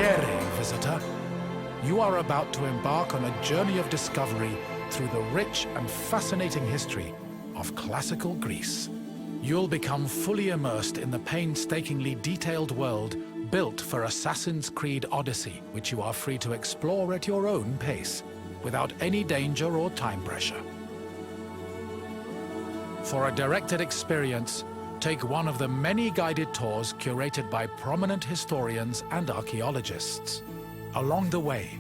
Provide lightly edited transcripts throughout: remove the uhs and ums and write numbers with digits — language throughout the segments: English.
Kere, visitor. You are about to embark on a journey of discovery through the rich and fascinating history of classical Greece. You'll become fully immersed in the painstakingly detailed world built for Assassin's Creed Odyssey, which you are free to explore at your own pace, without any danger or time pressure. For a directed experience, take one of the many guided tours curated by prominent historians and archaeologists. Along the way,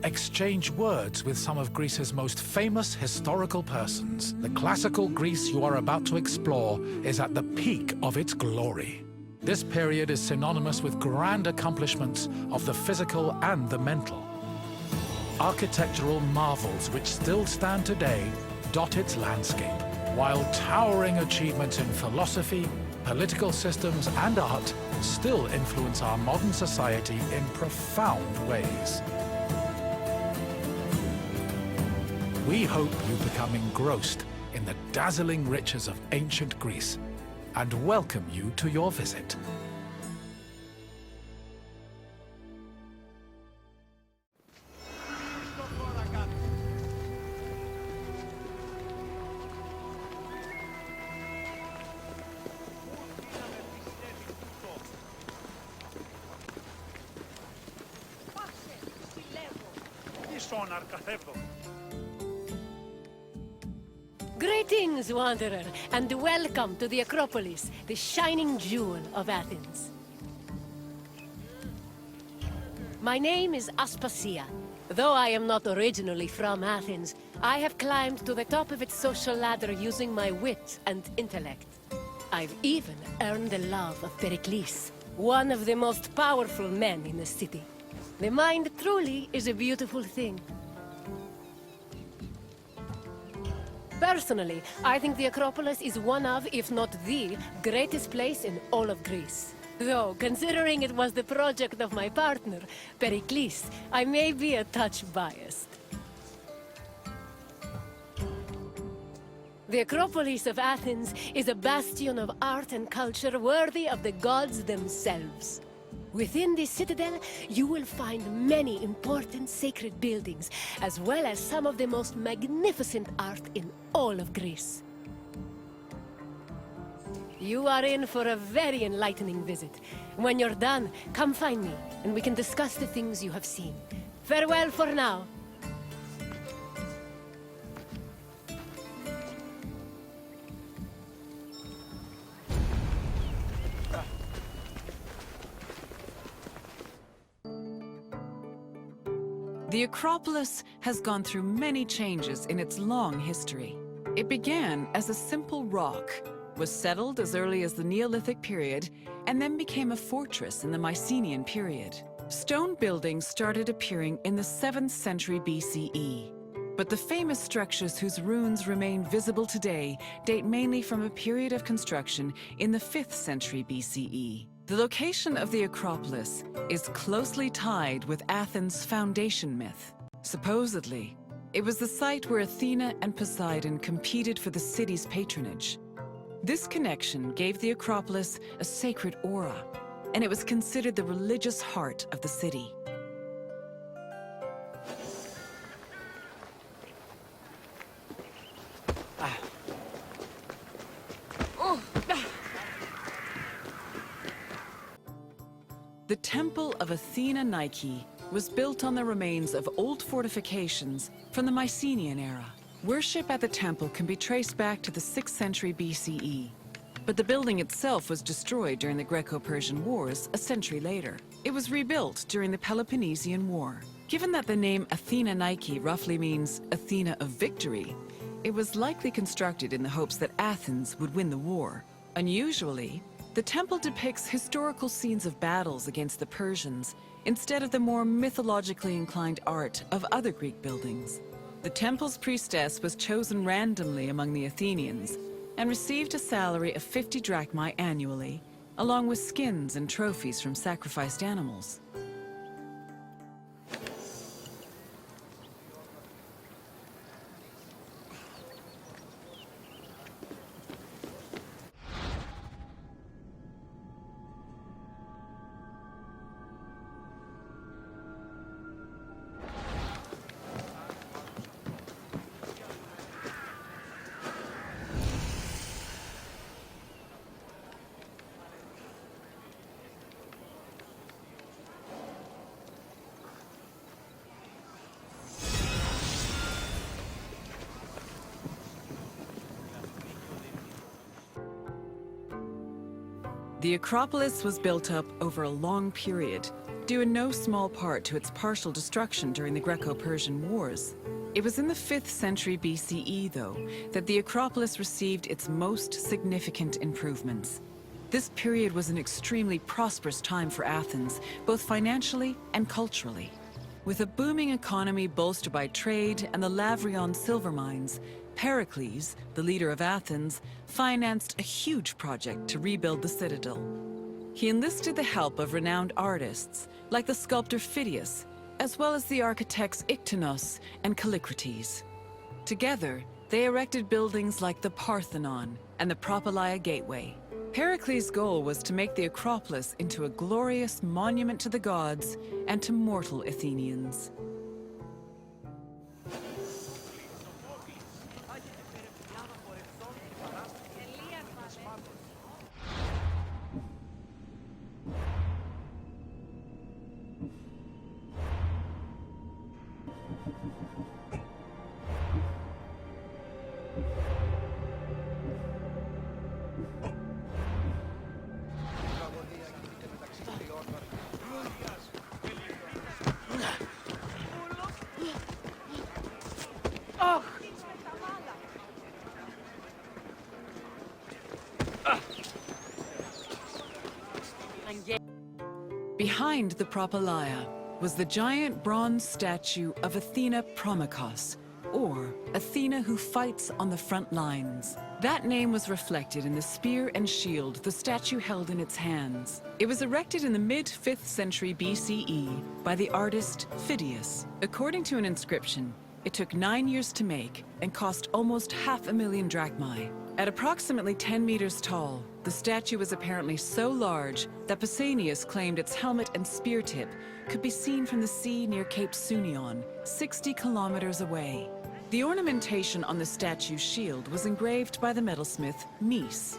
exchange words with some of Greece's most famous historical persons. The classical Greece you are about to explore is at the peak of its glory. This period is synonymous with grand accomplishments of the physical and the mental. Architectural marvels which still stand today dot its landscape, while towering achievements in philosophy, political systems, and art still influence our modern society in profound ways. We hope you become engrossed in the dazzling riches of ancient Greece and welcome you to your visit. Greetings, wanderer, and welcome to the Akropolis, the shining jewel of Athens. My name is Aspasia. Though I am not originally from Athens, I have climbed to the top of its social ladder using my wit and intellect. I've even earned the love of Pericles, one of the most powerful men in the city. The mind truly is a beautiful thing. Personally, I think the Acropolis is one of, if not the, greatest place in all of Greece. Though, considering it was the project of my partner, Pericles, I may be a touch biased. The Acropolis of Athens is a bastion of art and culture worthy of the gods themselves. Within this citadel, you will find many important sacred buildings, as well as some of the most magnificent art in all of Greece. You are in for a very enlightening visit. When you're done, come find me, and we can discuss the things you have seen. Farewell for now. The Acropolis has gone through many changes in its long history. It began as a simple rock, was settled as early as the Neolithic period, and then became a fortress in the Mycenaean period. Stone buildings started appearing in the 7th century BCE. But the famous structures whose ruins remain visible today date mainly from a period of construction in the 5th century BCE. The location of the Acropolis is closely tied with Athens' foundation myth. Supposedly, it was the site where Athena and Poseidon competed for the city's patronage. This connection gave the Acropolis a sacred aura, and it was considered the religious heart of the city. The Temple of Athena Nike was built on the remains of old fortifications from the Mycenaean era. Worship at the temple can be traced back to the 6th century BCE, but the building itself was destroyed during the Greco-Persian Wars a century later. It was rebuilt during the Peloponnesian War. Given that the name Athena Nike roughly means Athena of victory, it was likely constructed in the hopes that Athens would win the war. Unusually, the temple depicts historical scenes of battles against the Persians instead of the more mythologically inclined art of other Greek buildings. The temple's priestess was chosen randomly among the Athenians and received a salary of 50 drachmae annually, along with skins and trophies from sacrificed animals. The Acropolis was built up over a long period, due in no small part to its partial destruction during the Greco-Persian Wars. It was in the 5th century BCE, though, that the Acropolis received its most significant improvements. This period was an extremely prosperous time for Athens, both financially and culturally. With a booming economy bolstered by trade and the Lavrion silver mines, Pericles, the leader of Athens, financed a huge project to rebuild the citadel. He enlisted the help of renowned artists, like the sculptor Phidias, as well as the architects Iktinos and Callicrates. Together, they erected buildings like the Parthenon and the Propylaea Gateway. Pericles' goal was to make the Acropolis into a glorious monument to the gods and to mortal Athenians. Behind the Propylaea was the giant bronze statue of Athena Promachos, or Athena who fights on the front lines. That name was reflected in the spear and shield the statue held in its hands. It was erected in the mid-5th century BCE by the artist Phidias. According to an inscription, it took 9 years to make and cost almost 500,000 drachmae. At approximately 10 meters tall, the statue was apparently so large that Pausanias claimed its helmet and spear tip could be seen from the sea near Cape Sunion, 60 kilometers away. The ornamentation on the statue's shield was engraved by the metalsmith Mies.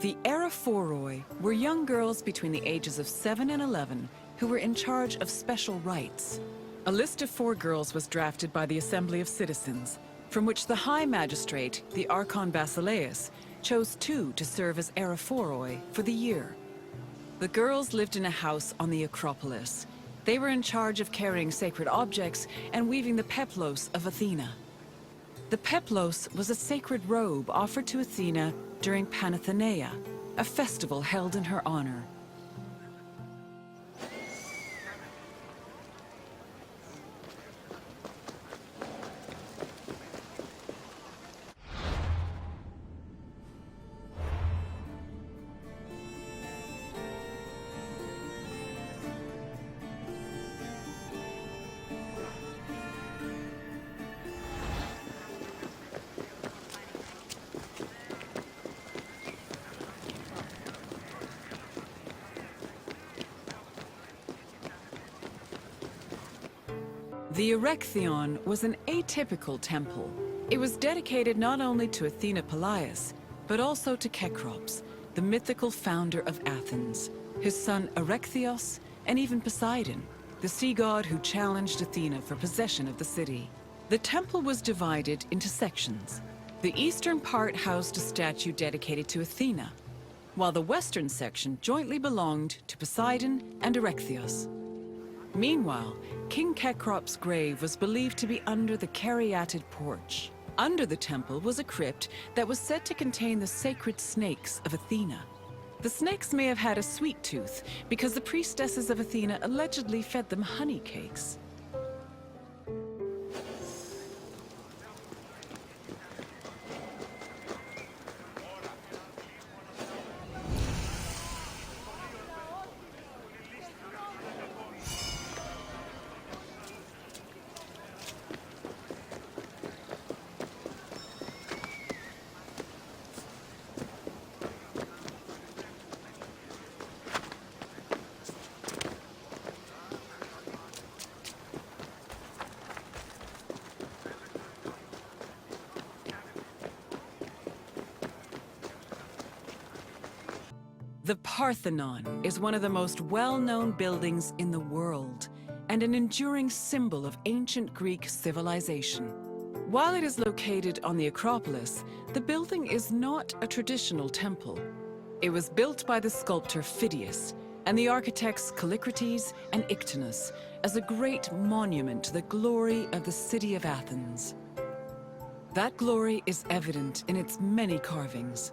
The Aerophoroi were young girls between the ages of 7 and 11 who were in charge of special rites. A list of 4 girls was drafted by the Assembly of Citizens, from which the High Magistrate, the Archon Basileus, chose 2 to serve as Aerophoroi for the year. The girls lived in a house on the Acropolis. They were in charge of carrying sacred objects and weaving the peplos of Athena. The peplos was a sacred robe offered to Athena during Panathenaea, a festival held in her honor. The Erechtheion was an atypical temple. It was dedicated not only to Athena Piraeus, but also to Kekrops, the mythical founder of Athens, his son Erechtheos, and even Poseidon, the sea god who challenged Athena for possession of the city. The temple was divided into sections. The eastern part housed a statue dedicated to Athena, while the western section jointly belonged to Poseidon and Erechtheos. Meanwhile, King Kekrop's grave was believed to be under the caryatid porch. Under the temple was a crypt that was said to contain the sacred snakes of Athena. The snakes may have had a sweet tooth because the priestesses of Athena allegedly fed them honey cakes. The Parthenon is one of the most well-known buildings in the world, and an enduring symbol of ancient Greek civilization. While it is located on the Akropolis, the building is not a traditional temple. It was built by the sculptor Phidias and the architects Callicrates and Ictinus as a great monument to the glory of the city of Athens. That glory is evident in its many carvings.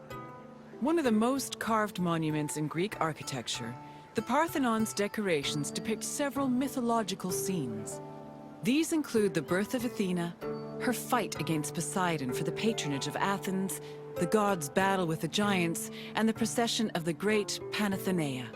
One of the most carved monuments in Greek architecture, the Parthenon's decorations depict several mythological scenes. These include the birth of Athena, her fight against Poseidon for the patronage of Athens, the gods' battle with the giants, and the procession of the great Panathenaea.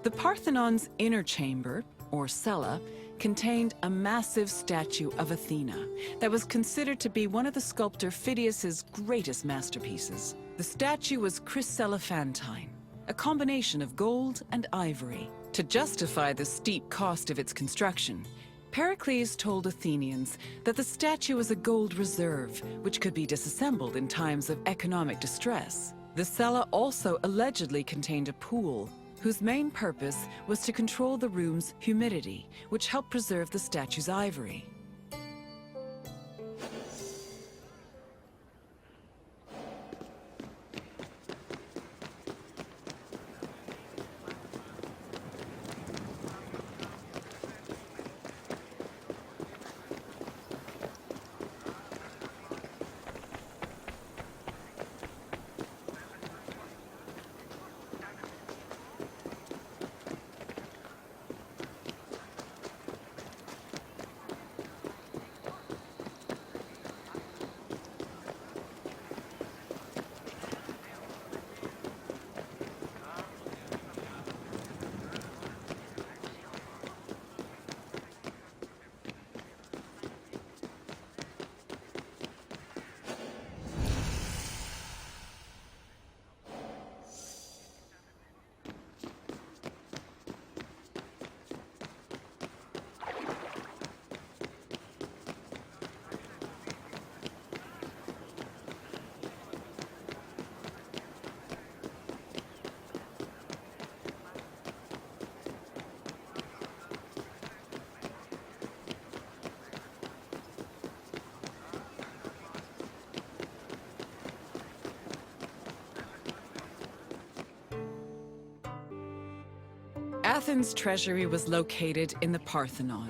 The Parthenon's inner chamber, or cella, contained a massive statue of Athena that was considered to be one of the sculptor Phidias's greatest masterpieces. The statue was chryselephantine, a combination of gold and ivory. To justify the steep cost of its construction, Pericles told Athenians that the statue was a gold reserve, which could be disassembled in times of economic distress. The cella also allegedly contained a pool, whose main purpose was to control the room's humidity, which helped preserve the statue's ivory. Athens' treasury was located in the Parthenon,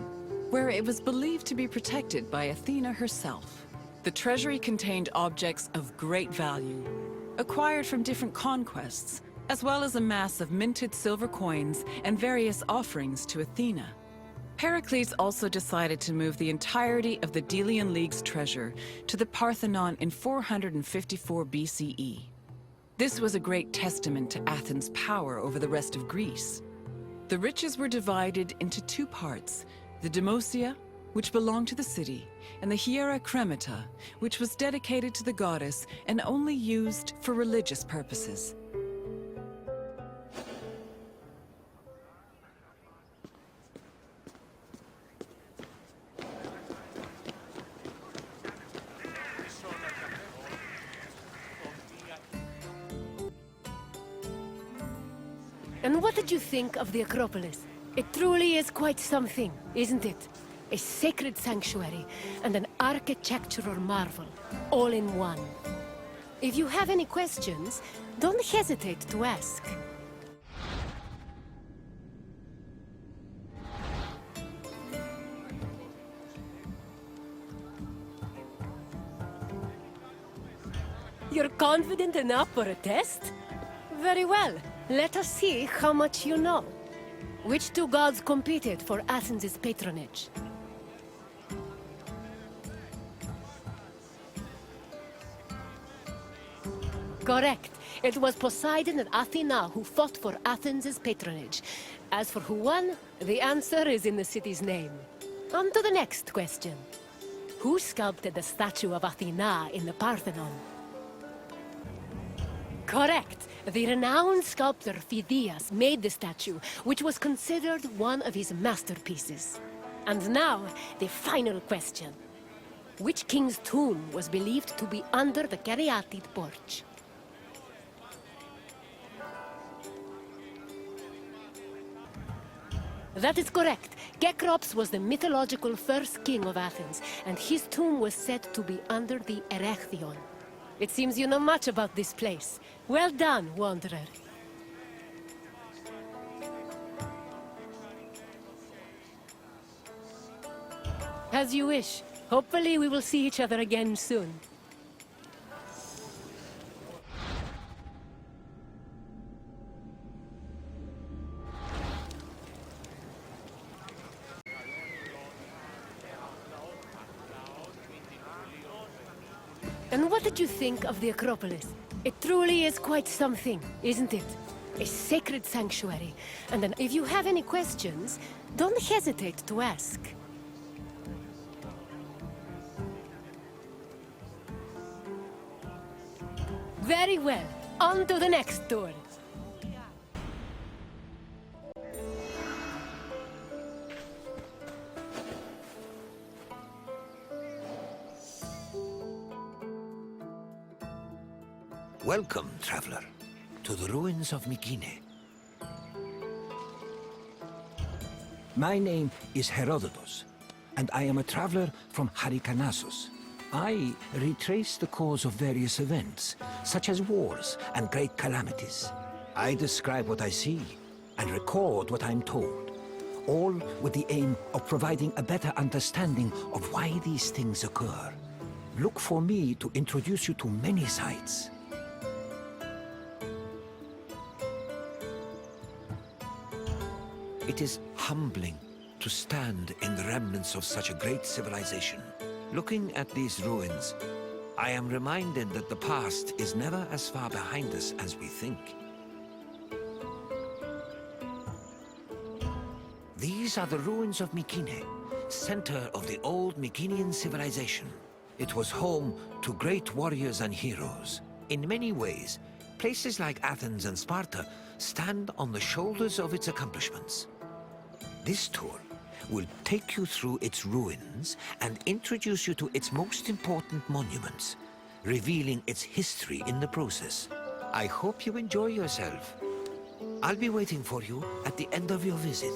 where it was believed to be protected by Athena herself. The treasury contained objects of great value, acquired from different conquests, as well as a mass of minted silver coins and various offerings to Athena. Pericles also decided to move the entirety of the Delian League's treasure to the Parthenon in 454 BCE. This was a great testament to Athens' power over the rest of Greece. The riches were divided into two parts, the Demosia, which belonged to the city, and the Hiera Cremata, which was dedicated to the goddess and only used for religious purposes. And what did you think of the Akropolis? It truly is quite something, isn't it? A sacred sanctuary and an architectural marvel, all in one. If you have any questions, don't hesitate to ask. You're confident enough for a test? Very well. Let us see how much you know. Which two gods competed for Athens' patronage? Correct. It was Poseidon and Athena who fought for Athens' patronage. As for who won, the answer is in the city's name. On to the next question. Who sculpted the statue of Athena in the Parthenon? Correct. The renowned sculptor Phidias made the statue, which was considered one of his masterpieces. And now, the final question. Which king's tomb was believed to be under the caryatid porch? That is correct. Kekrops was the mythological first king of Athens, and his tomb was said to be under the Erechtheion. It seems you know much about this place. Well done, Wanderer. As you wish. Hopefully we will see each other again soon. And what did you think of the Akropolis? It truly is quite something, isn't it? A sacred sanctuary. And if you have any questions, don't hesitate to ask. Very well. On to the next tour. Welcome, traveler, to the ruins of Mycenae. My name is Herodotus, and I am a traveler from Halicarnassus. I retrace the cause of various events, such as wars and great calamities. I describe what I see and record what I'm told, all with the aim of providing a better understanding of why these things occur. Look for me to introduce you to many sites. It is humbling to stand in the remnants of such a great civilization. Looking at these ruins, I am reminded that the past is never as far behind us as we think. These are the ruins of Mycenae, center of the old Mycenaean civilization. It was home to great warriors and heroes. In many ways, places like Athens and Sparta stand on the shoulders of its accomplishments. This tour will take you through its ruins and introduce you to its most important monuments, revealing its history in the process. I hope you enjoy yourself. I'll be waiting for you at the end of your visit.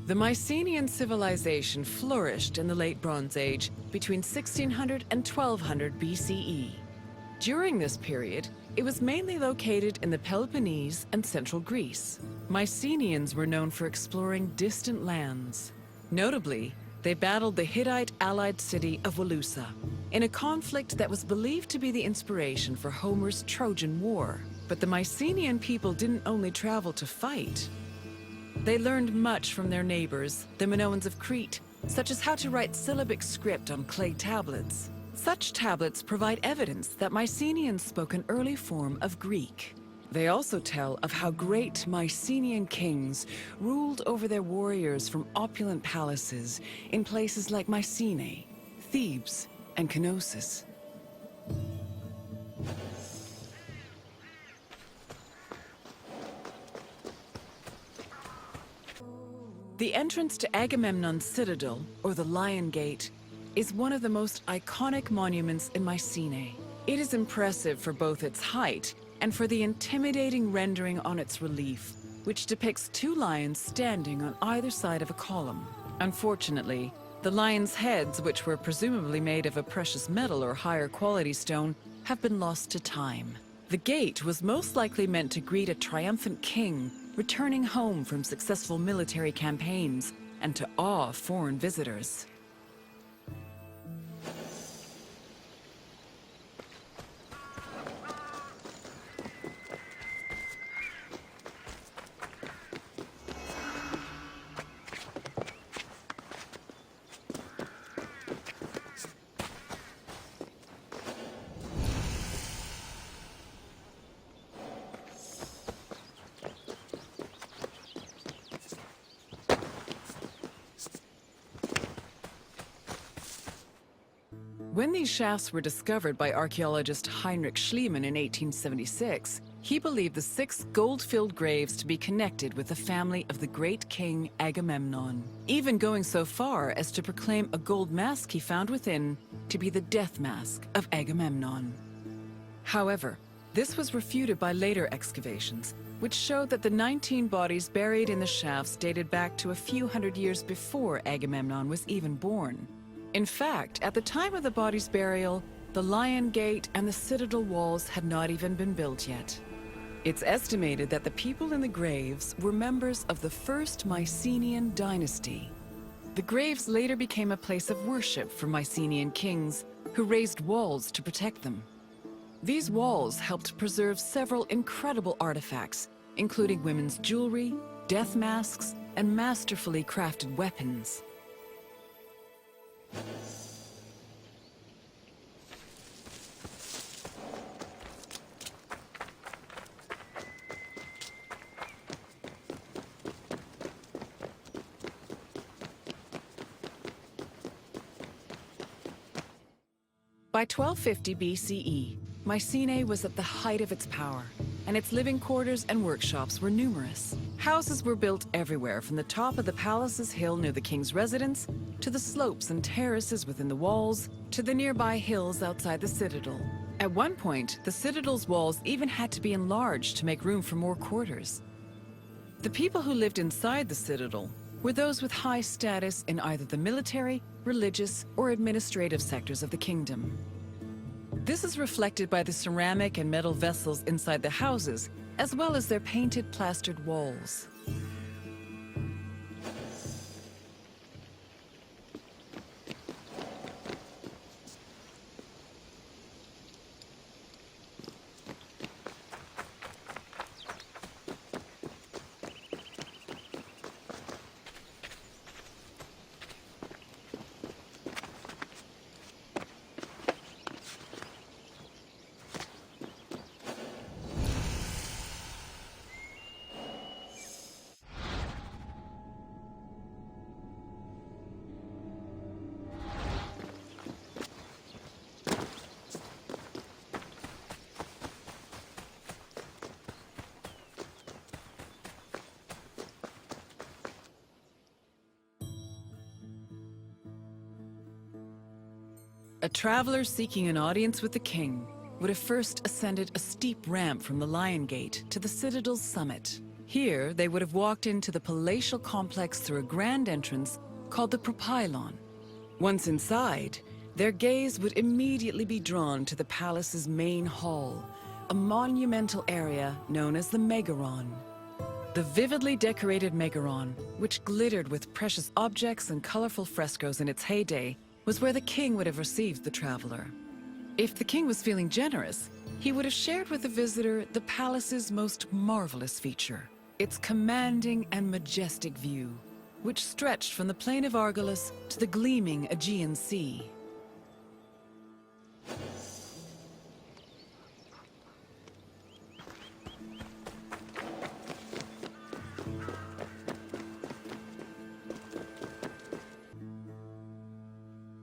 The Mycenaean civilization flourished in the Late Bronze Age between 1600 and 1200 BCE. During this period, it was mainly located in the Peloponnese and central Greece. Mycenaeans were known for exploring distant lands. Notably, they battled the Hittite-allied city of Volusa in a conflict that was believed to be the inspiration for Homer's Trojan War. But the Mycenaean people didn't only travel to fight. They learned much from their neighbors, the Minoans of Crete, such as how to write syllabic script on clay tablets. Such tablets provide evidence that Mycenaeans spoke an early form of Greek. They also tell of how great Mycenaean kings ruled over their warriors from opulent palaces in places like Mycenae, Thebes, and Knossos. The entrance to Agamemnon's citadel, or the Lion Gate, is one of the most iconic monuments in Mycenae. It is impressive for both its height and for the intimidating rendering on its relief, which depicts two lions standing on either side of a column. Unfortunately, the lions' heads, which were presumably made of a precious metal or higher quality stone, have been lost to time. The gate was most likely meant to greet a triumphant king returning home from successful military campaigns and to awe foreign visitors. When these shafts were discovered by archaeologist Heinrich Schliemann in 1876, he believed the 6 gold-filled graves to be connected with the family of the great king Agamemnon, even going so far as to proclaim a gold mask he found within to be the death mask of Agamemnon. However, this was refuted by later excavations, which showed that the 19 bodies buried in the shafts dated back to a few hundred years before Agamemnon was even born. In fact, at the time of the body's burial, the Lion Gate and the citadel walls had not even been built yet. It's estimated that the people in the graves were members of the first Mycenaean dynasty. The graves later became a place of worship for Mycenaean kings, who raised walls to protect them. These walls helped preserve several incredible artifacts, including women's jewelry, death masks, and masterfully crafted weapons. By 1250 BCE, Mycenae was at the height of its power, and its living quarters and workshops were numerous. Houses were built everywhere, from the top of the palace's hill near the king's residence, to the slopes and terraces within the walls, to the nearby hills outside the citadel. At one point, the citadel's walls even had to be enlarged to make room for more quarters. The people who lived inside the citadel were those with high status in either the military, religious, or administrative sectors of the kingdom. This is reflected by the ceramic and metal vessels inside the houses, as well as their painted plastered walls. A traveler seeking an audience with the king would have first ascended a steep ramp from the Lion Gate to the citadel's summit. Here, they would have walked into the palatial complex through a grand entrance called the Propylon. Once inside, their gaze would immediately be drawn to the palace's main hall, a monumental area known as the Megaron. The vividly decorated Megaron, which glittered with precious objects and colorful frescoes in its heyday, was where the king would have received the traveler. If the king was feeling generous, he would have shared with the visitor the palace's most marvelous feature, its commanding and majestic view, which stretched from the plain of Argos to the gleaming Aegean Sea.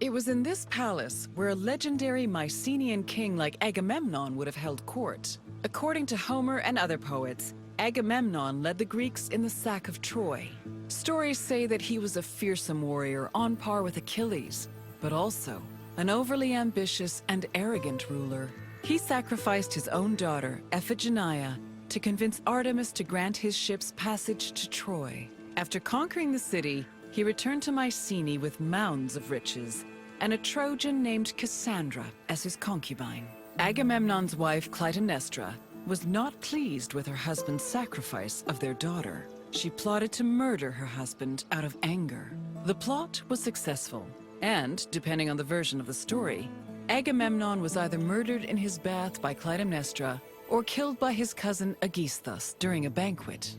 It was in this palace where a legendary Mycenaean king like Agamemnon would have held court. According to Homer and other poets, Agamemnon led the Greeks in the sack of Troy. Stories say that he was a fearsome warrior on par with Achilles, but also an overly ambitious and arrogant ruler. He sacrificed his own daughter, Iphigenia, to convince Artemis to grant his ship's passage to Troy. After conquering the city, he returned to Mycenae with mounds of riches, and a Trojan named Cassandra as his concubine. Agamemnon's wife Clytemnestra was not pleased with her husband's sacrifice of their daughter. She plotted to murder her husband out of anger. The plot was successful, and, depending on the version of the story, Agamemnon was either murdered in his bath by Clytemnestra or killed by his cousin Aegisthus during a banquet.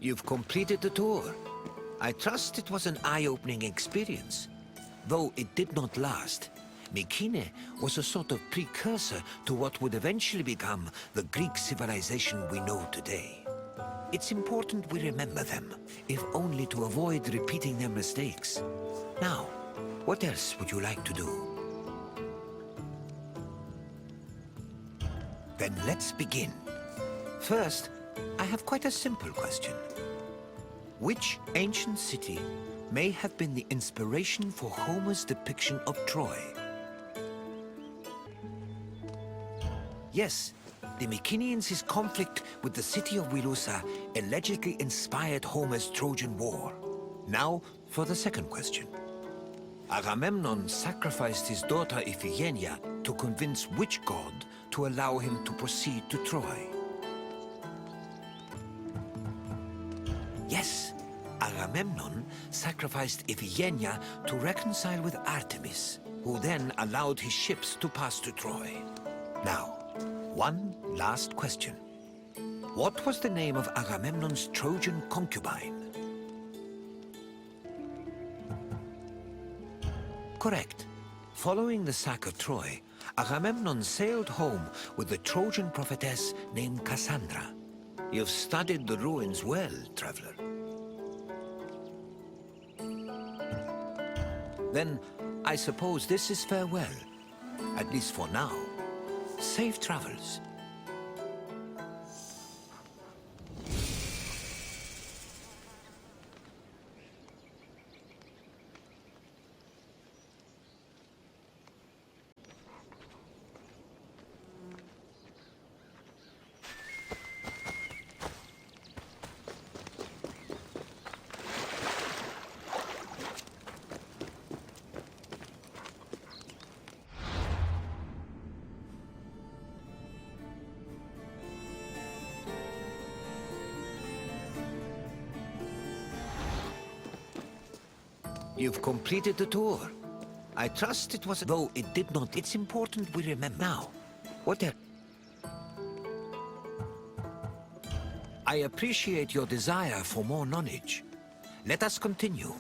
You've completed the tour. I trust it was an eye-opening experience. Though it did not last, Mycenae was a sort of precursor to what would eventually become the Greek civilization we know today. It's important we remember them, if only to avoid repeating their mistakes. Now, what else would you like to do? Then let's begin. First, I have quite a simple question. Which ancient city may have been the inspiration for Homer's depiction of Troy? Yes, the Mycenaeans' conflict with the city of Wilusa allegedly inspired Homer's Trojan War. Now, for the second question. Agamemnon sacrificed his daughter Iphigenia to convince which god to allow him to proceed to Troy? Yes, Agamemnon sacrificed Iphigenia to reconcile with Artemis, who then allowed his ships to pass to Troy. Now, one last question. What was the name of Agamemnon's Trojan concubine? Correct. Following the sack of Troy, Agamemnon sailed home with the Trojan prophetess named Cassandra. You've studied the ruins well, traveler. Then, I suppose this is farewell. At least for now. Safe travels. You've completed the tour. I trust it was... Though it did not, it's important we remember now. What else? I appreciate your desire for more knowledge. Let us continue.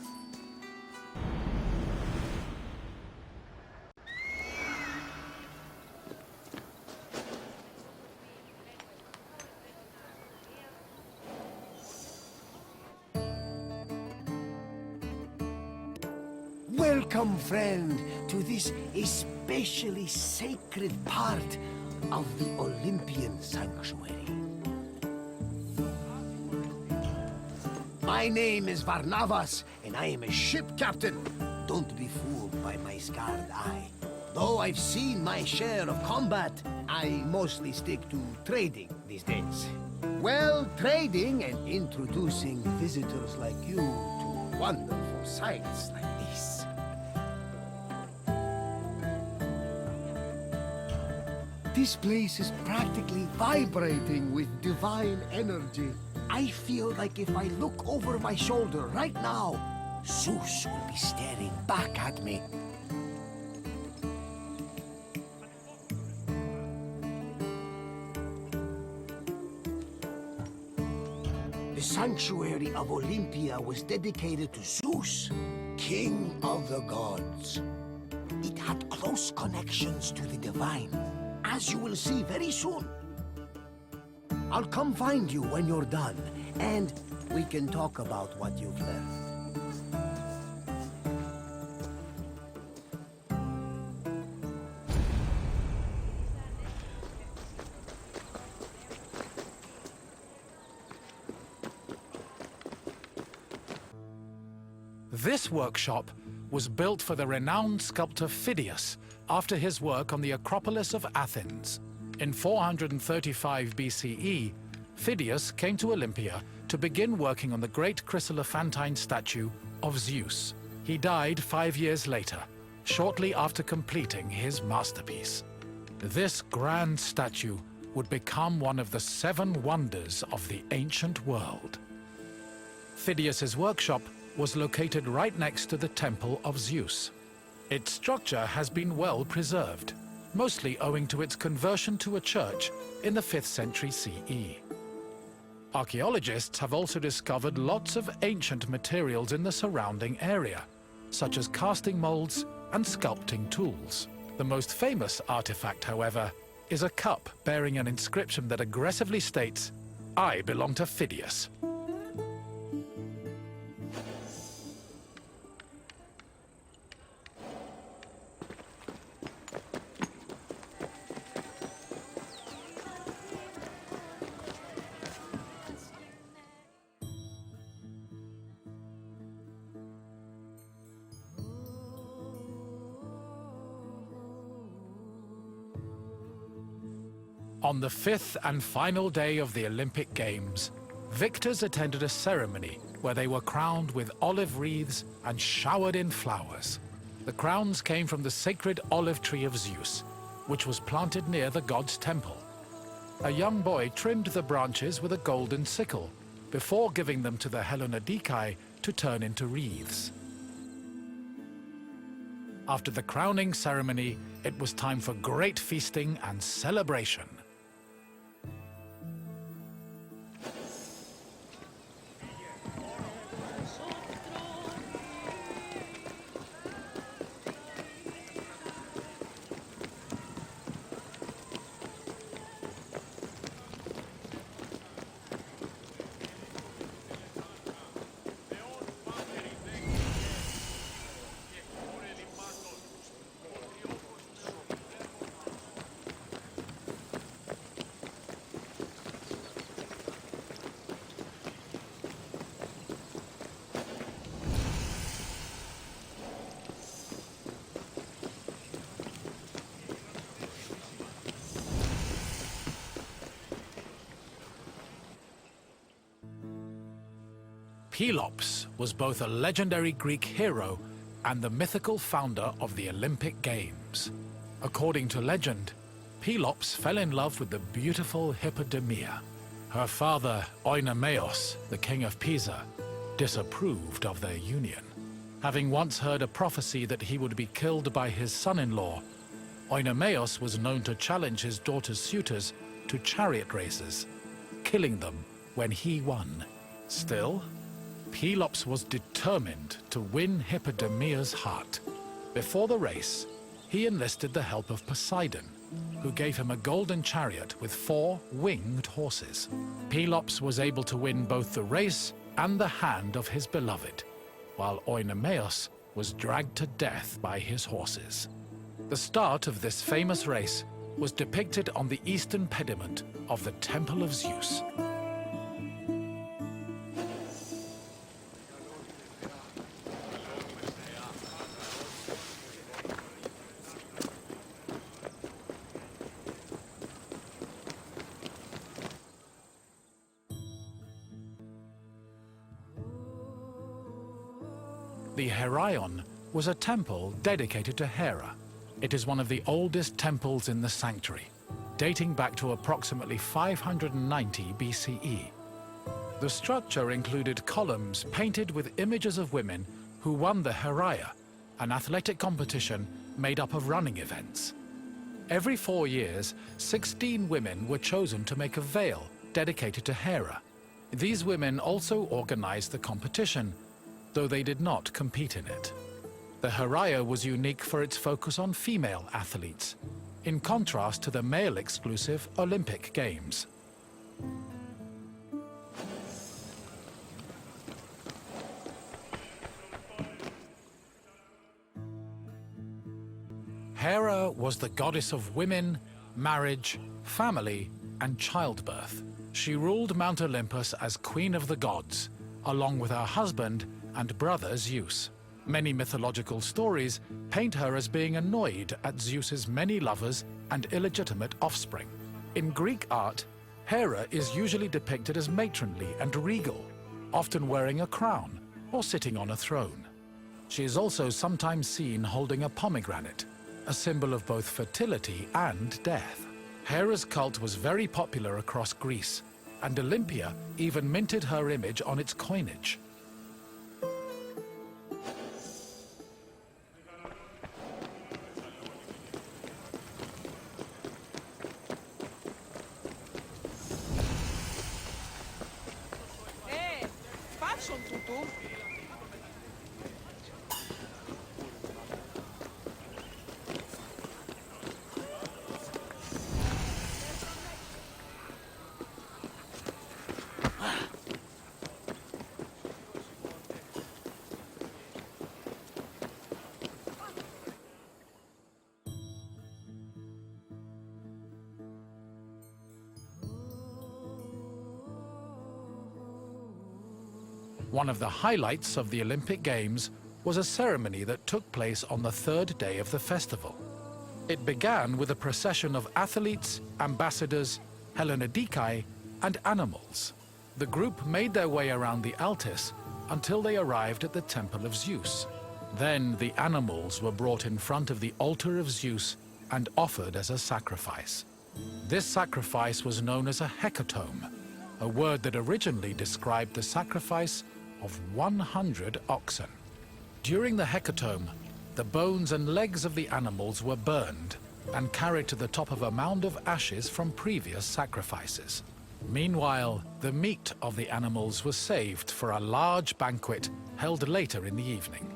Welcome, friend, to this especially sacred part of the Olympian sanctuary. My name is Varnavas, and I am a ship captain. Don't be fooled by my scarred eye. Though I've seen my share of combat, I mostly stick to trading these days. Well, trading and introducing visitors like you to wonderful sights like this. This place is practically vibrating with divine energy. I feel like if I look over my shoulder right now, Zeus will be staring back at me. The sanctuary of Olympia was dedicated to Zeus, king of the gods. It had close connections to the divine, as you will see very soon. I'll come find you when you're done, and we can talk about what you've left. This workshop was built for the renowned sculptor Phidias after his work on the Acropolis of Athens. In 435 BCE, Phidias came to Olympia to begin working on the great chryselephantine statue of Zeus. He died 5 years later, shortly after completing his masterpiece. This grand statue would become one of the 7 wonders of the ancient world. Phidias's workshop was located right next to the Temple of Zeus. Its structure has been well preserved, mostly owing to its conversion to a church in the 5th century CE. Archaeologists have also discovered lots of ancient materials in the surrounding area, such as casting molds and sculpting tools. The most famous artifact, however, is a cup bearing an inscription that aggressively states, "I belong to Phidias." On the 5th and final day of the Olympic Games, victors attended a ceremony where they were crowned with olive wreaths and showered in flowers. The crowns came from the sacred olive tree of Zeus, which was planted near the god's temple. A young boy trimmed the branches with a golden sickle before giving them to the Hellanodikai to turn into wreaths. After the crowning ceremony, it was time for great feasting and celebration. Pelops was both a legendary Greek hero and the mythical founder of the Olympic Games. According to legend, Pelops fell in love with the beautiful Hippodamia. Her father, Oenomaus, the king of Pisa, disapproved of their union. Having once heard a prophecy that he would be killed by his son-in-law, Oenomaus was known to challenge his daughter's suitors to chariot races, killing them when he won. Still, Pelops was determined to win Hippodamia's heart. Before the race, he enlisted the help of Poseidon, who gave him a golden chariot with 4 winged horses. Pelops was able to win both the race and the hand of his beloved, while Oenomaus was dragged to death by his horses. The start of this famous race was depicted on the eastern pediment of the Temple of Zeus. The Heraion was a temple dedicated to Hera. It is one of the oldest temples in the sanctuary. dating back to approximately 590 BCE. The structure included columns painted with images of women who won the Heraia, an athletic competition made up of running events. Every 4 years, 16 women were chosen to make a veil dedicated to Hera. These women also organized the competition, though they did not compete in it. The Heraia was unique for its focus on female athletes, in contrast to the male-exclusive Olympic Games. Hera was the goddess of women, marriage, family, and childbirth. She ruled Mount Olympus as Queen of the Gods, along with her husband and brother Zeus. Many mythological stories paint her as being annoyed at Zeus's many lovers and illegitimate offspring. In Greek art, Hera is usually depicted as matronly and regal, often wearing a crown or sitting on a throne. She is also sometimes seen holding a pomegranate, a symbol of both fertility and death. Hera's cult was very popular across Greece, and Olympia even minted her image on its coinage. One of the highlights of the Olympic Games was a ceremony that took place on the third day of the festival. It began with a procession of athletes, ambassadors, Hellenodikai, and animals. The group made their way around the Altis until they arrived at the Temple of Zeus. Then the animals were brought in front of the altar of Zeus and offered as a sacrifice. This sacrifice was known as a hecatomb, a word that originally described the sacrifice of 100 oxen. During the hecatomb, the bones and legs of the animals were burned and carried to the top of a mound of ashes from previous sacrifices. Meanwhile, the meat of the animals was saved for a large banquet held later in the evening.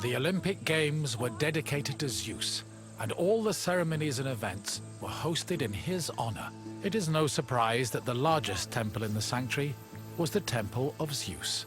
The Olympic Games were dedicated to Zeus, and all the ceremonies and events were hosted in his honor. It is no surprise that the largest temple in the sanctuary was the Temple of Zeus.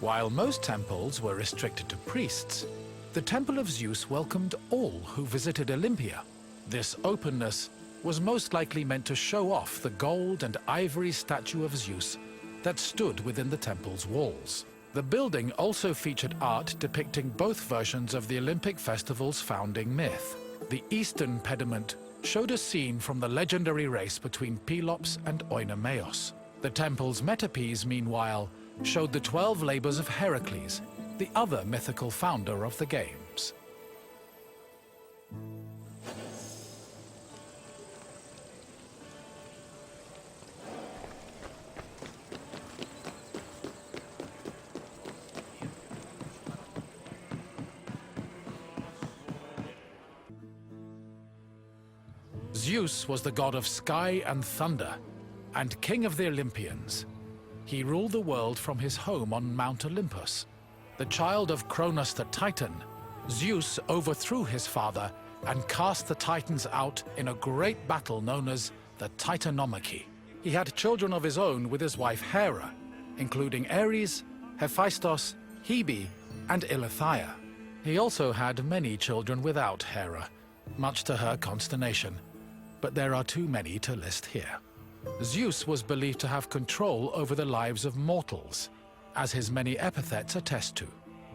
While most temples were restricted to priests, the Temple of Zeus welcomed all who visited Olympia. This openness was most likely meant to show off the gold and ivory statue of Zeus that stood within the temple's walls. The building also featured art depicting both versions of the Olympic festival's founding myth. The eastern pediment showed a scene from the legendary race between Pelops and Oinomaos. The temple's metapiece, meanwhile, showed the 12 labors of Heracles, the other mythical founder of the games. Zeus was the god of sky and thunder, and king of the Olympians. He ruled the world from his home on Mount Olympus. The child of Cronus the Titan, Zeus overthrew his father and cast the Titans out in a great battle known as the Titanomachy. He had children of his own with his wife Hera, including Ares, Hephaestus, Hebe, and Eileithyia. He also had many children without Hera, much to her consternation, but there are too many to list here. Zeus was believed to have control over the lives of mortals, as his many epithets attest to.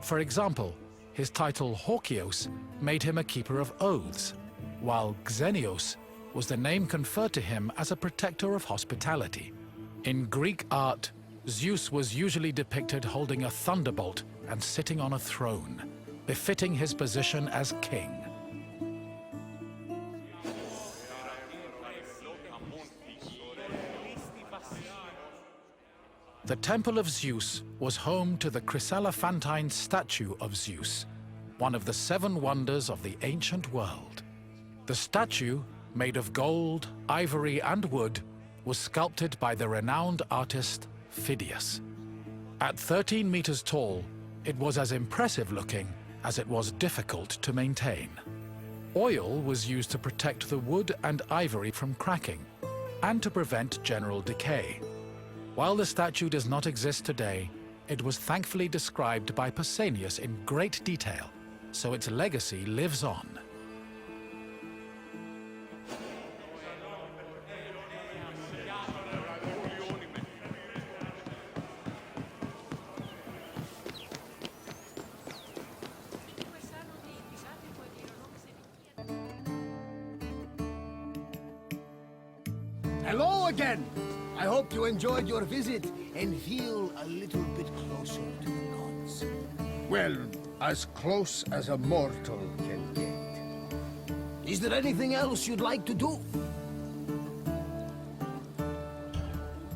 For example, his title Hawkios made him a keeper of oaths, while Xenios was the name conferred to him as a protector of hospitality. In Greek art, Zeus was usually depicted holding a thunderbolt and sitting on a throne, befitting his position as king. The Temple of Zeus was home to the chryselephantine statue of Zeus, one of the 7 wonders of the ancient world. The statue, made of gold, ivory, and wood, was sculpted by the renowned artist Phidias. At 13 meters tall, it was as impressive looking as it was difficult to maintain. Oil was used to protect the wood and ivory from cracking, and to prevent general decay. While the statue does not exist today, it was thankfully described by Pausanias in great detail, so its legacy lives on. Hello again! I hope you enjoyed your visit and feel a little bit closer to the gods. Well, as close as a mortal can get. Is there anything else you'd like to do?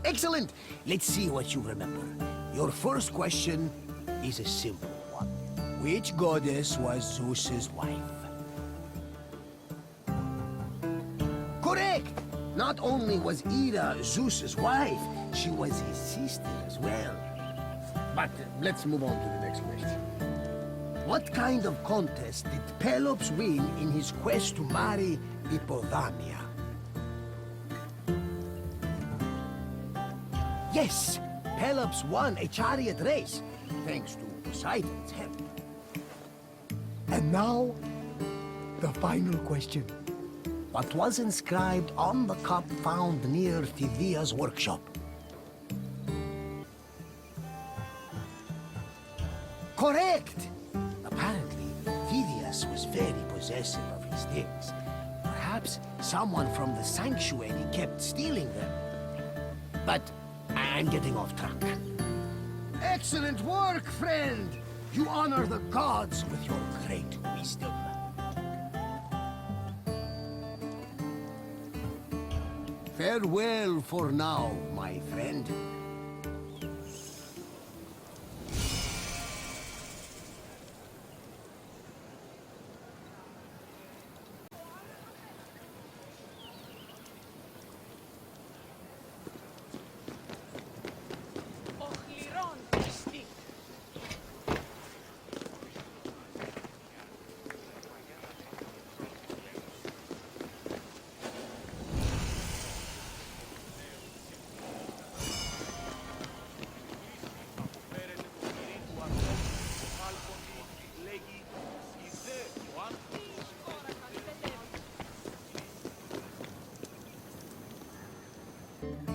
Excellent! Let's see what you remember. Your first question is a simple one. Which goddess was Zeus's wife? Correct! Not only was Hera Zeus's wife, she was his sister as well. But let's move on to the next question. What kind of contest did Pelops win in his quest to marry Hippodamia? Yes, Pelops won a chariot race, thanks to Poseidon's help. And now, the final question. What was inscribed on the cup found near Phidias' workshop? Correct! Apparently, Phidias was very possessive of his things. Perhaps someone from the sanctuary kept stealing them. But I'm getting off track. Excellent work, friend! You honor the gods with your great wisdom. Farewell for now, my friend.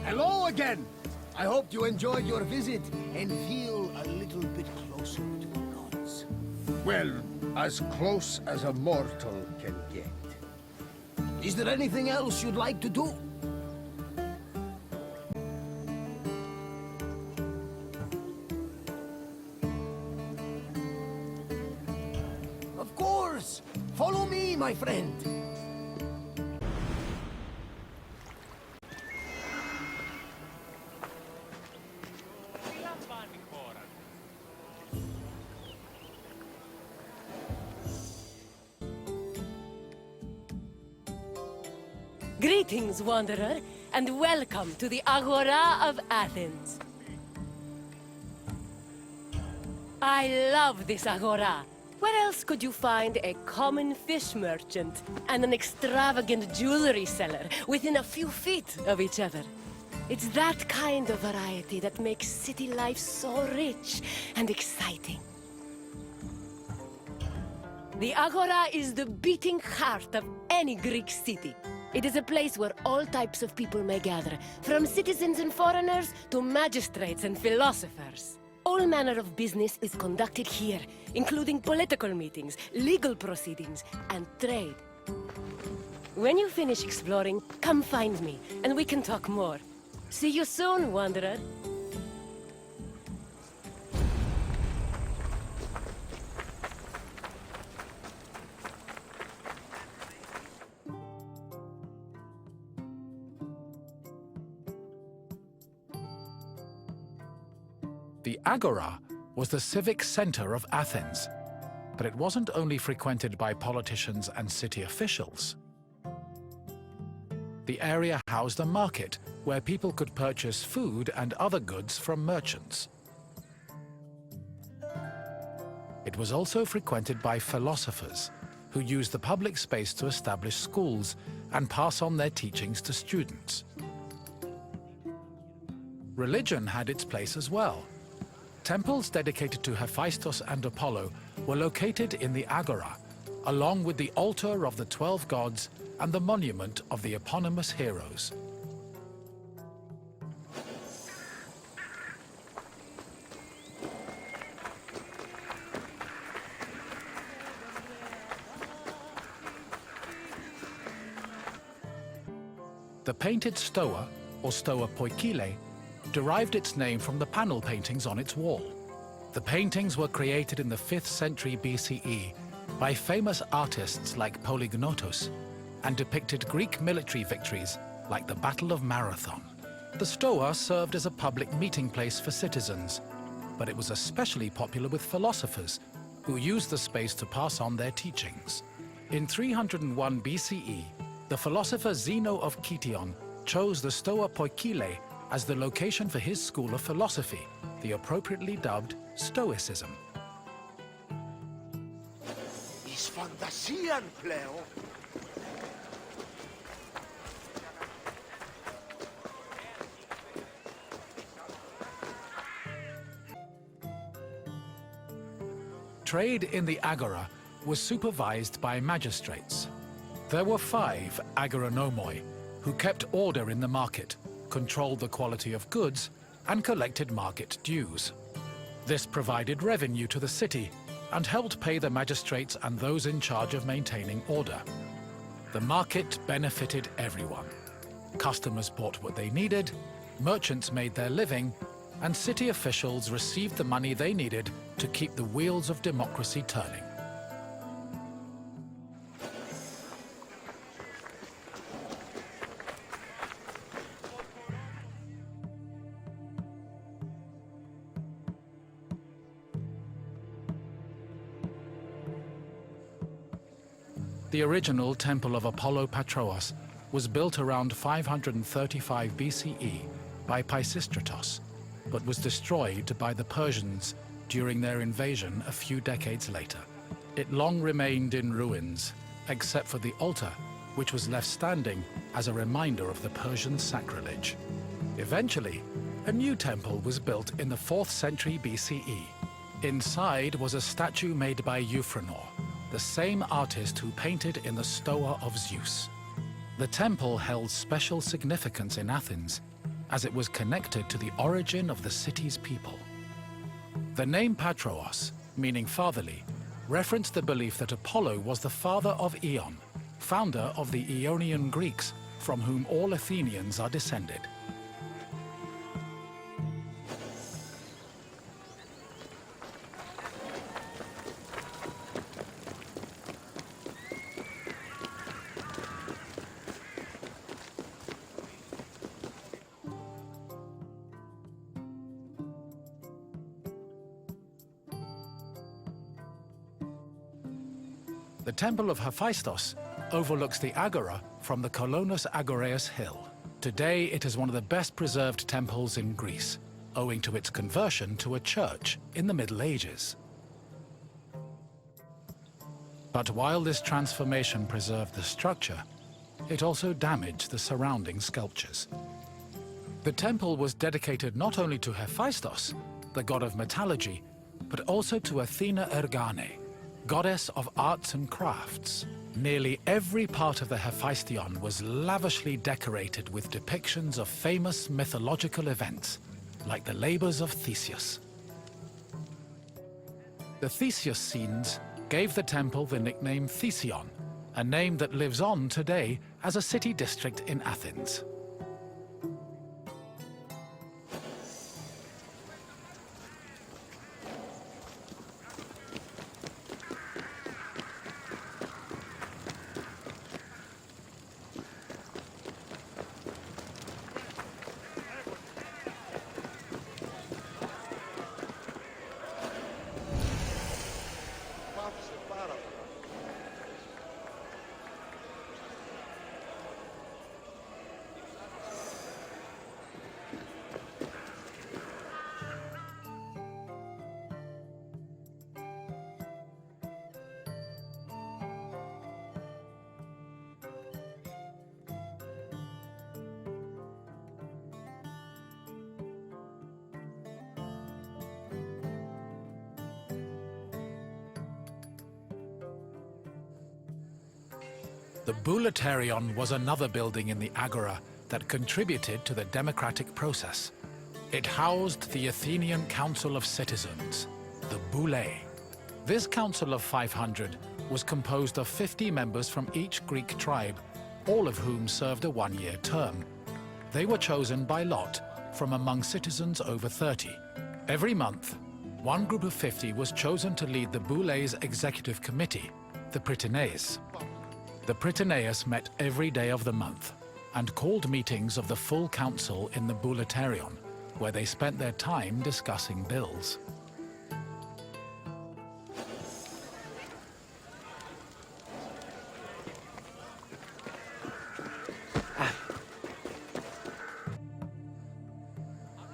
Hello again! I hope you enjoyed your visit and feel a little bit closer to the gods. Well, as close as a mortal can get. Is there anything else you'd like to do? Of course! Follow me, my friend! Greetings, wanderer, and welcome to the Agora of Athens. I love this Agora. Where else could you find a common fish merchant and an extravagant jewelry seller within a few feet of each other? It's that kind of variety that makes city life so rich and exciting. The Agora is the beating heart of any Greek city. It is a place where all types of people may gather, from citizens and foreigners to magistrates and philosophers. All All manner of business is conducted here, including political meetings, legal proceedings, and trade. When you finish exploring, come find me, and we can talk more. See you soon, Wanderer. The Agora was the civic center of Athens, but it wasn't only frequented by politicians and city officials. The area housed a market where people could purchase food and other goods from merchants. It was also frequented by philosophers, who used the public space to establish schools and pass on their teachings to students. Religion had its place as well. Temples dedicated to Hephaestus and Apollo were located in the Agora, along with the altar of the 12 gods and the monument of the eponymous heroes. The painted stoa, or stoa poikile, derived its name from the panel paintings on its wall. The paintings were created in the 5th century BCE by famous artists like Polygnotus and depicted Greek military victories like the Battle of Marathon. The stoa served as a public meeting place for citizens, but it was especially popular with philosophers who used the space to pass on their teachings. In 301 BCE, the philosopher Zeno of Kition chose the stoa poikile as the location for his school of philosophy, the appropriately dubbed Stoicism. Is fantasian, pleo. Trade in the Agora was supervised by magistrates. There were 5 agoranomoi who kept order in the market, controlled the quality of goods, and collected market dues. This provided revenue to the city and helped pay the magistrates and those in charge of maintaining order. The market benefited everyone. Customers bought what they needed, merchants made their living, and city officials received the money they needed to keep the wheels of democracy turning. The original Temple of Apollo Patros was built around 535 BCE by Pisistratos, but was destroyed by the Persians during their invasion a few decades later. It long remained in ruins, except for the altar, which was left standing as a reminder of the Persian sacrilege. Eventually, a new temple was built in the 4th century BCE. Inside was a statue made by Euphranor, the same artist who painted in the Stoa of Zeus. The temple held special significance in Athens, as it was connected to the origin of the city's people. The name Patros, meaning fatherly, referenced the belief that Apollo was the father of Aeon, founder of the Ionian Greeks, from whom all Athenians are descended. The Temple of Hephaestus overlooks the Agora from the Colonus Agoreus hill. Today, it is one of the best preserved temples in Greece, owing to its conversion to a church in the Middle Ages. But while this transformation preserved the structure, it also damaged the surrounding sculptures. The temple was dedicated not only to Hephaestus, the god of metallurgy, but also to Athena Ergane, goddess of arts and crafts. Nearly every part of the Hephaestion was lavishly decorated with depictions of famous mythological events, like the labors of Theseus. The Theseus scenes gave the temple the nickname Thesion, a name that lives on today as a city district in Athens. The Bouleuterion was another building in the Agora that contributed to the democratic process. It housed the Athenian Council of Citizens, the Boulei. This council of 500 was composed of 50 members from each Greek tribe, all of whom served a one-year term. They were chosen by lot from among citizens over 30. Every month, one group of 50 was chosen to lead the Boulei's executive committee, the Prytaneis. The Prytaneis met every day of the month and called meetings of the full council in the Bouleuterion, where they spent their time discussing bills.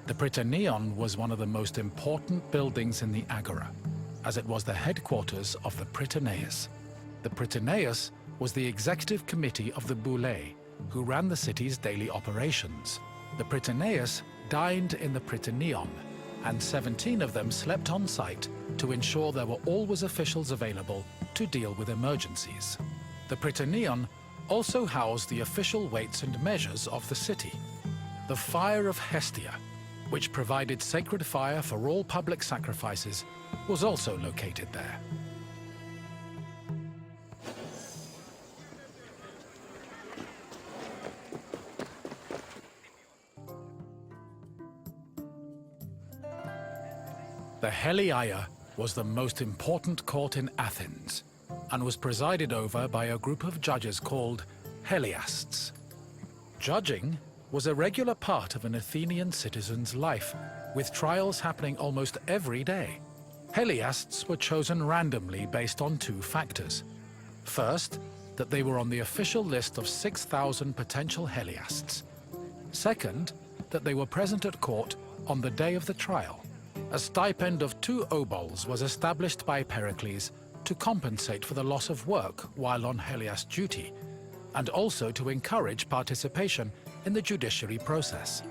The Prytaneon was one of the most important buildings in the Agora, as it was the headquarters of the Prytaneis. The Prytaneis was the executive committee of the Boulei, who ran the city's daily operations. The Prytaneis dined in the Prytaneon, and 17 of them slept on site to ensure there were always officials available to deal with emergencies. The Prytaneon also housed the official weights and measures of the city. The Fire of Hestia, which provided sacred fire for all public sacrifices, was also located there. The Heliaia was the most important court in Athens and was presided over by a group of judges called Heliasts. Judging was a regular part of an Athenian citizen's life, with trials happening almost every day. Heliasts were chosen randomly based on two factors. First, that they were on the official list of 6,000 potential Heliasts. Second, that they were present at court on the day of the trial. A stipend of 2 obols was established by Pericles to compensate for the loss of work while on Heliast duty, and also to encourage participation in the judiciary process.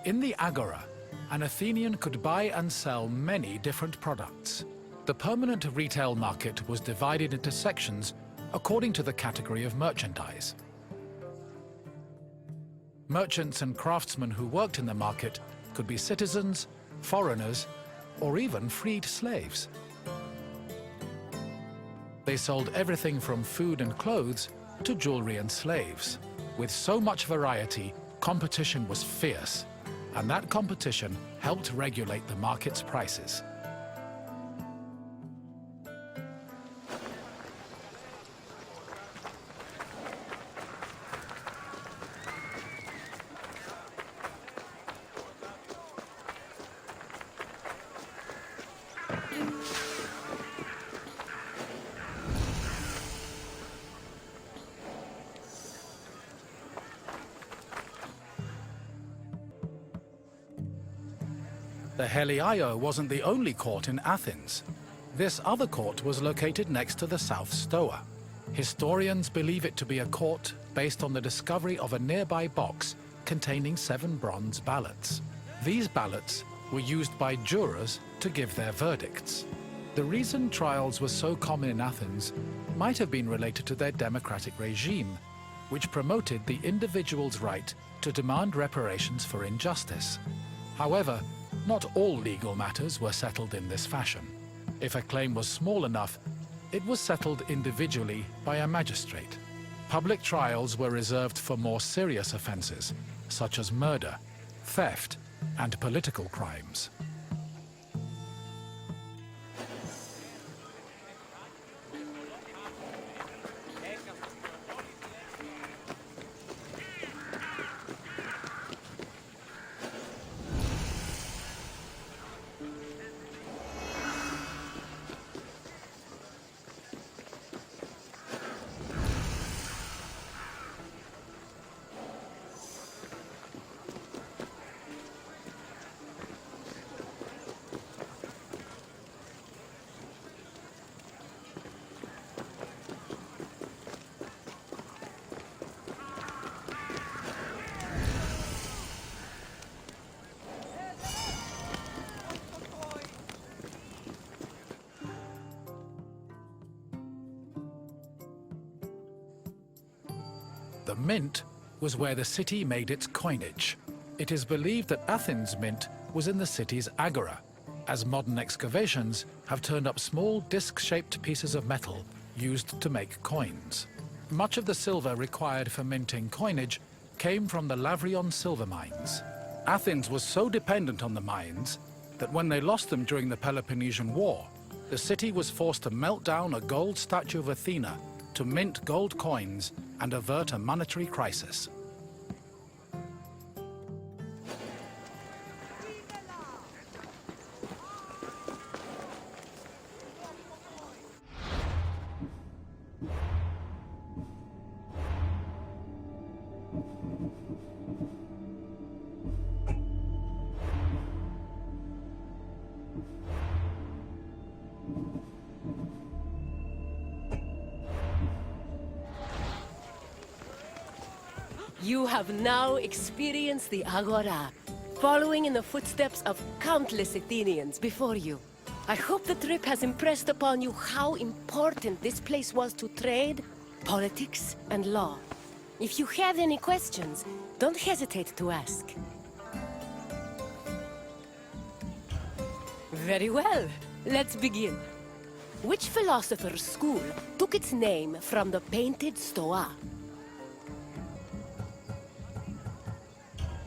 In the Agora, an Athenian could buy and sell many different products. The permanent retail market was divided into sections according to the category of merchandise. Merchants and craftsmen who worked in the market could be citizens, foreigners, or even freed slaves. They sold everything from food and clothes to jewelry and slaves. With so much variety, competition was fierce, and that competition helped regulate the market's prices. The Heliaio wasn't the only court in Athens. This other court was located next to the South Stoa. Historians believe it to be a court based on the discovery of a nearby box containing 7 bronze ballots. These ballots were used by jurors to give their verdicts. The reason trials were so common in Athens might have been related to their democratic regime, which promoted the individual's right to demand reparations for injustice. However, not all legal matters were settled in this fashion. If a claim was small enough, it was settled individually by a magistrate. Public trials were reserved for more serious offenses, such as murder, theft, and political crimes. The mint was where the city made its coinage. It is believed that Athens' mint was in the city's Agora, as modern excavations have turned up small disc-shaped pieces of metal used to make coins. Much of the silver required for minting coinage came from the Lavrion silver mines. Athens was so dependent on the mines that when they lost them during the Peloponnesian War, the city was forced to melt down a gold statue of Athena to mint gold coins and avert a monetary crisis. You have now experienced the Agora, following in the footsteps of countless Athenians before you. I hope the trip has impressed upon you how important this place was to trade, politics, and law. If you have any questions, don't hesitate to ask. Very well, let's begin. Which philosopher's school took its name from the painted stoa?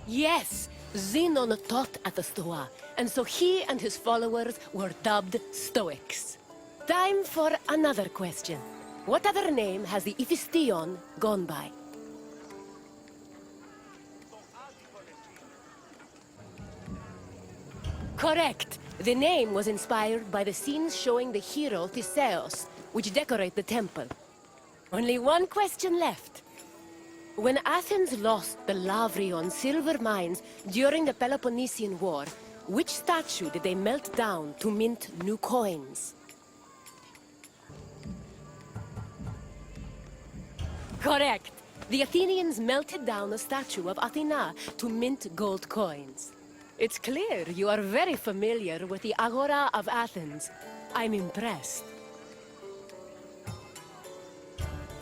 Yes, Zenon taught at the Stoa, and so he and his followers were dubbed Stoics. Time for another question. What other name has the Iphistion gone by? Correct. The name was inspired by the scenes showing the hero Theseus, which decorate the temple. Only one question left. When Athens lost the Lavrion silver mines during the Peloponnesian War, which statue did they melt down to mint new coins? Correct. The Athenians melted down a statue of Athena to mint gold coins. It's clear you are very familiar with the Agora of Athens. I'm impressed.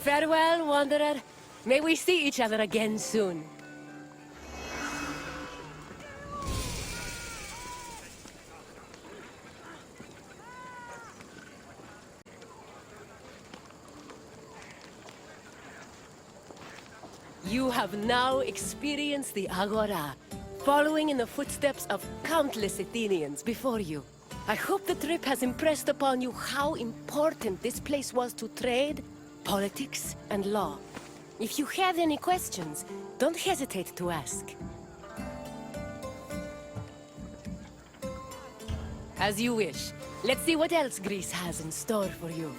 Farewell, wanderer. May we see each other again soon. You have now experienced the Agora, following in the footsteps of countless Athenians before you. I hope the trip has impressed upon you how important this place was to trade, politics, and law. If you have any questions, don't hesitate to ask. As you wish. Let's see what else Greece has in store for you.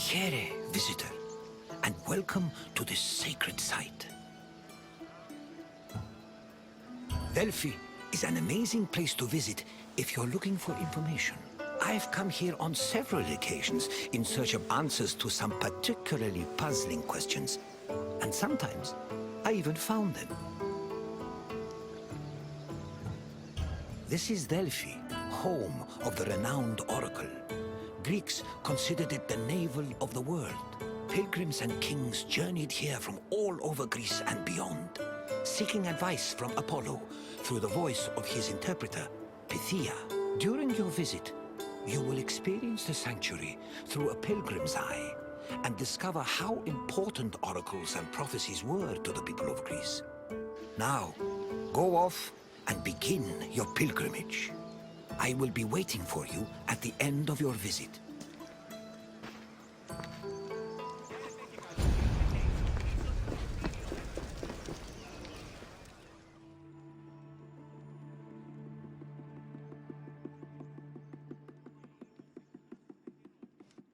Here, visitor, and welcome to this sacred site. Delphi is an amazing place to visit if you're looking for information. I've come here on several occasions in search of answers to some particularly puzzling questions. And sometimes, I even found them. This is Delphi, home of the renowned oracle. Greeks considered it the navel of the world. Pilgrims and kings journeyed here from all over Greece and beyond, seeking advice from Apollo through the voice of his interpreter, Pythia. During your visit, you will experience the sanctuary through a pilgrim's eye and discover how important oracles and prophecies were to the people of Greece. Now, go off and begin your pilgrimage. I will be waiting for you at the end of your visit.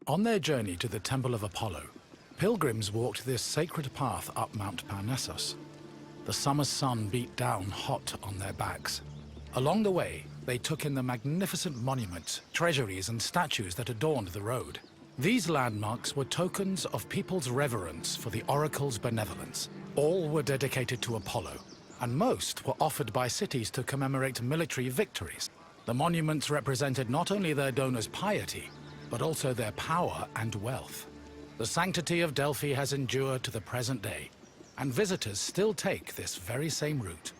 On their journey to the Temple of Apollo, pilgrims walked this sacred path up Mount Parnassus. The summer sun beat down hot on their backs. Along the way, they took in the magnificent monuments, treasuries, and statues that adorned the road. These landmarks were tokens of people's reverence for the oracle's benevolence. All were dedicated to Apollo, and most were offered by cities to commemorate military victories. The monuments represented not only their donors' piety, but also their power and wealth. The sanctity of Delphi has endured to the present day, and visitors still take this very same route.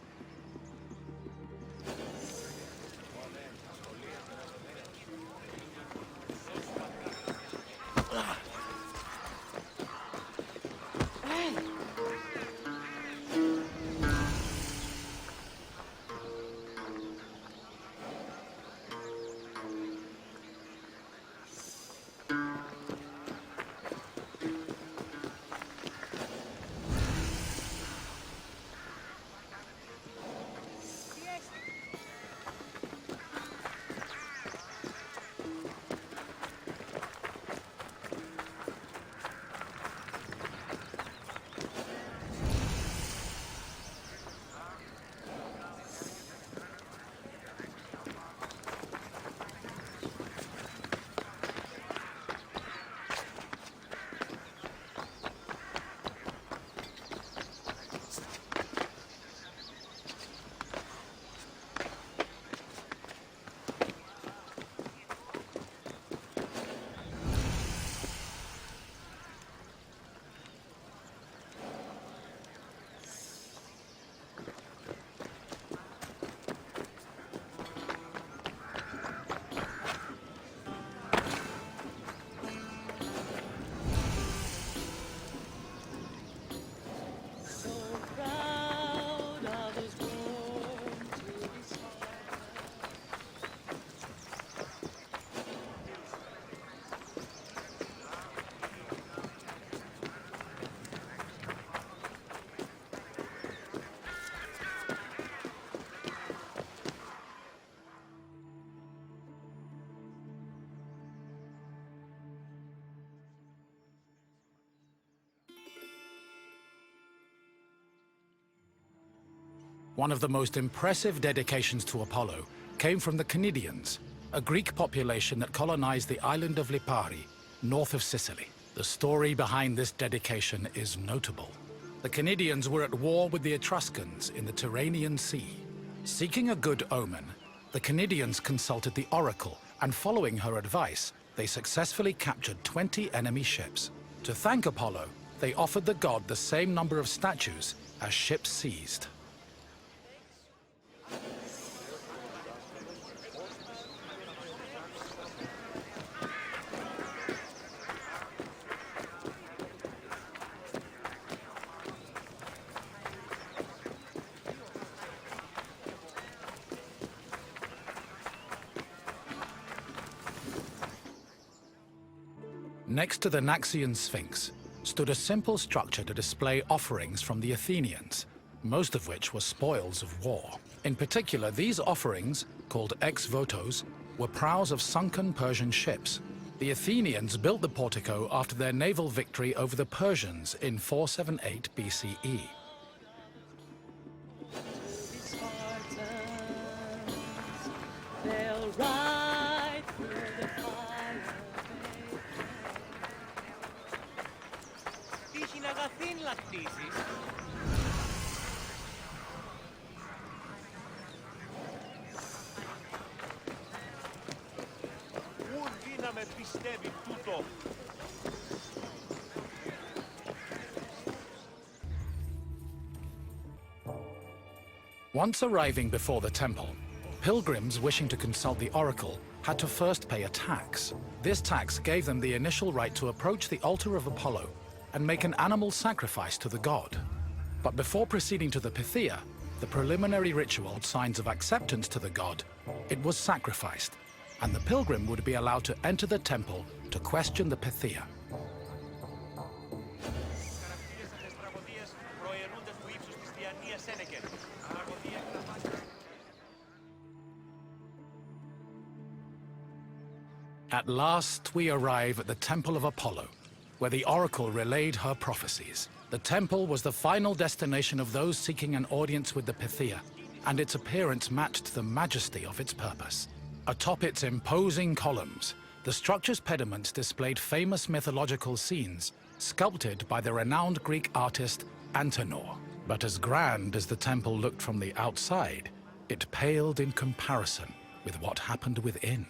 One of the most impressive dedications to Apollo came from the Cnidians, a Greek population that colonized the island of Lipari, north of Sicily. The story behind this dedication is notable. The Cnidians were at war with the Etruscans in the Tyrrhenian Sea. Seeking a good omen, the Cnidians consulted the oracle, and following her advice, they successfully captured 20 enemy ships. To thank Apollo, they offered the god the same number of statues as ships seized. Next to the Naxian Sphinx stood a simple structure to display offerings from the Athenians, most of which were spoils of war. In particular, these offerings, called ex-votos, were prows of sunken Persian ships. The Athenians built the portico after their naval victory over the Persians in 478 BCE. They'll ride through the fire. Once arriving before the temple, pilgrims wishing to consult the oracle had to first pay a tax. This tax gave them the initial right to approach the altar of Apollo and make an animal sacrifice to the god. But before proceeding to the Pythia, the preliminary ritual signs of acceptance to the god, it was sacrificed, and the pilgrim would be allowed to enter the temple to question the Pythia. At last we arrive at the Temple of Apollo, where the oracle relayed her prophecies. The temple was the final destination of those seeking an audience with the Pythia, and its appearance matched the majesty of its purpose. Atop its imposing columns, the structure's pediments displayed famous mythological scenes, sculpted by the renowned Greek artist Antenor. But as grand as the temple looked from the outside, it paled in comparison with what happened within.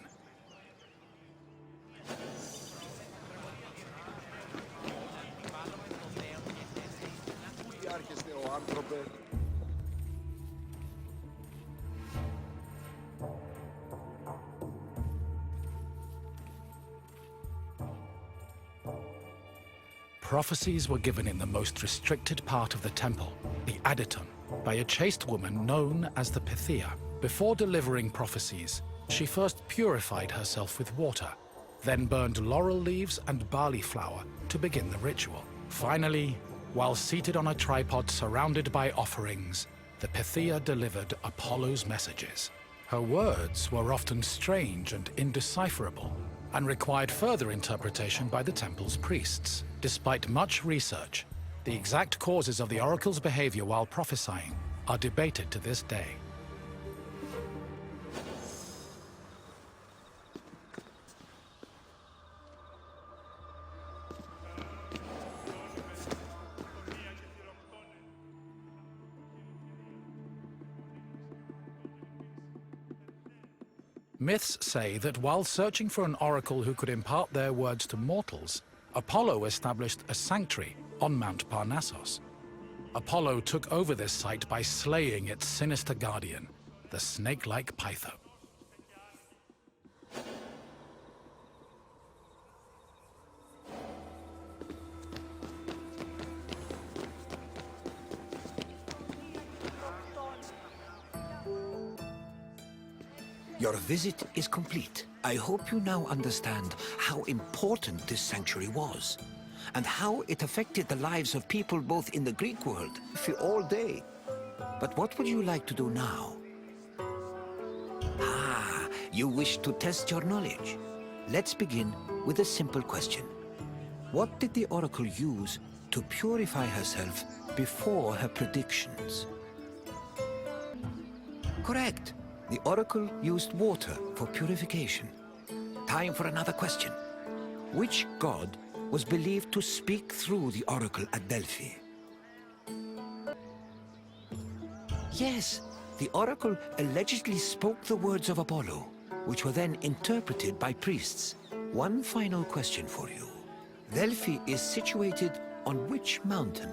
Prophecies were given in the most restricted part of the temple, the adytum, by a chaste woman known as the Pythia. Before delivering prophecies, she first purified herself with water, then burned laurel leaves and barley flour to begin the ritual. Finally, while seated on a tripod surrounded by offerings, the Pythia delivered Apollo's messages. Her words were often strange and indecipherable, and required further interpretation by the temple's priests. Despite much research, the exact causes of the oracle's behavior while prophesying are debated to this day. Myths say that while searching for an oracle who could impart their words to mortals, Apollo established a sanctuary on Mount Parnassus. Apollo took over this site by slaying its sinister guardian, the snake-like Pytho. Your visit is complete. I hope you now understand how important this sanctuary was, and how it affected the lives of people both in the Greek world for all day. But what would you like to do now? Ah, you wish to test your knowledge. Let's begin with a simple question. What did the oracle use to purify herself before her predictions? Correct. The oracle used water for purification. Time for another question. Which god was believed to speak through the oracle at Delphi? Yes, the oracle allegedly spoke the words of Apollo, which were then interpreted by priests. One final question for you. Delphi is situated on which mountain?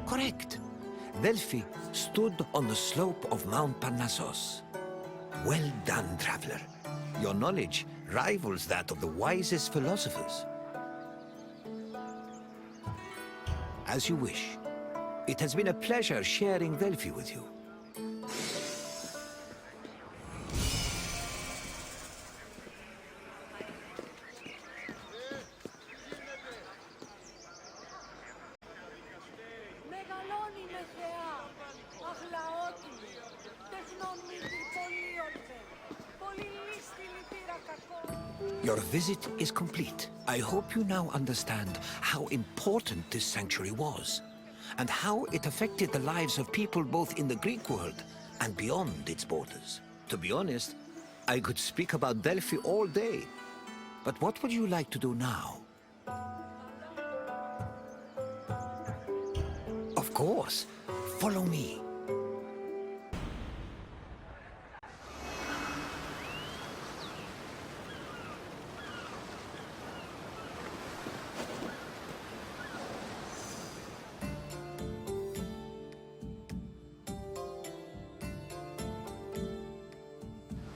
Correct. Delphi stood on the slope of Mount Parnassos. Well done, traveler. Your knowledge rivals that of the wisest philosophers. As you wish. It has been a pleasure sharing Delphi with you. Your visit is complete. I hope you now understand how important this sanctuary was, and how it affected the lives of people both in the Greek world and beyond its borders. To be honest, I could speak about Delphi all day. But what would you like to do now? Of course. Follow me.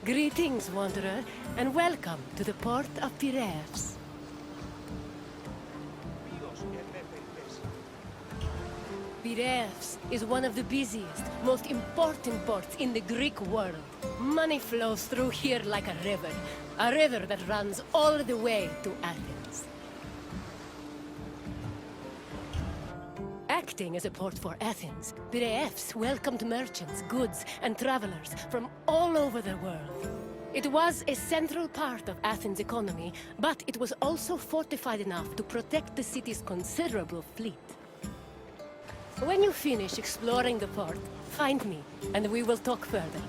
Greetings, wanderer, and welcome to the port of Piraeus. Piraeus is one of the busiest, most important ports in the Greek world. Money flows through here like a river that runs all the way to Athens. Acting as a port for Athens, Piraeus welcomed merchants, goods, and travelers from all over the world. It was a central part of Athens' economy, but it was also fortified enough to protect the city's considerable fleet. When you finish exploring the port, find me, and we will talk further.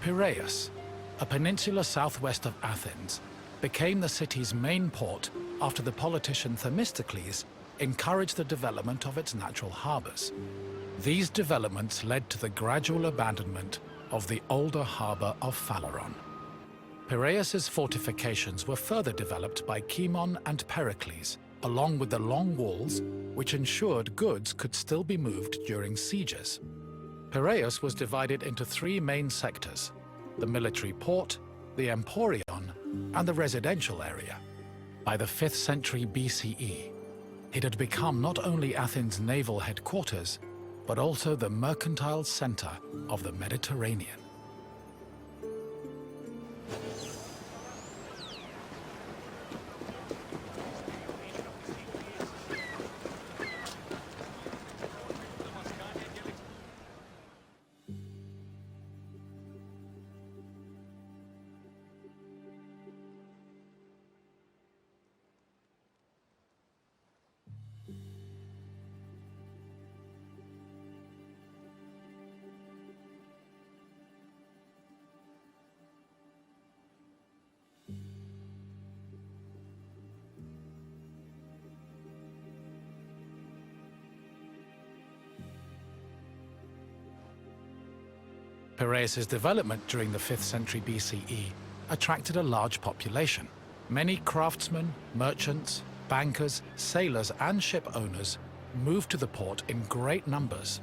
Piraeus, a peninsula southwest of Athens, became the city's main port after the politician Themistocles encouraged the development of its natural harbors. These developments led to the gradual abandonment of the older harbor of Phaleron. Piraeus's fortifications were further developed by Cimon and Pericles, along with the long walls, which ensured goods could still be moved during sieges. Piraeus was divided into three main sectors: the military port, the emporion, and the residential area. By the 5th century BCE, it had become not only Athens' naval headquarters, but also the mercantile center of the Mediterranean. Piraeus' development during the 5th century BCE attracted a large population. Many craftsmen, merchants, bankers, sailors, and ship owners moved to the port in great numbers.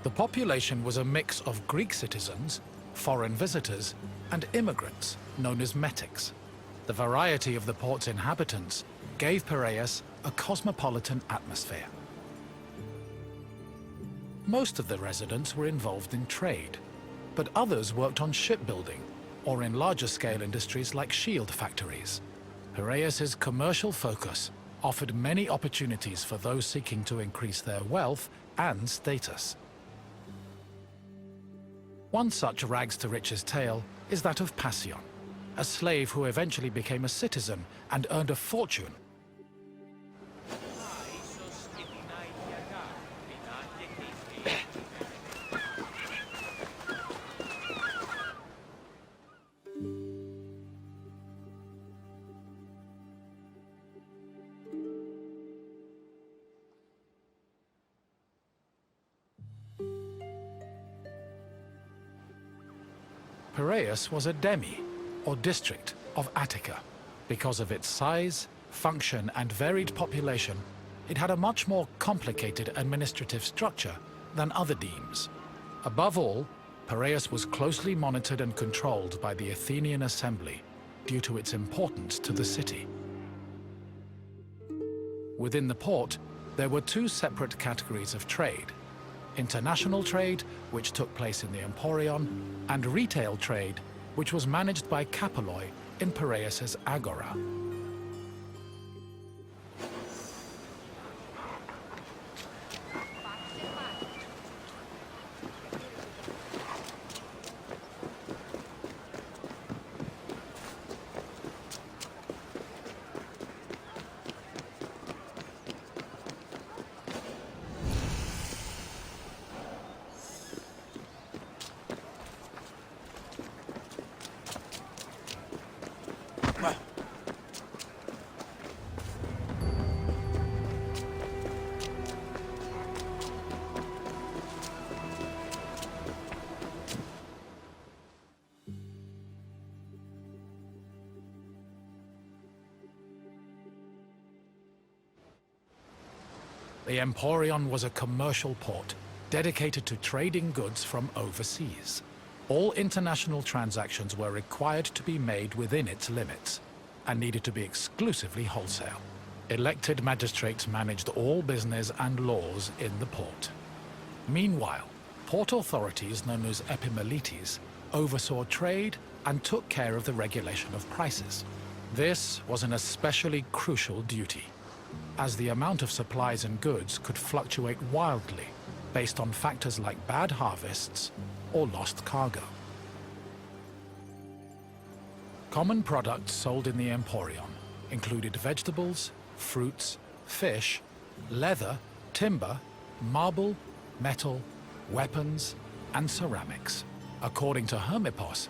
The population was a mix of Greek citizens, foreign visitors, and immigrants known as metics. The variety of the port's inhabitants gave Piraeus a cosmopolitan atmosphere. Most of the residents were involved in trade, but others worked on shipbuilding or in larger-scale industries like shield factories. Piraeus's commercial focus offered many opportunities for those seeking to increase their wealth and status. One such rags-to-riches tale is that of Passion, a slave who eventually became a citizen and earned a fortune. Piraeus was a demi, or district, of Attica. Because of its size, function, and varied population, it had a much more complicated administrative structure than other demes. Above all, Piraeus was closely monitored and controlled by the Athenian assembly due to its importance to the city. Within the port, there were two separate categories of trade: international trade, which took place in the Emporion, and retail trade, which was managed by Kapoloi in Piraeus's Agora. The Emporion was a commercial port dedicated to trading goods from overseas. All international transactions were required to be made within its limits and needed to be exclusively wholesale. Elected magistrates managed all business and laws in the port. Meanwhile, port authorities known as Epimelites oversaw trade and took care of the regulation of prices. This was an especially crucial duty, as the amount of supplies and goods could fluctuate wildly based on factors like bad harvests or lost cargo. Common products sold in the Emporion included vegetables, fruits, fish, leather, timber, marble, metal, weapons, and ceramics. According to Hermippos,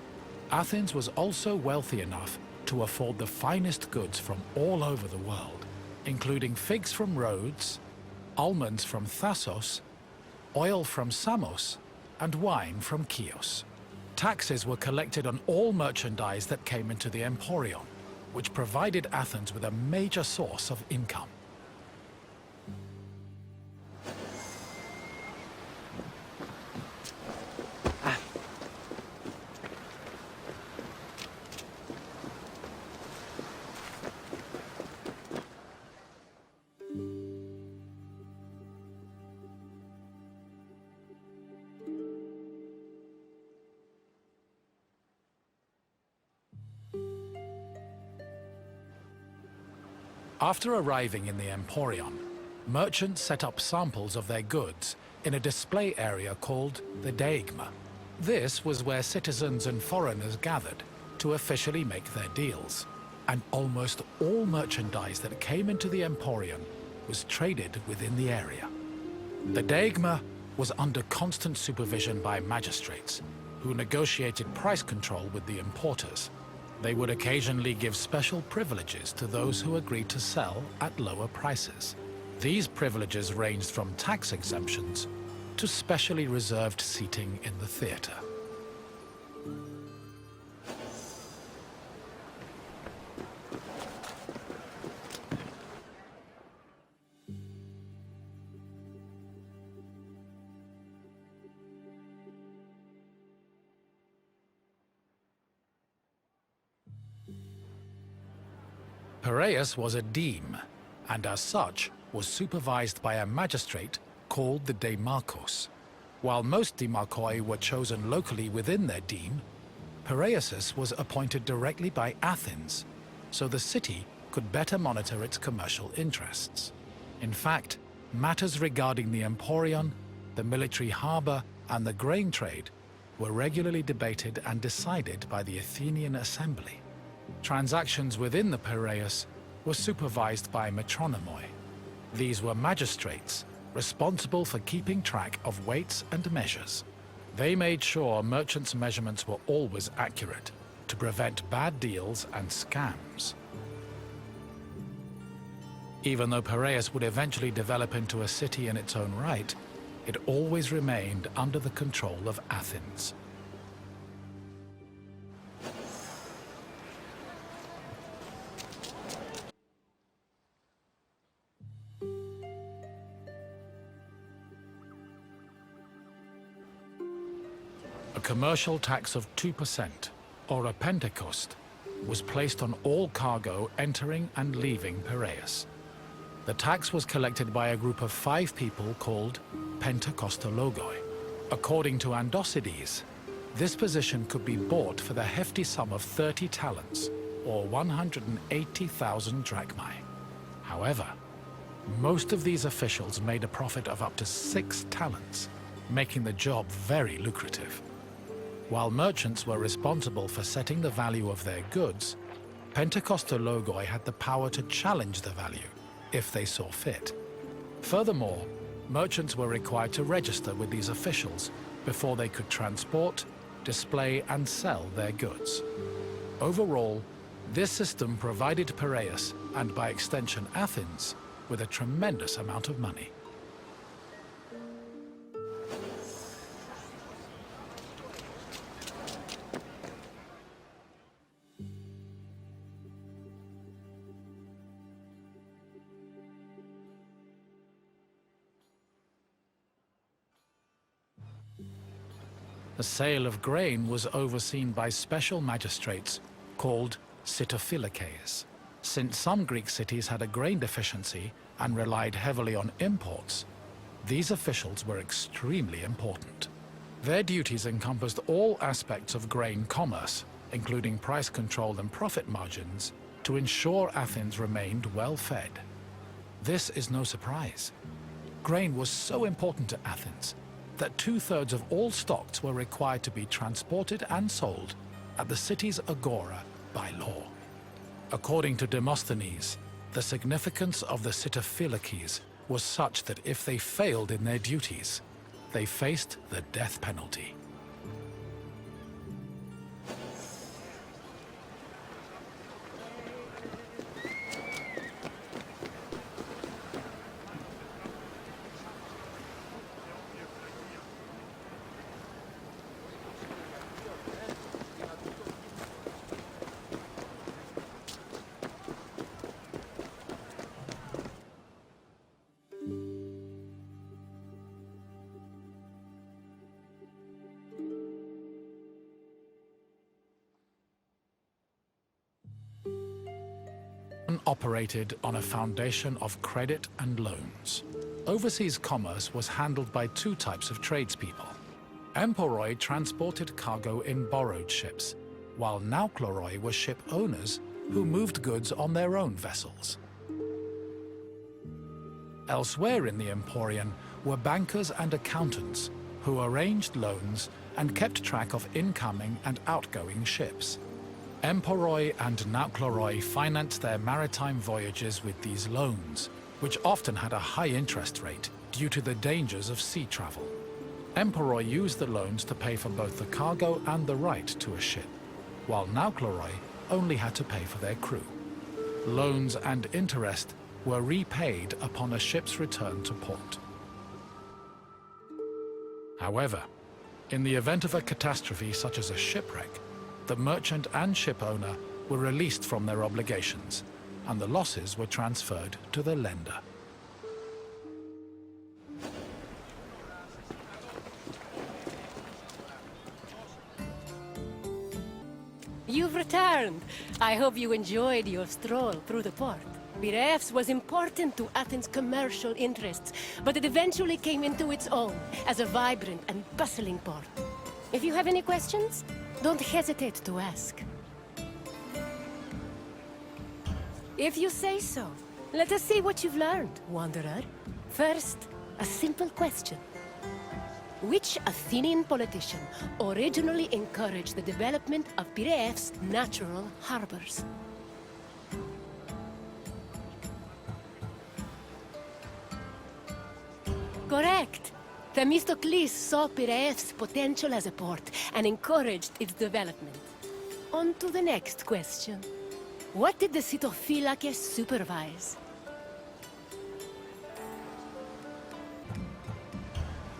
Athens was also wealthy enough to afford the finest goods from all over the world, including figs from Rhodes, almonds from Thassos, oil from Samos, and wine from Chios. Taxes were collected on all merchandise that came into the Emporion, which provided Athens with a major source of income. After arriving in the Emporion, merchants set up samples of their goods in a display area called the Deigma. This was where citizens and foreigners gathered to officially make their deals, and almost all merchandise that came into the Emporion was traded within the area. The Deigma was under constant supervision by magistrates, who negotiated price control with the importers. They would occasionally give special privileges to those who agreed to sell at lower prices. These privileges ranged from tax exemptions to specially reserved seating in the theater. Piraeus was a deme, and as such was supervised by a magistrate called the Demarchos. While most demarchoi were chosen locally within their deme, Piraeus was appointed directly by Athens, so the city could better monitor its commercial interests. In fact, matters regarding the Emporion, the military harbor, and the grain trade were regularly debated and decided by the Athenian assembly. Transactions within the Piraeus were supervised by metronomoi. These were magistrates responsible for keeping track of weights and measures. They made sure merchants' measurements were always accurate to prevent bad deals and scams. Even though Piraeus would eventually develop into a city in its own right, it always remained under the control of Athens. A commercial tax of 2%, or a pentecost, was placed on all cargo entering and leaving Piraeus. The tax was collected by a group of 5 people called Pentecostologoi. According to Andocides, this position could be bought for the hefty sum of 30 talents, or 180,000 drachmae. However, most of these officials made a profit of up to 6 talents, making the job very lucrative. While merchants were responsible for setting the value of their goods, Pentecostologoi had the power to challenge the value, if they saw fit. Furthermore, merchants were required to register with these officials before they could transport, display, and sell their goods. Overall, this system provided Piraeus, and by extension Athens, with a tremendous amount of money. The sale of grain was overseen by special magistrates called Sitophilakes. Since some Greek cities had a grain deficiency and relied heavily on imports, these officials were extremely important. Their duties encompassed all aspects of grain commerce, including price control and profit margins, to ensure Athens remained well-fed. This is no surprise. Grain was so important to Athens that 2/3 of all stocks were required to be transported and sold at the city's Agora by law. According to Demosthenes, the significance of the Sitophilakes was such that if they failed in their duties, they faced the death penalty. Operated on a foundation of credit and loans. Overseas commerce was handled by 2 types of tradespeople. Emporoi transported cargo in borrowed ships, while Nauchloroi were ship owners who moved goods on their own vessels. Elsewhere in the Emporion were bankers and accountants who arranged loans and kept track of incoming and outgoing ships. Emporoi and Nauchloroi financed their maritime voyages with these loans, which often had a high interest rate due to the dangers of sea travel. Emporoi used the loans to pay for both the cargo and the right to a ship, while Nauchloroi only had to pay for their crew. Loans and interest were repaid upon a ship's return to port. However, in the event of a catastrophe such as a shipwreck, the merchant and ship owner were released from their obligations, and the losses were transferred to the lender. You've returned. I hope you enjoyed your stroll through the port. Piraeus was important to Athens' commercial interests, but it eventually came into its own as a vibrant and bustling port. If you have any questions, don't hesitate to ask. If you say so, let us see what you've learned, wanderer. First, a simple question. Which Athenian politician originally encouraged the development of Piraeus' natural harbors? Correct. Themistocles saw Piraeus' potential as a port and encouraged its development. On to the next question. What did the Sitophilakes supervise?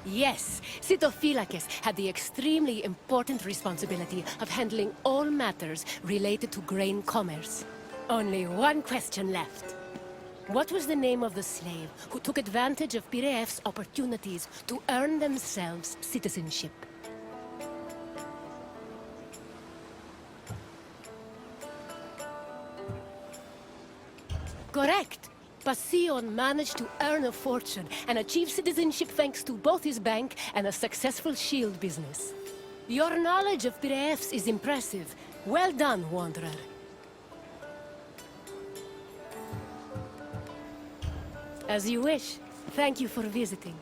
Yes, Sitophilakes had the extremely important responsibility of handling all matters related to grain commerce. Only one question left. What was the name of the slave who took advantage of Piraeus' opportunities to earn themselves citizenship? Correct. Passion managed to earn a fortune and achieve citizenship thanks to both his bank and a successful shield business. Your knowledge of Piraeus is impressive. Well done, Wanderer. As you wish. Thank you for visiting.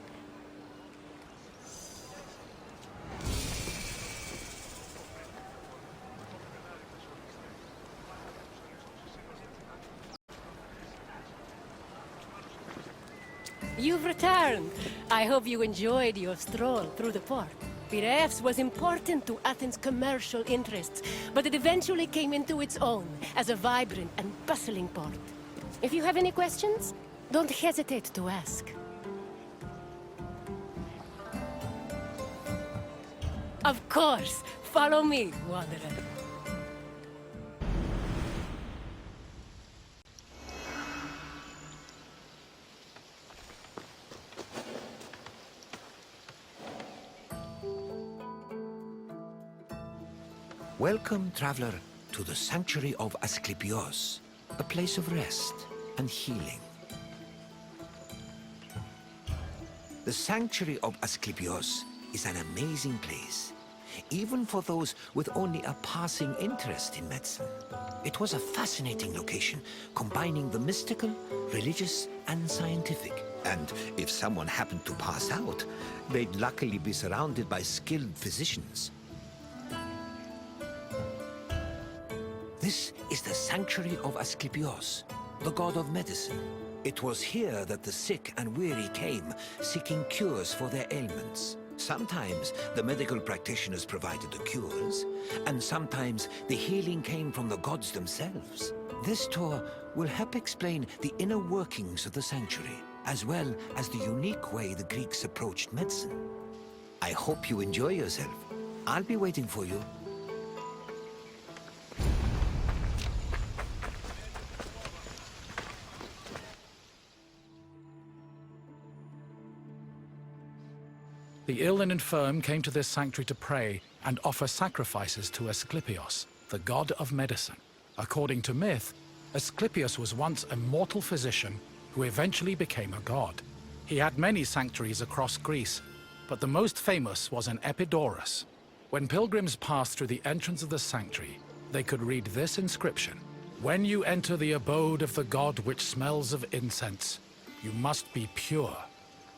You've returned. I hope you enjoyed your stroll through the port. Piraeus was important to Athens' commercial interests, but it eventually came into its own as a vibrant and bustling port. If you have any questions, don't hesitate to ask. Of course! Follow me, Wanderer. Welcome, traveler, to the sanctuary of Asklepios, a place of rest and healing. The sanctuary of Asklepios is an amazing place, even for those with only a passing interest in medicine. It was a fascinating location, combining the mystical, religious, and scientific. And if someone happened to pass out, they'd luckily be surrounded by skilled physicians. This is the sanctuary of Asklepios, the god of medicine. It was here that the sick and weary came, seeking cures for their ailments. Sometimes the medical practitioners provided the cures, and sometimes the healing came from the gods themselves. This tour will help explain the inner workings of the sanctuary, as well as the unique way the Greeks approached medicine. I hope you enjoy yourself. I'll be waiting for you. The ill and infirm came to this sanctuary to pray and offer sacrifices to Asklepios, the god of medicine. According to myth, Asklepios was once a mortal physician who eventually became a god. He had many sanctuaries across Greece, but the most famous was in Epidauros. When pilgrims passed through the entrance of the sanctuary, they could read this inscription: "When you enter the abode of the god which smells of incense, you must be pure,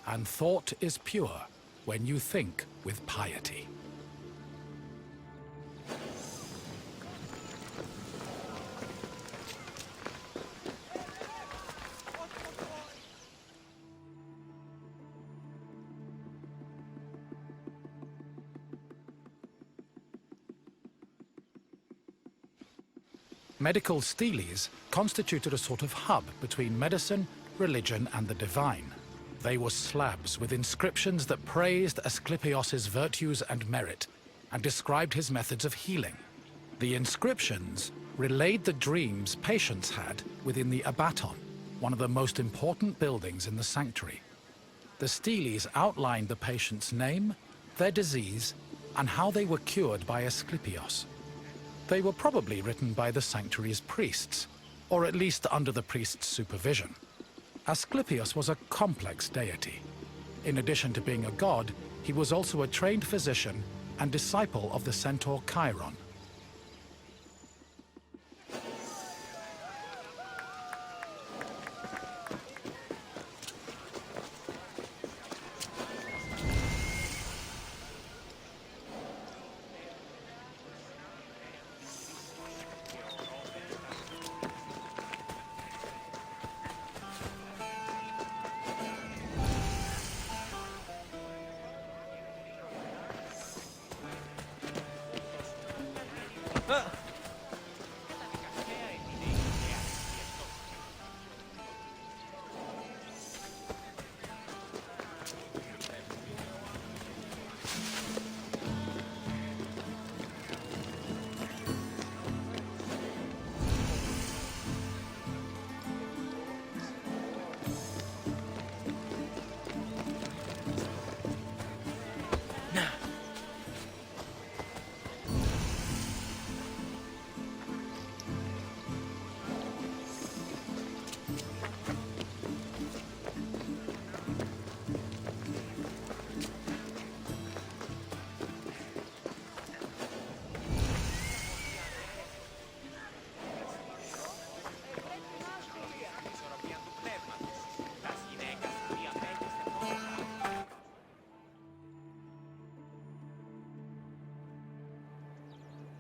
and thought is pure when you think with piety." Medical steles constituted a sort of hub between medicine, religion, and the divine. They were slabs with inscriptions that praised Asklepios' virtues and merit, and described his methods of healing. The inscriptions relayed the dreams patients had within the Abaton, one of the most important buildings in the sanctuary. The steles outlined the patient's name, their disease, and how they were cured by Asklepios. They were probably written by the sanctuary's priests, or at least under the priest's supervision. Asklepios was a complex deity. In addition to being a god, he was also a trained physician and disciple of the centaur Chiron.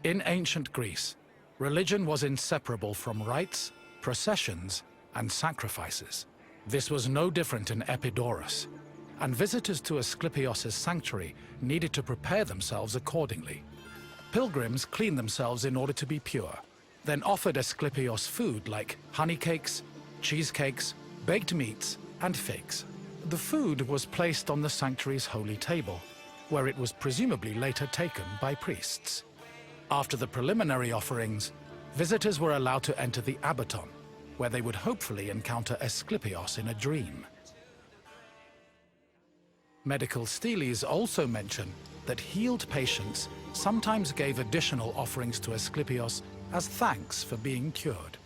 In ancient Greece, religion was inseparable from rites, processions, and sacrifices. This was no different in Epidauros, and visitors to Asklepios' sanctuary needed to prepare themselves accordingly. Pilgrims cleaned themselves in order to be pure, then offered Asklepios food like honey cakes, cheesecakes, baked meats, and figs. The food was placed on the sanctuary's holy table, where it was presumably later taken by priests. After the preliminary offerings, visitors were allowed to enter the abaton, where they would hopefully encounter Asklepios in a dream. Medical steles also mention that healed patients sometimes gave additional offerings to Asklepios as thanks for being cured.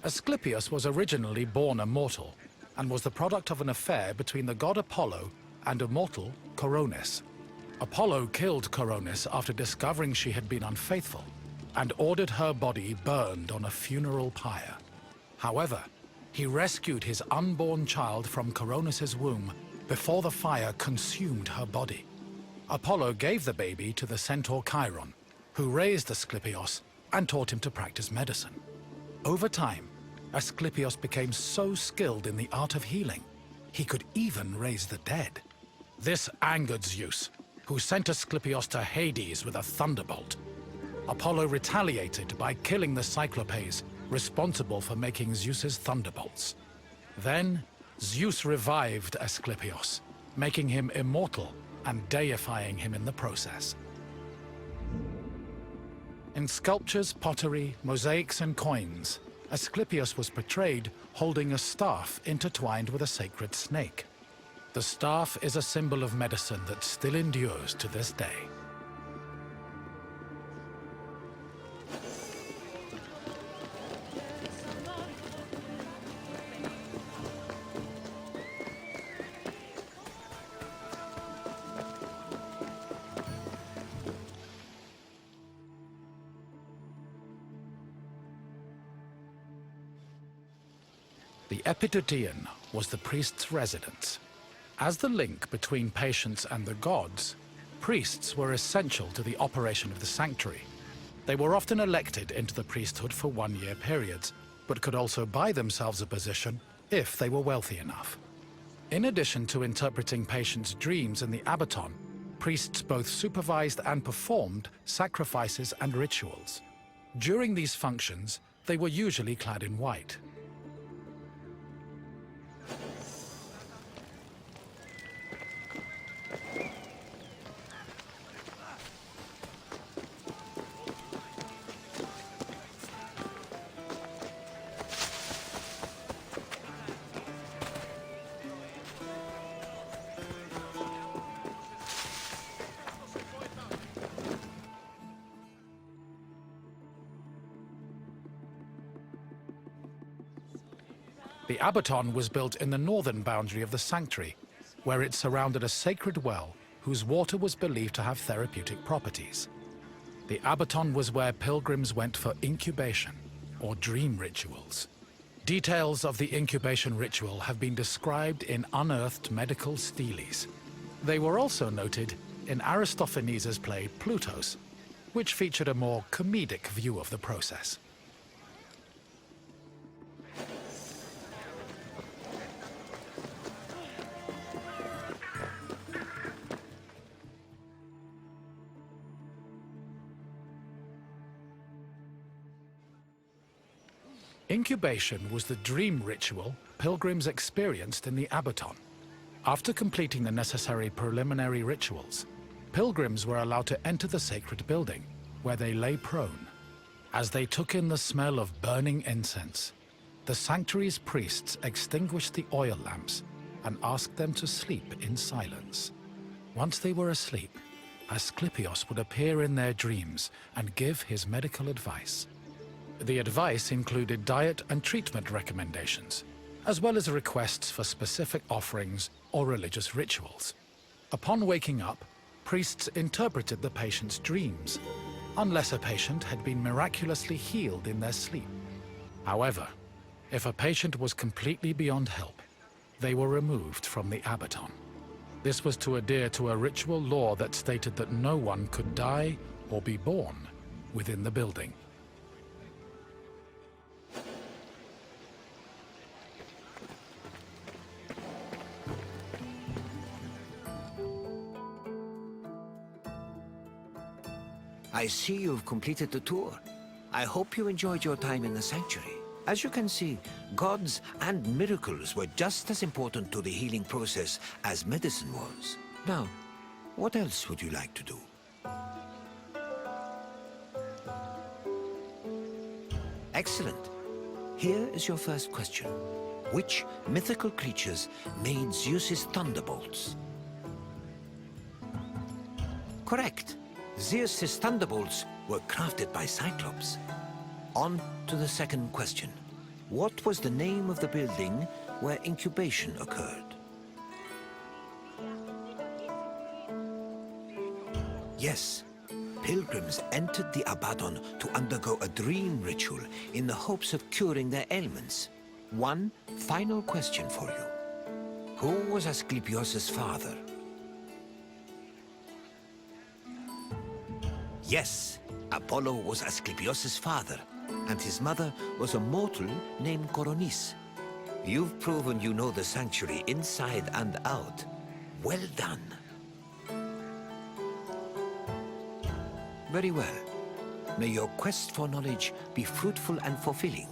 Asklepios was originally born a mortal, and was the product of an affair between the god Apollo and a mortal, Coronis. Apollo killed Coronis after discovering she had been unfaithful, and ordered her body burned on a funeral pyre. However, he rescued his unborn child from Coronis' womb before the fire consumed her body. Apollo gave the baby to the centaur Chiron, who raised Asklepios and taught him to practice medicine. Over time, Asklepios became so skilled in the art of healing, he could even raise the dead. This angered Zeus, who sent Asklepios to Hades with a thunderbolt. Apollo retaliated by killing the Cyclopes responsible for making Zeus's thunderbolts. Then, Zeus revived Asklepios, making him immortal and deifying him in the process. In sculptures, pottery, mosaics, and coins, Asklepios was portrayed holding a staff intertwined with a sacred snake. The staff is a symbol of medicine that still endures to this day. The Epidauros was the priest's residence. As the link between patients and the gods, priests were essential to the operation of the sanctuary. They were often elected into the priesthood for one-year periods, but could also buy themselves a position if they were wealthy enough. In addition to interpreting patients' dreams in the abaton, priests both supervised and performed sacrifices and rituals. During these functions, they were usually clad in white. The abaton was built in the northern boundary of the sanctuary, where it surrounded a sacred well whose water was believed to have therapeutic properties. The abaton was where pilgrims went for incubation, or dream rituals. Details of the incubation ritual have been described in unearthed medical steles. They were also noted in Aristophanes' play Plutos, which featured a more comedic view of the process. Incubation was the dream ritual pilgrims experienced in the abaton. After completing the necessary preliminary rituals, pilgrims were allowed to enter the sacred building, where they lay prone. As they took in the smell of burning incense, the sanctuary's priests extinguished the oil lamps and asked them to sleep in silence. Once they were asleep, Asklepios would appear in their dreams and give his medical advice. The advice included diet and treatment recommendations, as well as requests for specific offerings or religious rituals. Upon waking up, priests interpreted the patient's dreams, unless a patient had been miraculously healed in their sleep. However, if a patient was completely beyond help, they were removed from the abaton. This was to adhere to a ritual law that stated that no one could die or be born within the building. I see you've completed the tour. I hope you enjoyed your time in the sanctuary. As you can see, gods and miracles were just as important to the healing process as medicine was. Now, what else would you like to do? Excellent. Here is your first question. Which mythical creatures made Zeus's thunderbolts? Correct. Zeus's thunderbolts were crafted by Cyclops. On to the second question. What was the name of the building where incubation occurred? Yes, pilgrims entered the Abaddon to undergo a dream ritual in the hopes of curing their ailments. One final question for you. Who was Asklepios' father? Yes, Apollo was Asklepios' father, and his mother was a mortal named Coronis. You've proven you know the sanctuary inside and out. Well done. Very well. May your quest for knowledge be fruitful and fulfilling.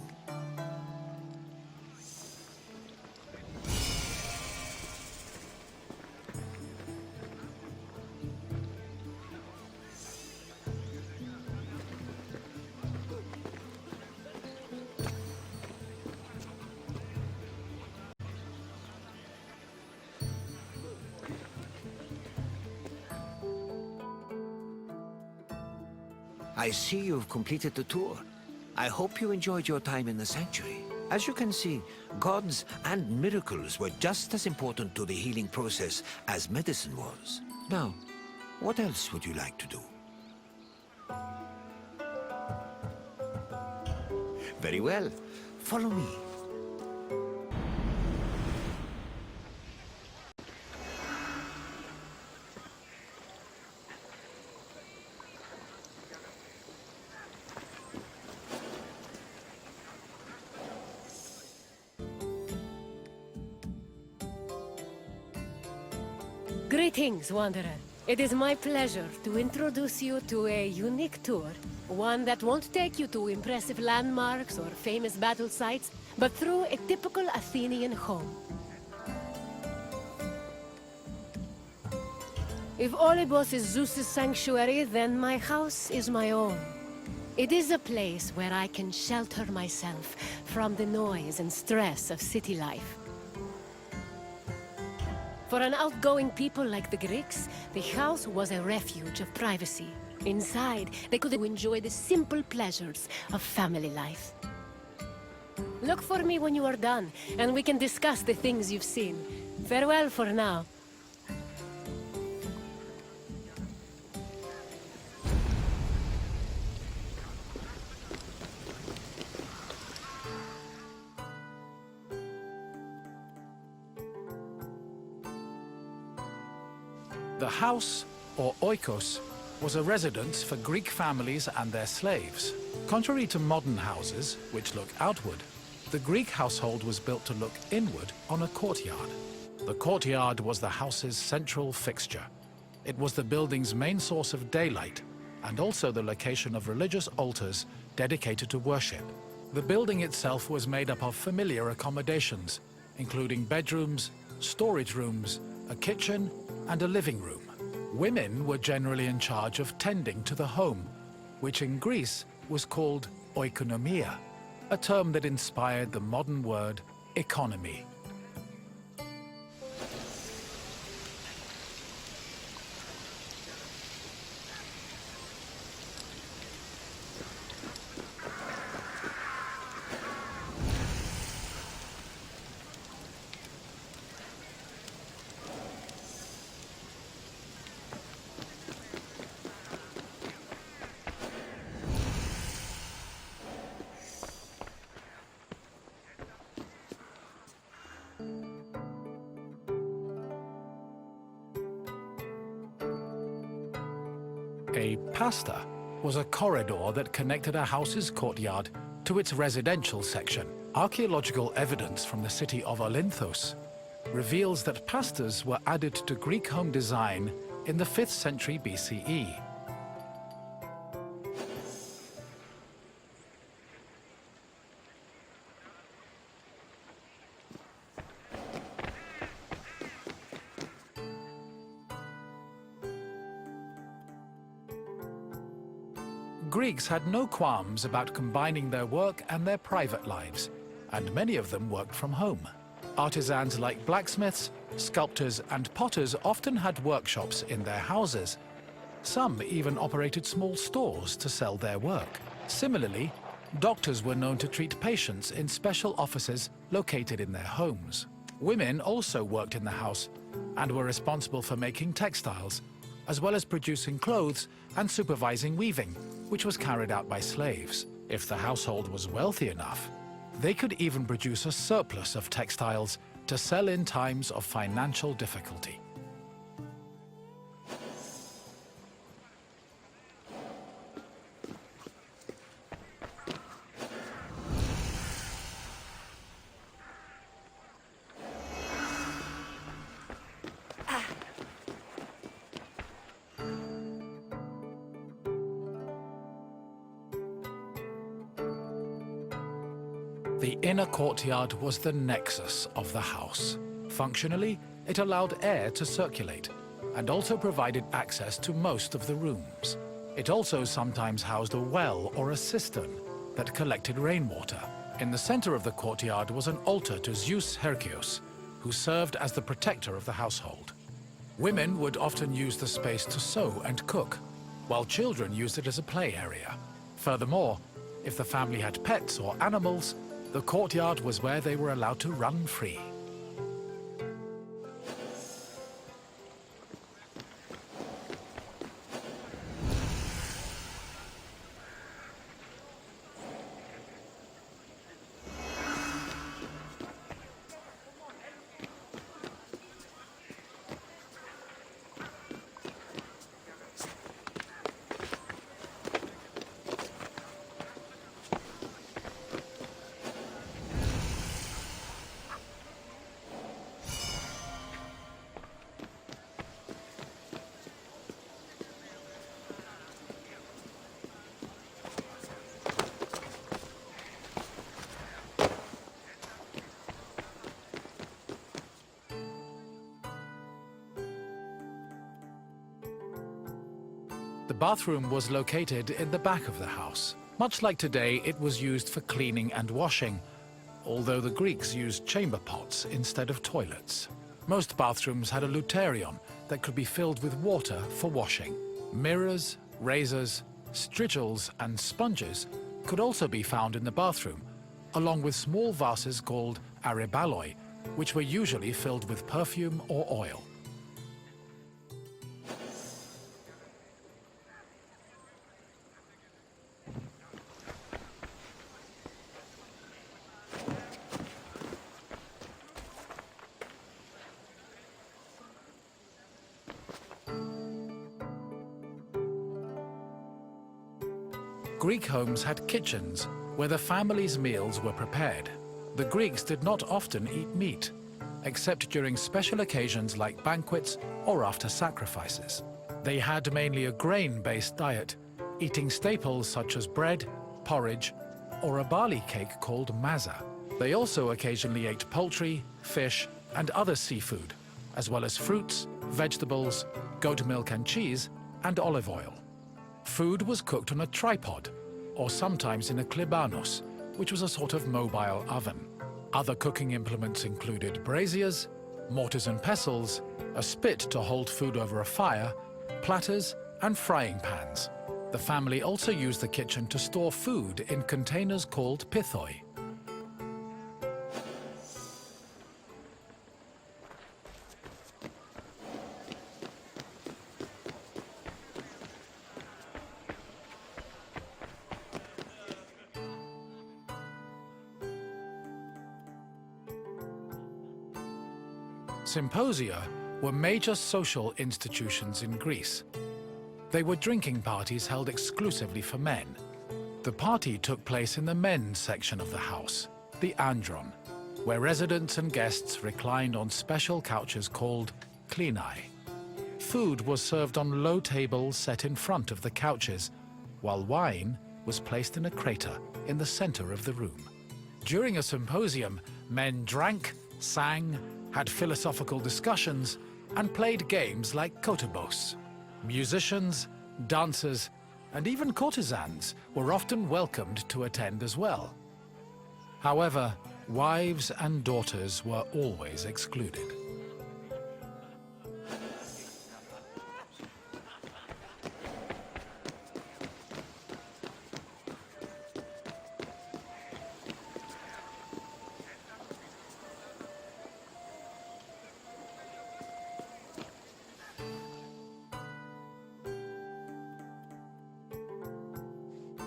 I see you've completed the tour. I hope you enjoyed your time in the sanctuary. As you can see, gods and miracles were just as important to the healing process as medicine was. Now, what else would you like to do? Very well. Follow me. Greetings, Wanderer. It is my pleasure to introduce you to a unique tour. One that won't take you to impressive landmarks or famous battle sites, but through a typical Athenian home. If Olympus is Zeus's sanctuary, then my house is my own. It is a place where I can shelter myself from the noise and stress of city life. For an outgoing people like the Greeks, the house was a refuge of privacy. Inside, they could enjoy the simple pleasures of family life. Look for me when you are done, and we can discuss the things you've seen. Farewell for now. The house, or oikos, was a residence for Greek families and their slaves. Contrary to modern houses, which look outward, the Greek household was built to look inward on a courtyard. The courtyard was the house's central fixture. It was the building's main source of daylight, and also the location of religious altars dedicated to worship. The building itself was made up of familiar accommodations, including bedrooms, storage rooms, a kitchen, and a living room. Women were generally in charge of tending to the home, which in Greece was called oikonomia, a term that inspired the modern word economy. A pasta was a corridor that connected a house's courtyard to its residential section. Archaeological evidence from the city of Olynthos reveals that pastas were added to Greek home design in the 5th century BCE. Greeks had no qualms about combining their work and their private lives, and many of them worked from home. Artisans like blacksmiths, sculptors, and potters often had workshops in their houses. Some even operated small stores to sell their work. Similarly, doctors were known to treat patients in special offices located in their homes. Women also worked in the house and were responsible for making textiles, as well as producing clothes and supervising weaving, which was carried out by slaves. If the household was wealthy enough, they could even produce a surplus of textiles to sell in times of financial difficulty. The inner courtyard was the nexus of the house. Functionally, it allowed air to circulate and also provided access to most of the rooms. It also sometimes housed a well or a cistern that collected rainwater. In the center of the courtyard was an altar to Zeus Hercules, who served as the protector of the household. Women would often use the space to sew and cook, while children used it as a play area. Furthermore, if the family had pets or animals, the courtyard was where they were allowed to run free. The bathroom was located in the back of the house. Much like today, it was used for cleaning and washing, although the Greeks used chamber pots instead of toilets. Most bathrooms had a luterion that could be filled with water for washing. Mirrors, razors, strigils, and sponges could also be found in the bathroom, along with small vases called arebaloi, which were usually filled with perfume or oil. Greek homes had kitchens where the family's meals were prepared. The Greeks did not often eat meat, except during special occasions like banquets or after sacrifices. They had mainly a grain-based diet, eating staples such as bread, porridge, or a barley cake called maza. They also occasionally ate poultry, fish, and other seafood, as well as fruits, vegetables, goat milk and cheese, and olive oil. Food was cooked on a tripod, or sometimes in a klibanos, which was a sort of mobile oven. Other cooking implements included braziers, mortars and pestles, a spit to hold food over a fire, platters, and frying pans. The family also used the kitchen to store food in containers called pithoi. Symposia were major social institutions in Greece. They were drinking parties held exclusively for men. The party took place in the men's section of the house, the andron, where residents and guests reclined on special couches called klini. Food was served on low tables set in front of the couches, while wine was placed in a crater in the center of the room. During a symposium, men drank, sang, had philosophical discussions, and played games like kotobos. Musicians, dancers, and even courtesans were often welcomed to attend as well. However, wives and daughters were always excluded.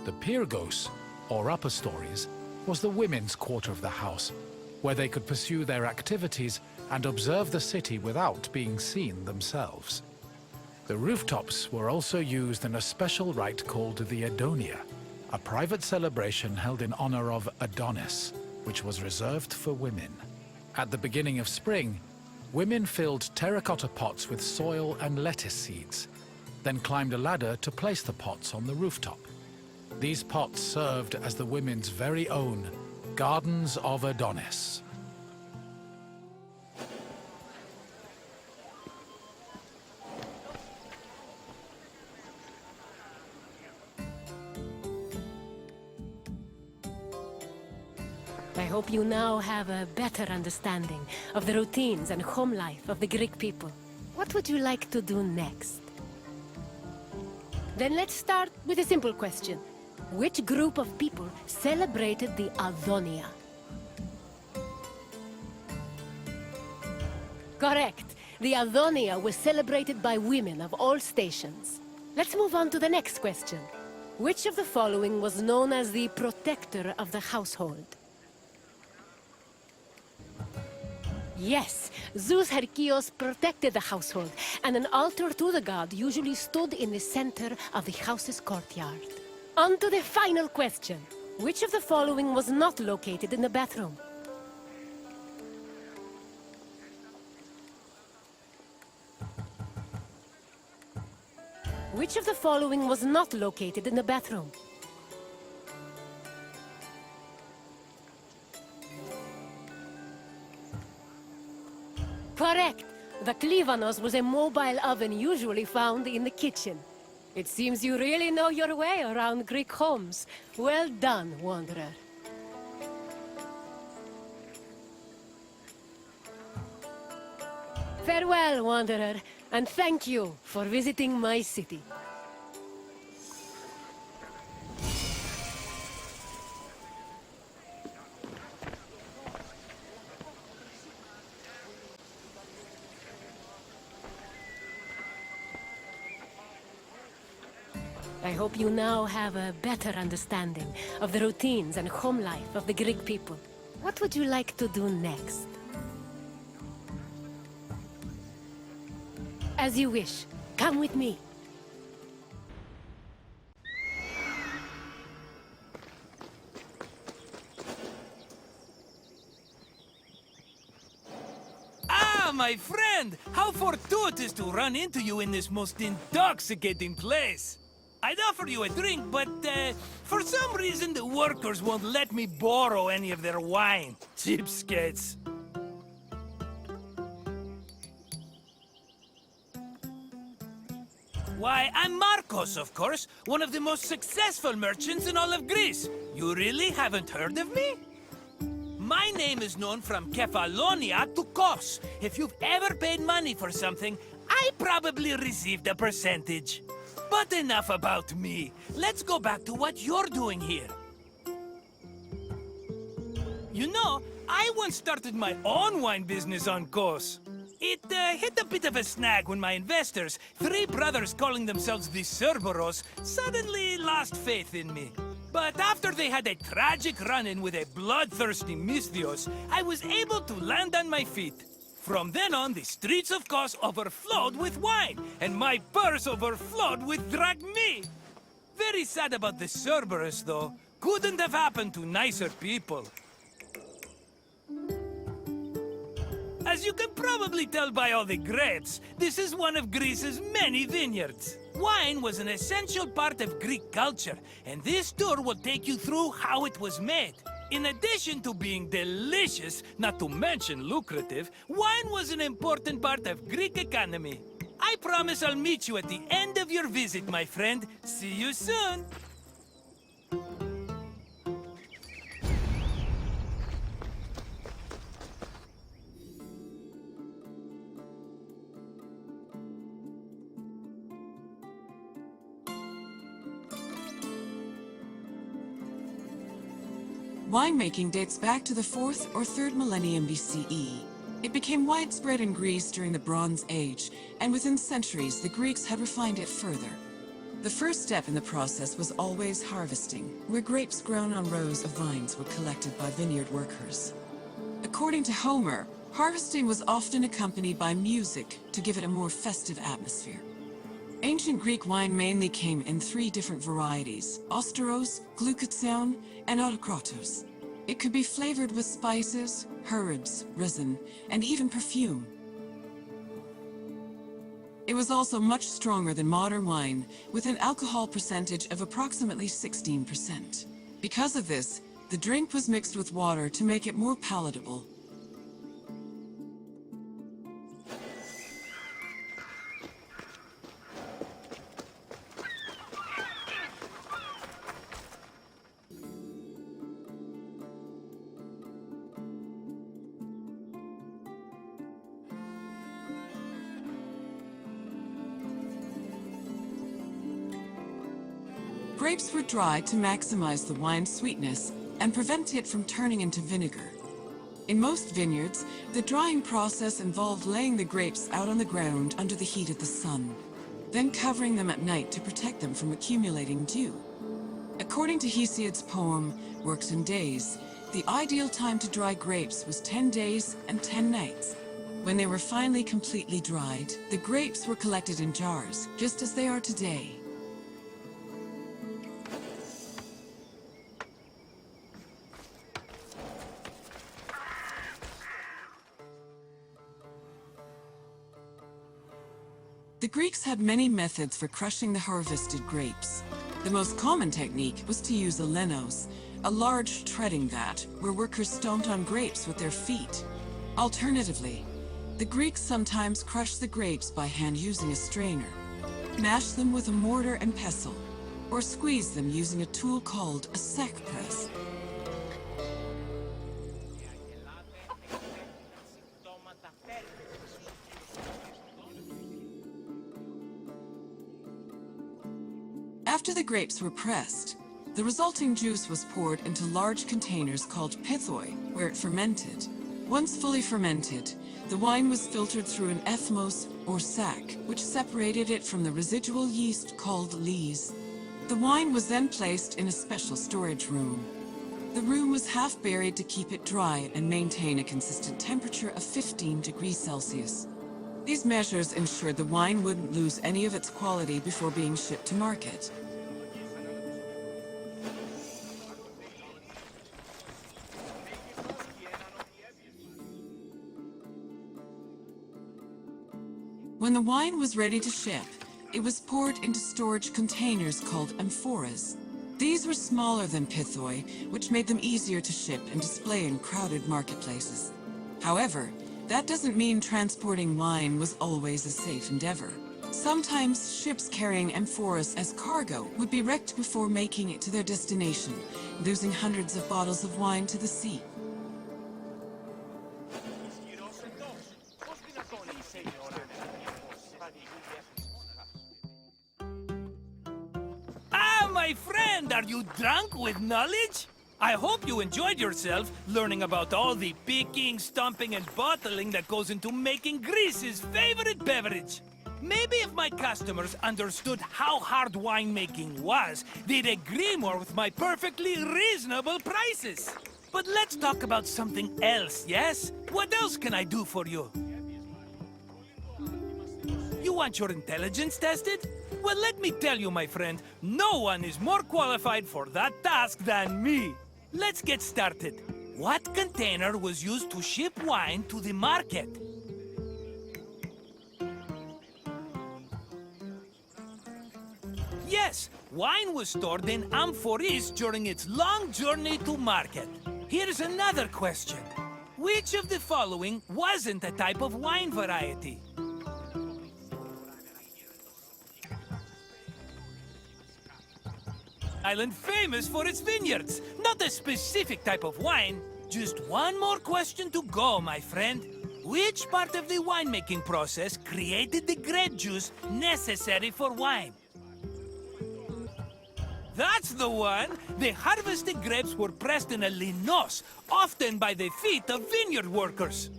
The Pyrgos, or upper stories, was the women's quarter of the house, where they could pursue their activities and observe the city without being seen themselves. The rooftops were also used in a special rite called the Adonia, a private celebration held in honor of Adonis, which was reserved for women. At the beginning of spring, women filled terracotta pots with soil and lettuce seeds, then climbed a ladder to place the pots on the rooftop. These pots served as the women's very own Gardens of Adonis. I hope you now have a better understanding of the routines and home life of the Greek people. What would you like to do next? Then let's start with a simple question. Which group of people celebrated the Adonia? Correct. The Adonia was celebrated by women of all stations. Let's move on to the next question. Which of the following was known as the protector of the household? Yes, Zeus Herkios protected the household, and an altar to the god usually stood in the center of the house's courtyard. On to the final question. Which of the following was not located in the bathroom? Which of the following was not located in the bathroom? Correct! The Klivanos was a mobile oven usually found in the kitchen. It seems you really know your way around Greek homes. Well done, Wanderer. Farewell, Wanderer, and thank you for visiting my city. I hope you now have a better understanding of the routines and home life of the Greek people. What would you like to do next? As you wish. Come with me. Ah, my friend! How fortuitous to run into you in this most intoxicating place! I'd offer you a drink, but for some reason the workers won't let me borrow any of their wine. Cheapskates. Why, I'm Marcos, of course, one of the most successful merchants in all of Greece. You really haven't heard of me? My name is known from Kefalonia to Kos. If you've ever paid money for something, I probably received a percentage. But enough about me. Let's go back to what you're doing here. You know, I once started my own wine business on Kos. It hit a bit of a snag when my investors, 3 brothers calling themselves the Cerberos, suddenly lost faith in me. But after they had a tragic run-in with a bloodthirsty Mystios, I was able to land on my feet. From then on, the streets of Kos overflowed with wine, and my purse overflowed with drachmae. Very sad about the Cerberus, though. Couldn't have happened to nicer people. As you can probably tell by all the grapes, this is one of Greece's many vineyards. Wine was an essential part of Greek culture, and this tour will take you through how it was made. In addition to being delicious, not to mention lucrative, wine was an important part of Greek economy. I promise I'll meet you at the end of your visit, my friend. See you soon! Winemaking dates back to the 4th or 3rd millennium BCE. It became widespread in Greece during the Bronze Age, and within centuries the Greeks had refined it further. The first step in the process was always harvesting, where grapes grown on rows of vines were collected by vineyard workers. According to Homer, harvesting was often accompanied by music to give it a more festive atmosphere. Ancient Greek wine mainly came in 3 different varieties: Osteros, Glucathion, and Akropolis. It could be flavored with spices, herbs, resin, and even perfume. It was also much stronger than modern wine, with an alcohol percentage of approximately 16%. Because of this, the drink was mixed with water to make it more palatable. Grapes were dried to maximize the wine's sweetness and prevent it from turning into vinegar. In most vineyards, the drying process involved laying the grapes out on the ground under the heat of the sun, then covering them at night to protect them from accumulating dew. According to Hesiod's poem, Works and Days, the ideal time to dry grapes was 10 days and 10 nights. When they were finally completely dried, the grapes were collected in jars, just as they are today. The Greeks had many methods for crushing the harvested grapes. The most common technique was to use a lenos, a large treading vat where workers stomped on grapes with their feet. Alternatively, the Greeks sometimes crushed the grapes by hand using a strainer, mash them with a mortar and pestle, or squeeze them using a tool called a sack press. After the grapes were pressed, the resulting juice was poured into large containers called pithoi, where it fermented. Once fully fermented, the wine was filtered through an ethmos, or sack, which separated it from the residual yeast called lees. The wine was then placed in a special storage room. The room was half buried to keep it dry and maintain a consistent temperature of 15 degrees Celsius. These measures ensured the wine wouldn't lose any of its quality before being shipped to market. When the wine was ready to ship, it was poured into storage containers called amphoras. These were smaller than pithoi, which made them easier to ship and display in crowded marketplaces. However, that doesn't mean transporting wine was always a safe endeavor. Sometimes ships carrying amphoras as cargo would be wrecked before making it to their destination, losing hundreds of bottles of wine to the sea. My friend, are you drunk with knowledge? I hope you enjoyed yourself learning about all the picking, stomping, and bottling that goes into making Greece's favorite beverage. Maybe if my customers understood how hard winemaking was, they'd agree more with my perfectly reasonable prices. But let's talk about something else, yes? What else can I do for you? You want your intelligence tested? Well, let me tell you, my friend, no one is more qualified for that task than me. Let's get started. What container was used to ship wine to the market? Yes, wine was stored in amphoras during its long journey to market. Here's another question. Which of the following wasn't a type of wine variety? Island famous for its vineyards, not a specific type of wine. Just one more question to go, my friend. Which part of the winemaking process created the grape juice necessary for wine? That's the one! The harvested grapes were pressed in a linos, often by the feet of vineyard workers.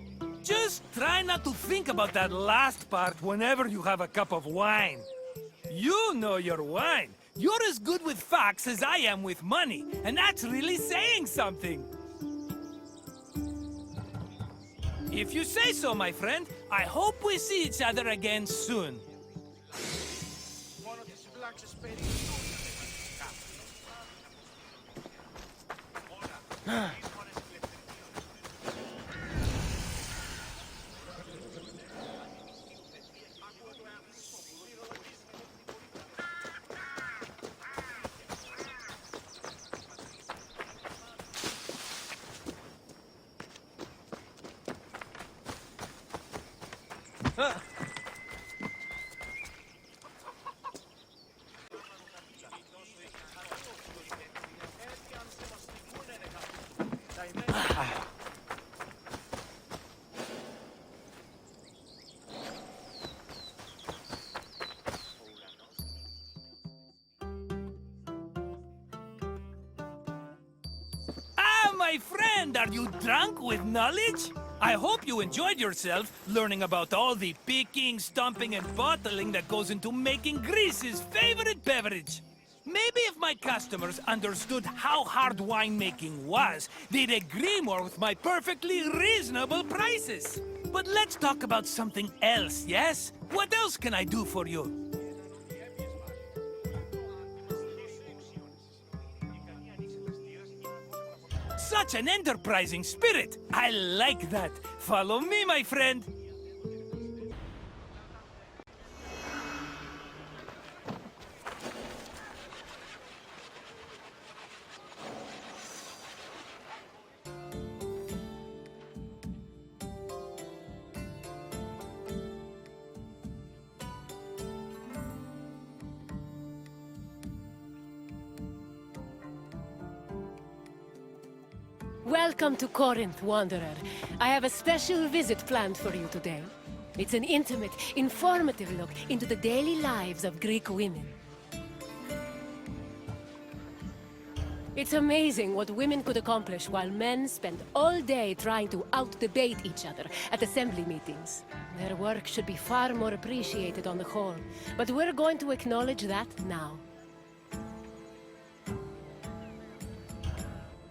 Just try not to think about that last part whenever you have a cup of wine. You know your wine. You're as good with facts as I am with money, and that's really saying something. If you say so, my friend, I hope we see each other again soon. My friend, are you drunk with knowledge? I hope you enjoyed yourself learning about all the picking, stomping, and bottling that goes into making Greece's favorite beverage. Maybe if my customers understood how hard winemaking was, they'd agree more with my perfectly reasonable prices. But let's talk about something else, yes? What else can I do for you? Such an enterprising spirit! I like that! Follow me, my friend! Welcome to Corinth, Wanderer. I have a special visit planned for you today. It's an intimate, informative look into the daily lives of Greek women. It's amazing what women could accomplish while men spend all day trying to out-debate each other at assembly meetings. Their work should be far more appreciated on the whole, but we're going to acknowledge that now.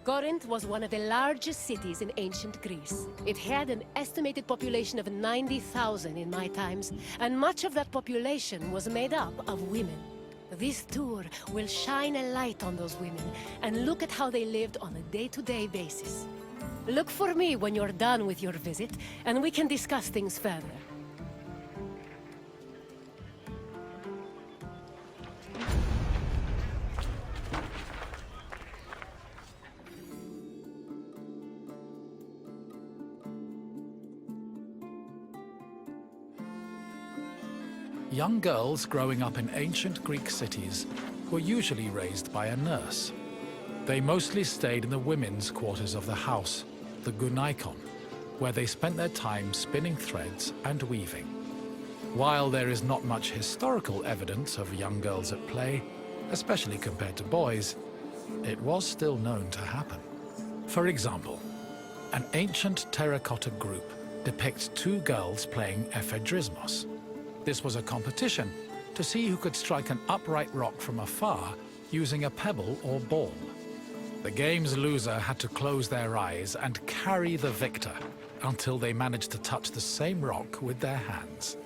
Corinth was one of the largest cities in ancient Greece. It had an estimated population of 90,000 in my times, and much of that population was made up of women. This tour will shine a light on those women and look at how they lived on a day-to-day basis. Look for me when you're done with your visit, and we can discuss things further. Young girls growing up in ancient Greek cities were usually raised by a nurse. They mostly stayed in the women's quarters of the house, the gunaikon, where they spent their time spinning threads and weaving. While there is not much historical evidence of young girls at play, especially compared to boys, it was still known to happen. For example, an ancient terracotta group depicts two girls playing ephedrismos. This was a competition to see who could strike an upright rock from afar using a pebble or ball. The game's loser had to close their eyes and carry the victor until they managed to touch the same rock with their hands.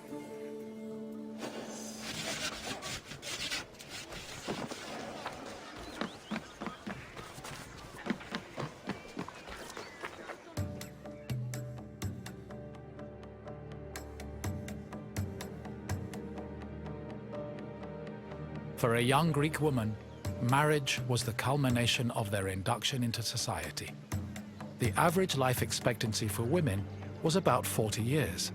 For a young Greek woman, marriage was the culmination of their induction into society. The average life expectancy for women was about 40 years,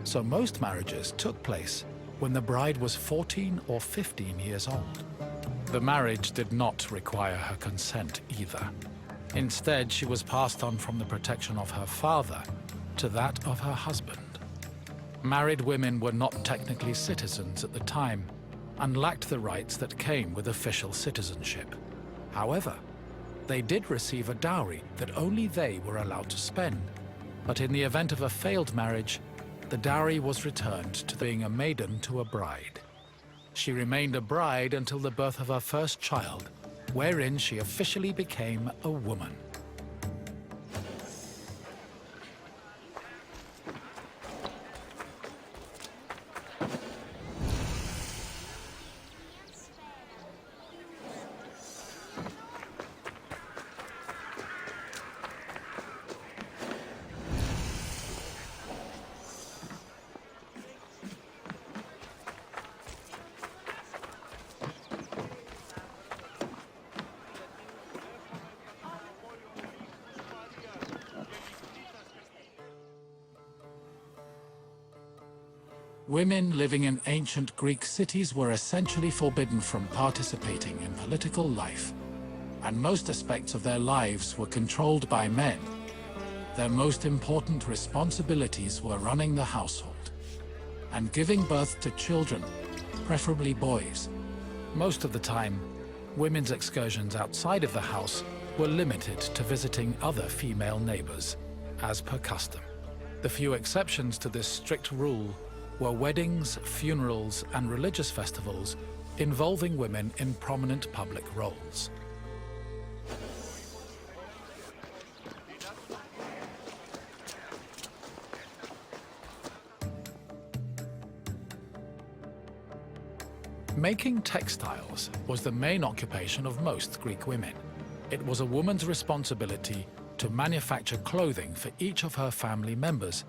so most marriages took place when the bride was 14 or 15 years old. The marriage did not require her consent either. Instead, she was passed on from the protection of her father to that of her husband. Married women were not technically citizens at the time and lacked the rights that came with official citizenship. However, they did receive a dowry that only they were allowed to spend. But in the event of a failed marriage, the dowry was returned to being a maiden to a bride. She remained a bride until the birth of her first child, wherein she officially became a woman. Women living in ancient Greek cities were essentially forbidden from participating in political life, and most aspects of their lives were controlled by men. Their most important responsibilities were running the household and giving birth to children, preferably boys. Most of the time, women's excursions outside of the house were limited to visiting other female neighbors, as per custom. The few exceptions to this strict rule were weddings, funerals, and religious festivals involving women in prominent public roles. Making textiles was the main occupation of most Greek women. It was a woman's responsibility to manufacture clothing for each of her family members,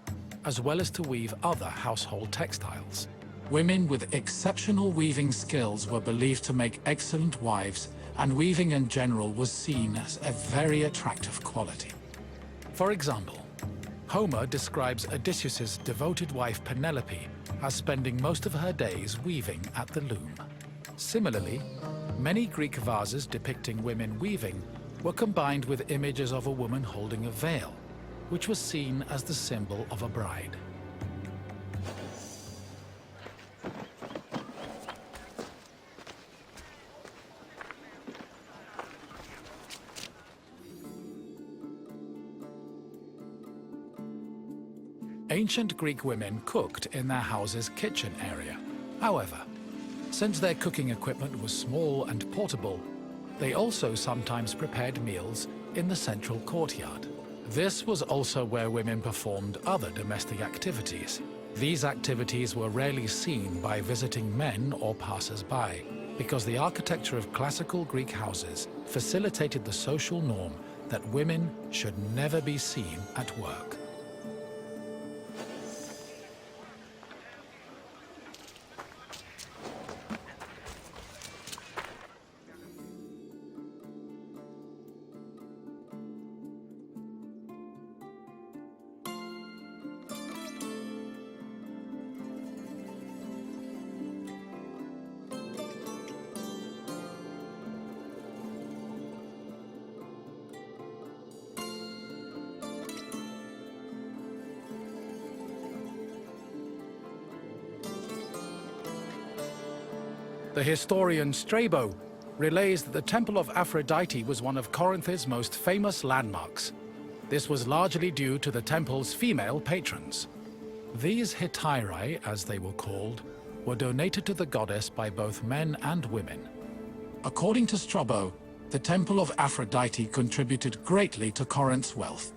as well as to weave other household textiles. Women with exceptional weaving skills were believed to make excellent wives, and weaving in general was seen as a very attractive quality. For example, Homer describes Odysseus's devoted wife Penelope as spending most of her days weaving at the loom. Similarly, many Greek vases depicting women weaving were combined with images of a woman holding a veil, which was seen as the symbol of a bride. Ancient Greek women cooked in their house's kitchen area. However, since their cooking equipment was small and portable, they also sometimes prepared meals in the central courtyard. This was also where women performed other domestic activities. These activities were rarely seen by visiting men or passers-by, because the architecture of classical Greek houses facilitated the social norm that women should never be seen at work. The historian Strabo relays that the Temple of Aphrodite was one of Corinth's most famous landmarks. This was largely due to the temple's female patrons. These hetairai, as they were called, were donated to the goddess by both men and women. According to Strabo, the Temple of Aphrodite contributed greatly to Corinth's wealth.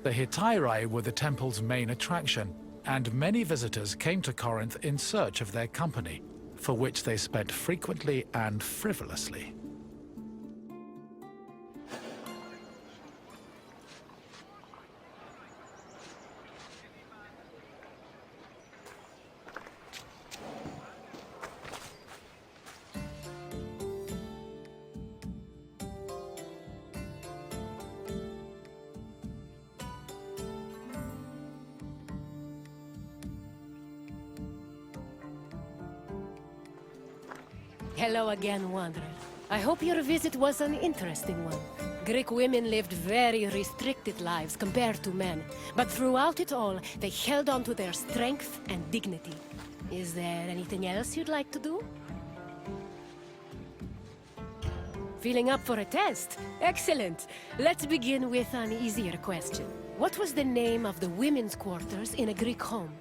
The hetairai were the temple's main attraction, and many visitors came to Corinth in search of their company, for which they spent frequently and frivolously. Hello again, Wanderer. I hope your visit was an interesting one. Greek women lived very restricted lives compared to men, but throughout it all, they held on to their strength and dignity. Is there anything else you'd like to do? Feeling up for a test? Excellent! Let's begin with an easier question. What was the name of the women's quarters in a Greek home?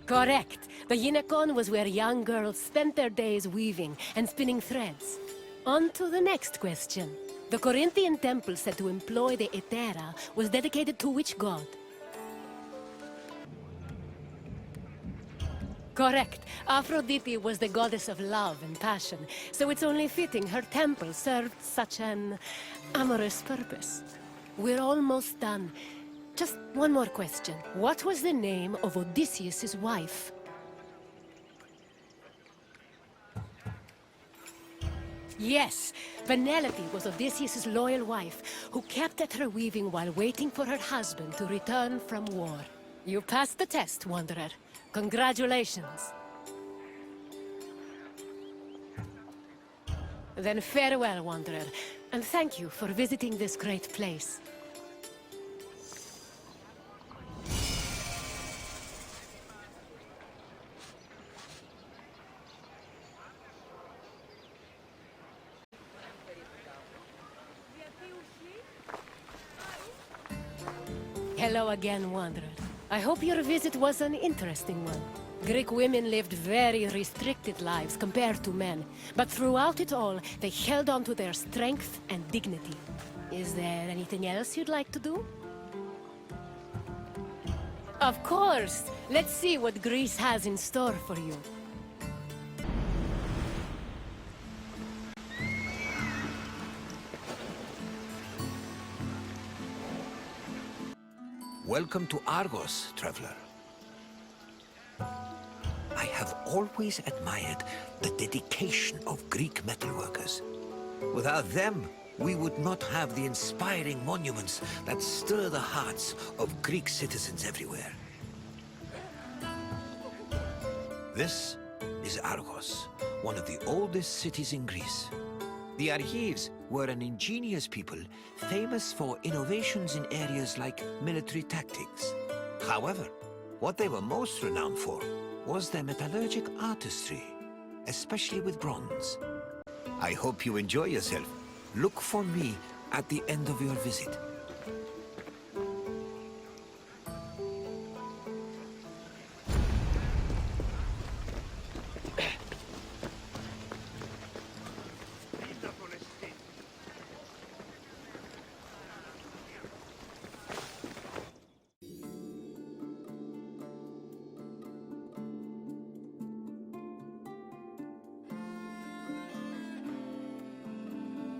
Correct. The gynekon was where young girls spent their days weaving and spinning threads. On to the next question. The Corinthian temple said to employ the Hetera was dedicated to which god? Correct. Aphrodite was the goddess of love and passion, so it's only fitting her temple served such an amorous purpose. We're almost done. Just one more question. What was the name of Odysseus' wife? Yes, Penelope was Odysseus' loyal wife, who kept at her weaving while waiting for her husband to return from war. You passed the test, Wanderer. Congratulations. Then farewell, Wanderer, and thank you for visiting this great place. Hello again, Wanderer. I hope your visit was an interesting one. Greek women lived very restricted lives compared to men, but throughout it all, they held on to their strength and dignity. Is there anything else you'd like to do? Of course! Let's see what Greece has in store for you. Welcome to Argos, traveler. I have always admired the dedication of Greek metalworkers. Without them, we would not have the inspiring monuments that stir the hearts of Greek citizens everywhere. This is Argos, one of the oldest cities in Greece. The Argives were an ingenious people, famous for innovations in areas like military tactics. However, what they were most renowned for was their metallurgic artistry, especially with bronze. I hope you enjoy yourself. Look for me at the end of your visit.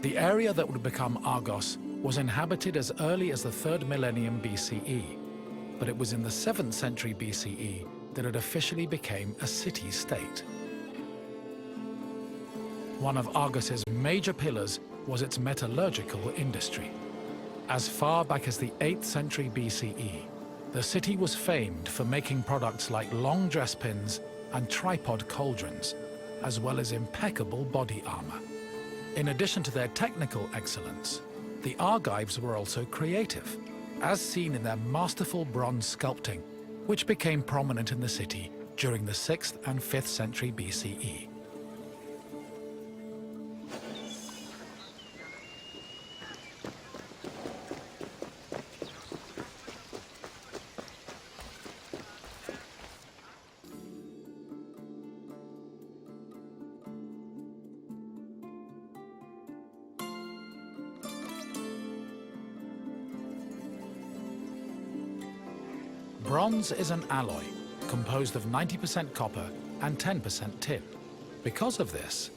The area that would become Argos was inhabited as early as the 3rd millennium BCE, but it was in the 7th century BCE that it officially became a city-state. One of Argos's major pillars was its metallurgical industry. As far back as the 8th century BCE, the city was famed for making products like long dress pins and tripod cauldrons, as well as impeccable body armor. In addition to their technical excellence, the Argives were also creative, as seen in their masterful bronze sculpting, which became prominent in the city during the 6th and 5th century BCE. Bronze is an alloy composed of 90% copper and 10% tin. Because of this,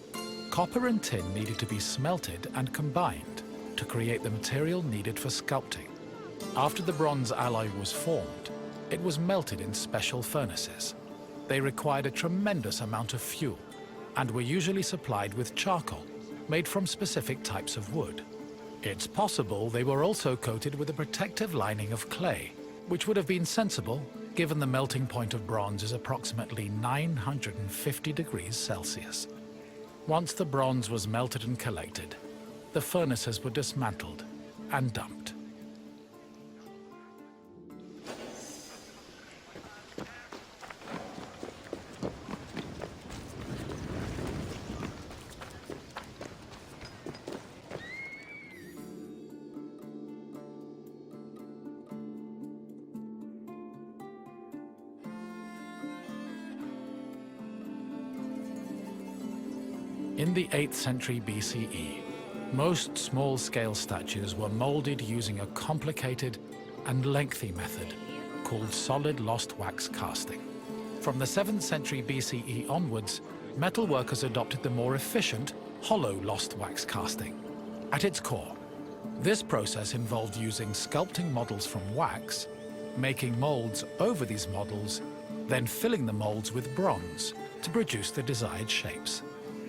copper and tin needed to be smelted and combined to create the material needed for sculpting. After the bronze alloy was formed, it was melted in special furnaces. They required a tremendous amount of fuel and were usually supplied with charcoal made from specific types of wood. It's possible they were also coated with a protective lining of clay which would have been sensible given the melting point of bronze is approximately 950 degrees Celsius. Once the bronze was melted and collected, the furnaces were dismantled and dumped. In the 8th century BCE, most small-scale statues were molded using a complicated and lengthy method called solid lost wax casting. From the 7th century BCE onwards, metalworkers adopted the more efficient hollow lost wax casting. At its core, this process involved using sculpting models from wax, making molds over these models, then filling the molds with bronze to produce the desired shapes.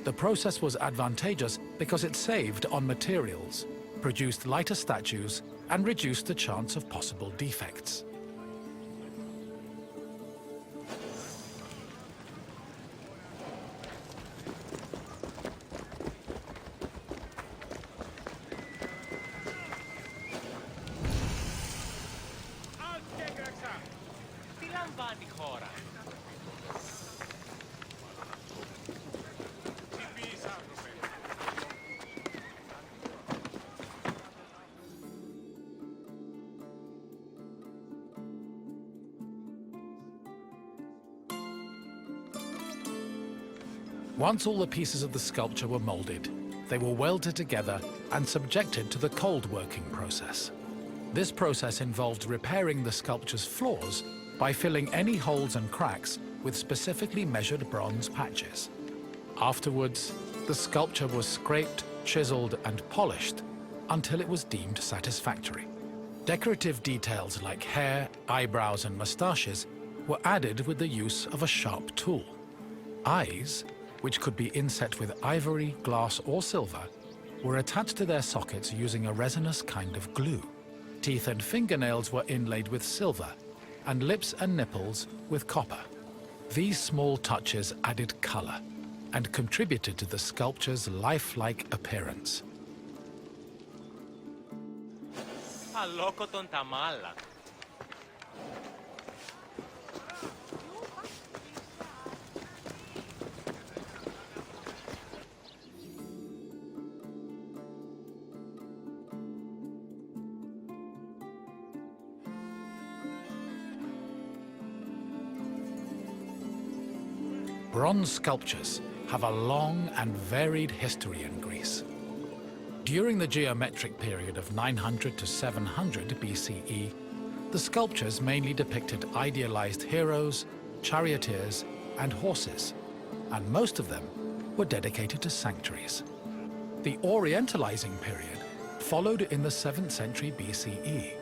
The process was advantageous because it saved on materials, produced lighter statues, and reduced the chance of possible defects. Once all the pieces of the sculpture were molded, they were welded together and subjected to the cold working process. This process involved repairing the sculpture's flaws by filling any holes and cracks with specifically measured bronze patches. Afterwards, the sculpture was scraped, chiseled, and polished until it was deemed satisfactory. Decorative details like hair, eyebrows, and mustaches were added with the use of a sharp tool. Eyes, which could be inset with ivory, glass, or silver, were attached to their sockets using a resinous kind of glue. Teeth and fingernails were inlaid with silver, and lips and nipples with copper. These small touches added color and contributed to the sculpture's lifelike appearance. Bronze sculptures have a long and varied history in Greece. During the geometric period of 900 to 700 BCE, the sculptures mainly depicted idealized heroes, charioteers, and horses, and most of them were dedicated to sanctuaries. The Orientalizing period followed in the 7th century BCE.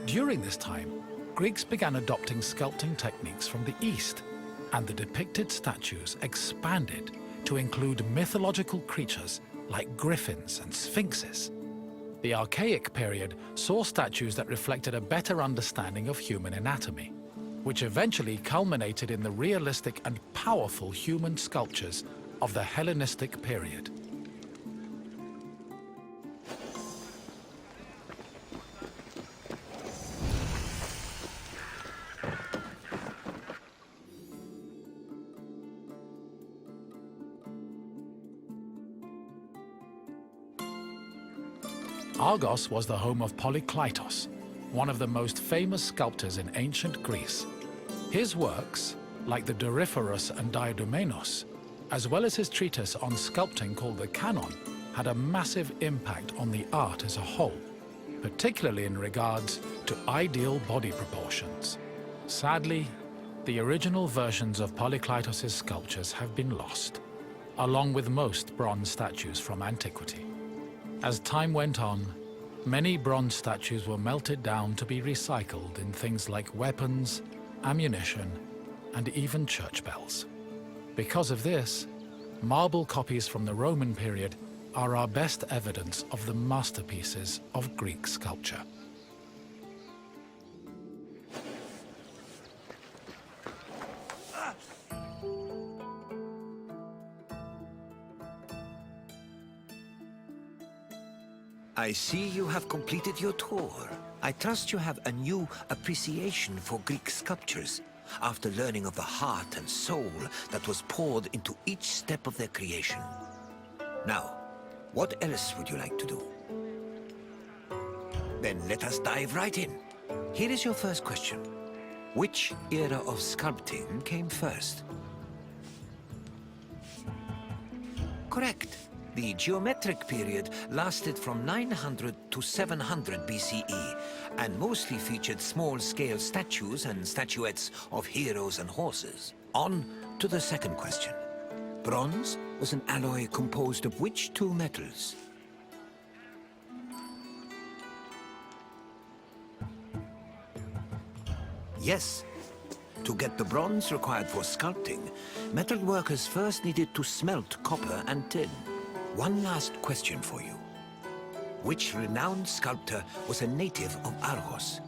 During this time, Greeks began adopting sculpting techniques from the East, and the depicted statues expanded to include mythological creatures like griffins and sphinxes. The Archaic period saw statues that reflected a better understanding of human anatomy, which eventually culminated in the realistic and powerful human sculptures of the Hellenistic period. Argos was the home of Polykleitos, one of the most famous sculptors in ancient Greece. His works, like the Doryphorus and Diadomenos, as well as his treatise on sculpting called the Canon, had a massive impact on the art as a whole, particularly in regards to ideal body proportions. Sadly, the original versions of Polykleitos' sculptures have been lost, along with most bronze statues from antiquity. As time went on, many bronze statues were melted down to be recycled in things like weapons, ammunition, and even church bells. Because of this, marble copies from the Roman period are our best evidence of the masterpieces of Greek sculpture. I see you have completed your tour. I trust you have a new appreciation for Greek sculptures, after learning of the heart and soul that was poured into each step of their creation. Now, what else would you like to do? Then let us dive right in. Here is your first question. Which era of sculpting came first? Correct. The geometric period lasted from 900 to 700 BCE, and mostly featured small-scale statues and statuettes of heroes and horses. On to the second question. Bronze was an alloy composed of which two metals? Yes. To get the bronze required for sculpting, metal workers first needed to smelt copper and tin. One last question for you. Which renowned sculptor was a native of Argos?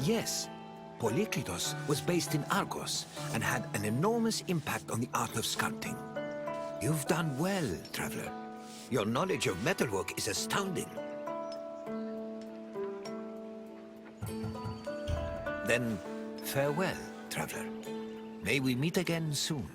Yes, Polykleitos was based in Argos and had an enormous impact on the art of sculpting. You've done well, traveler. Your knowledge of metalwork is astounding. Then, farewell, traveler. May we meet again soon.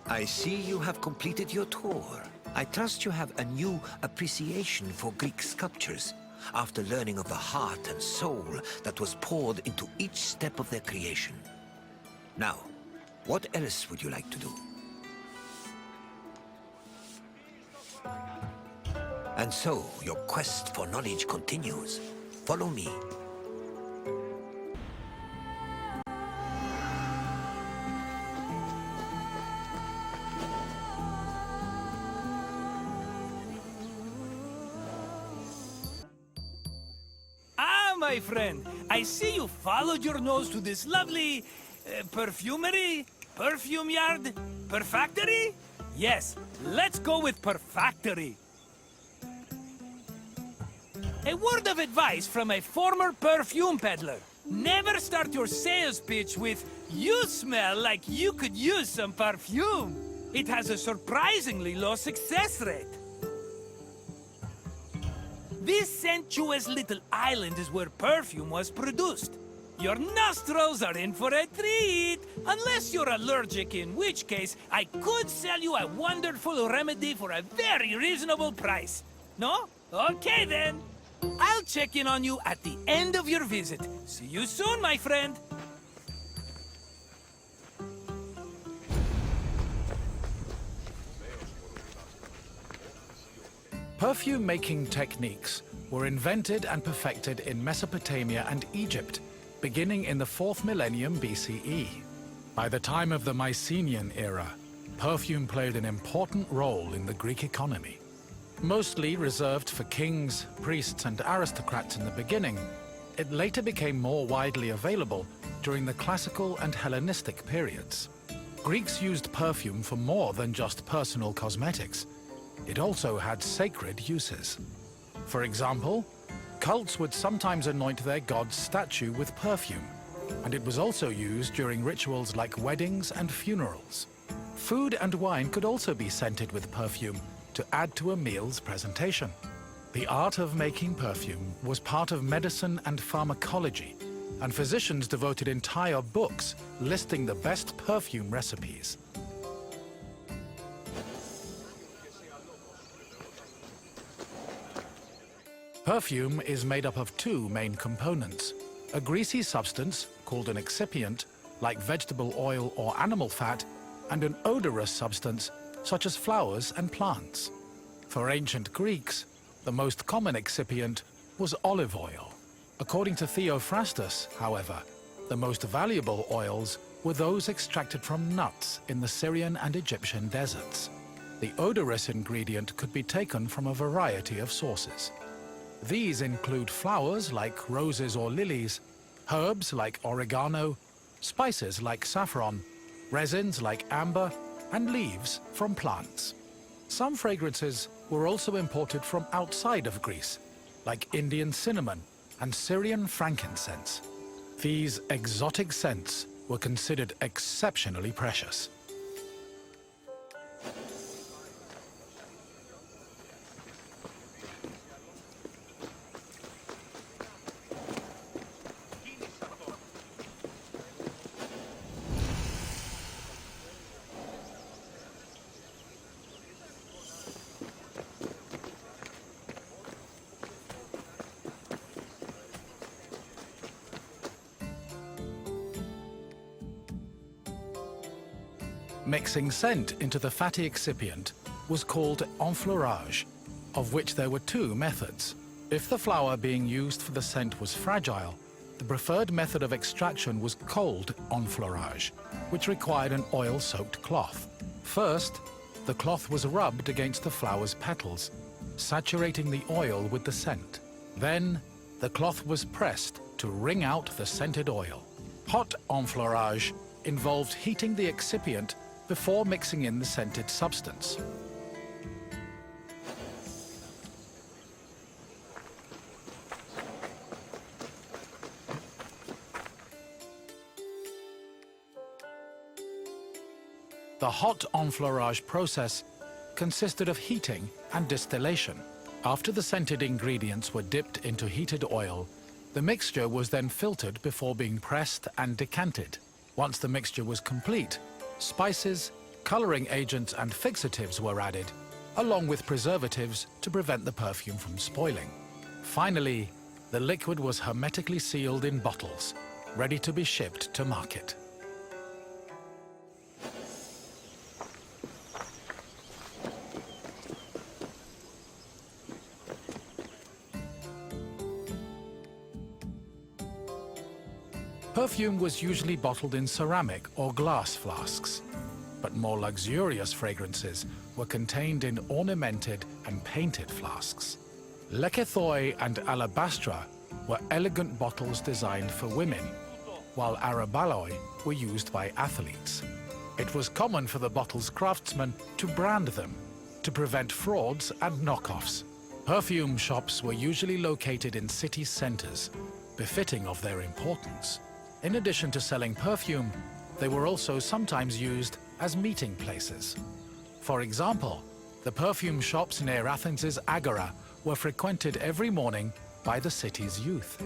I see you have completed your tour. I trust you have a new appreciation for Greek sculptures, after learning of the heart and soul that was poured into each step of their creation. Now, what else would you like to do? And so, your quest for knowledge continues. Follow me. My friend, I see you followed your nose to this lovely perfumery, perfume yard, perfactory? Yes, let's go with perfactory. A word of advice from a former perfume peddler. Never start your sales pitch with, "You smell like you could use some perfume." It has a surprisingly low success rate. This sensuous little island is where perfume was produced. Your nostrils are in for a treat, unless you're allergic, in which case I could sell you a wonderful remedy for a very reasonable price. No? Okay then. I'll check in on you at the end of your visit. See you soon, my friend. Perfume-making techniques were invented and perfected in Mesopotamia and Egypt, beginning in the 4th millennium BCE. By the time of the Mycenaean era, perfume played an important role in the Greek economy. Mostly reserved for kings, priests, and aristocrats in the beginning, it later became more widely available during the classical and Hellenistic periods. Greeks used perfume for more than just personal cosmetics. It also had sacred uses. For example, cults would sometimes anoint their god's statue with perfume, and it was also used during rituals like weddings and funerals. Food and wine could also be scented with perfume to add to a meal's presentation. The art of making perfume was part of medicine and pharmacology, and physicians devoted entire books listing the best perfume recipes. Perfume is made up of two main components: a greasy substance, called an excipient, like vegetable oil or animal fat, and an odorous substance, such as flowers and plants. For ancient Greeks, the most common excipient was olive oil. According to Theophrastus, however, the most valuable oils were those extracted from nuts in the Syrian and Egyptian deserts. The odorous ingredient could be taken from a variety of sources. These include flowers like roses or lilies, herbs like oregano, spices like saffron, resins like amber, and leaves from plants. Some fragrances were also imported from outside of Greece, like Indian cinnamon and Syrian frankincense. These exotic scents were considered exceptionally precious. Mixing scent into the fatty excipient was called enfleurage, of which there were two methods. If the flower being used for the scent was fragile, the preferred method of extraction was cold enfleurage, which required an oil-soaked cloth. First, the cloth was rubbed against the flower's petals, saturating the oil with the scent. Then, the cloth was pressed to wring out the scented oil. Hot enfleurage involved heating the excipient before mixing in the scented substance. The hot enfleurage process consisted of heating and distillation. After the scented ingredients were dipped into heated oil, the mixture was then filtered before being pressed and decanted. Once the mixture was complete, spices, coloring agents and fixatives were added, along with preservatives to prevent the perfume from spoiling. Finally, the liquid was hermetically sealed in bottles, ready to be shipped to market. Perfume was usually bottled in ceramic or glass flasks, but more luxurious fragrances were contained in ornamented and painted flasks. Lekythoi and alabastra were elegant bottles designed for women, while arabaloi were used by athletes. It was common for the bottle's craftsmen to brand them to prevent frauds and knockoffs. Perfume shops were usually located in city centers, befitting of their importance. In addition to selling perfume, they were also sometimes used as meeting places. For example, the perfume shops near Athens' Agora were frequented every morning by the city's youth.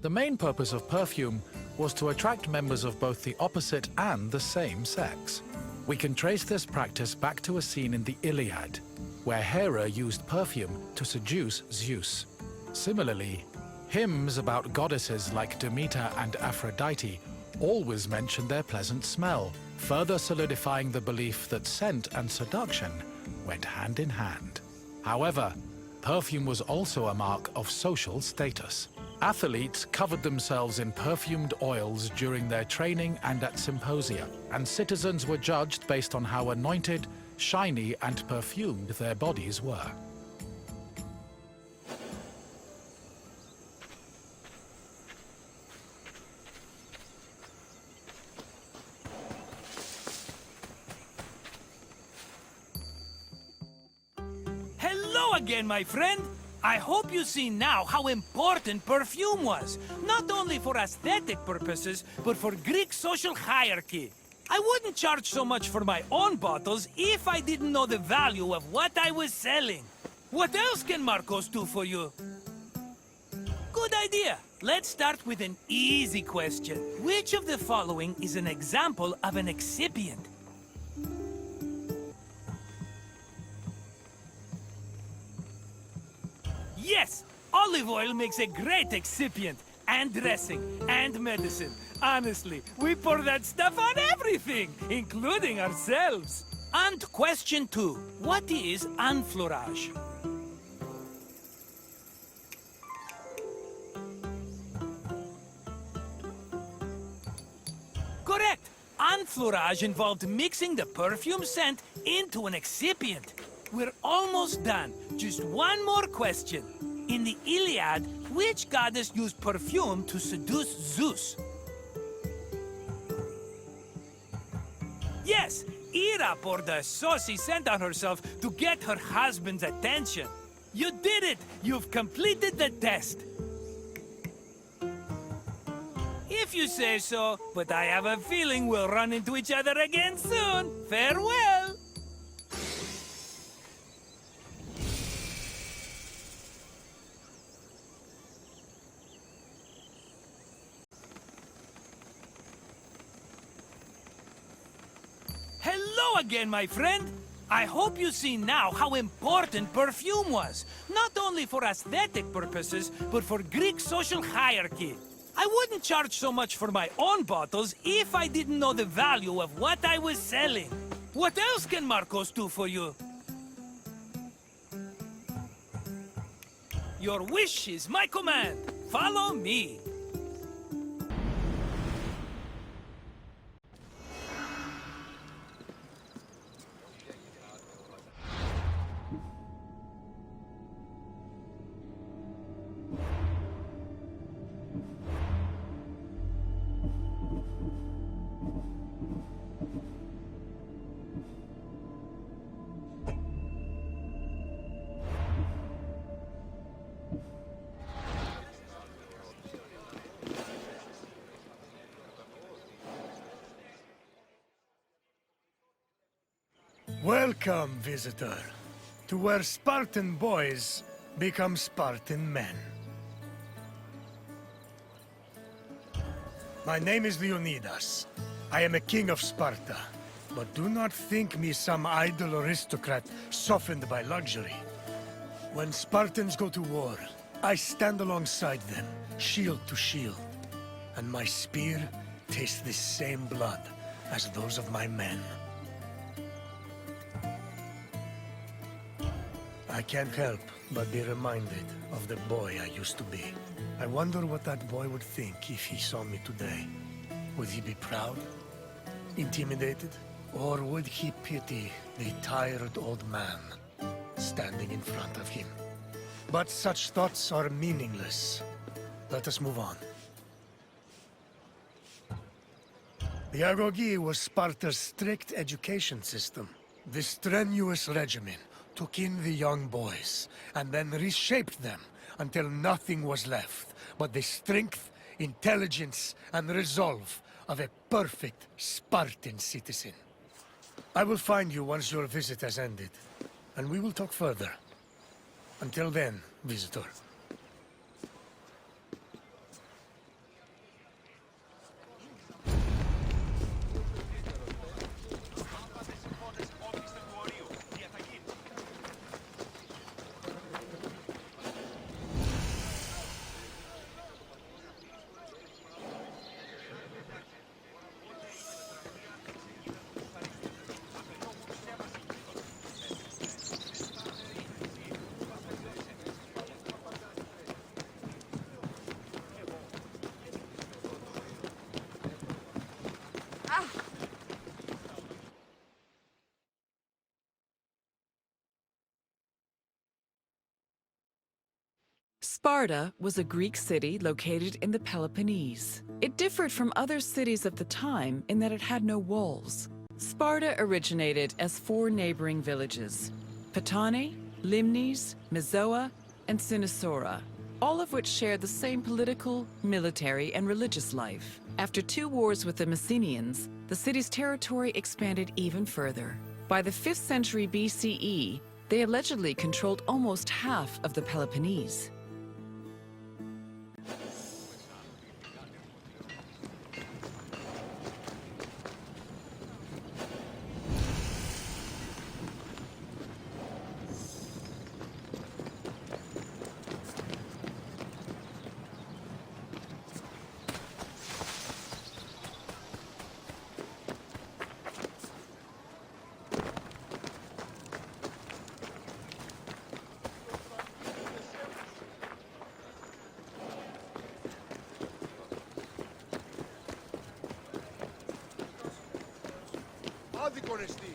The main purpose of perfume was to attract members of both the opposite and the same sex. We can trace this practice back to a scene in the Iliad, where Hera used perfume to seduce Zeus. Similarly, hymns about goddesses like Demeter and Aphrodite always mention their pleasant smell, further solidifying the belief that scent and seduction went hand in hand. However, perfume was also a mark of social status. Athletes covered themselves in perfumed oils during their training and at symposia, and citizens were judged based on how anointed, shiny, and perfumed their bodies were. Hello again, my friend! I hope you see now how important perfume was, not only for aesthetic purposes, but for Greek social hierarchy. I wouldn't charge so much for my own bottles if I didn't know the value of what I was selling. What else can Marcos do for you? Good idea. Let's start with an easy question. Which of the following is an example of an excipient? Yes, olive oil makes a great excipient, and dressing, and medicine. Honestly, we pour that stuff on everything, including ourselves. And question 2. What is enfleurage? Correct! Enfleurage involved mixing the perfume scent into an excipient. We're almost done. Just one more question. In the Iliad, which goddess used perfume to seduce Zeus? Yes, Hera poured a saucy scent on herself to get her husband's attention. You did it! You've completed the test. If you say so, but I have a feeling we'll run into each other again soon. Farewell! Hello again, my friend! I hope you see now how important perfume was, not only for aesthetic purposes, but for Greek social hierarchy. I wouldn't charge so much for my own bottles if I didn't know the value of what I was selling. What else can Marcos do for you? Your wish is my command. Follow me. Welcome, visitor, to where Spartan boys become Spartan men. My name is Leonidas. I am a king of Sparta. But do not think me some idle aristocrat softened by luxury. When Spartans go to war, I stand alongside them, shield to shield. And my spear tastes the same blood as those of my men. I can't help but be reminded of the boy I used to be. I wonder what that boy would think if he saw me today. Would he be proud? Intimidated? Or would he pity the tired old man standing in front of him? But such thoughts are meaningless. Let us move on. The Agogi was Sparta's strict education system. The strenuous regimen took in the young boys, and then reshaped them until nothing was left but the strength, intelligence, and resolve of a perfect Spartan citizen. I will find you once your visit has ended, and we will talk further. Until then, visitor. Sparta was a Greek city located in the Peloponnese. It differed from other cities of the time in that it had no walls. Sparta originated as 4 neighboring villages: Patane, Limnes, Mizoa, and Cynosura, all of which shared the same political, military, and religious life. After 2 wars with the Mycenaeans, the city's territory expanded even further. By the 5th century BCE, they allegedly controlled almost half of the Peloponnese. άδικον εστί.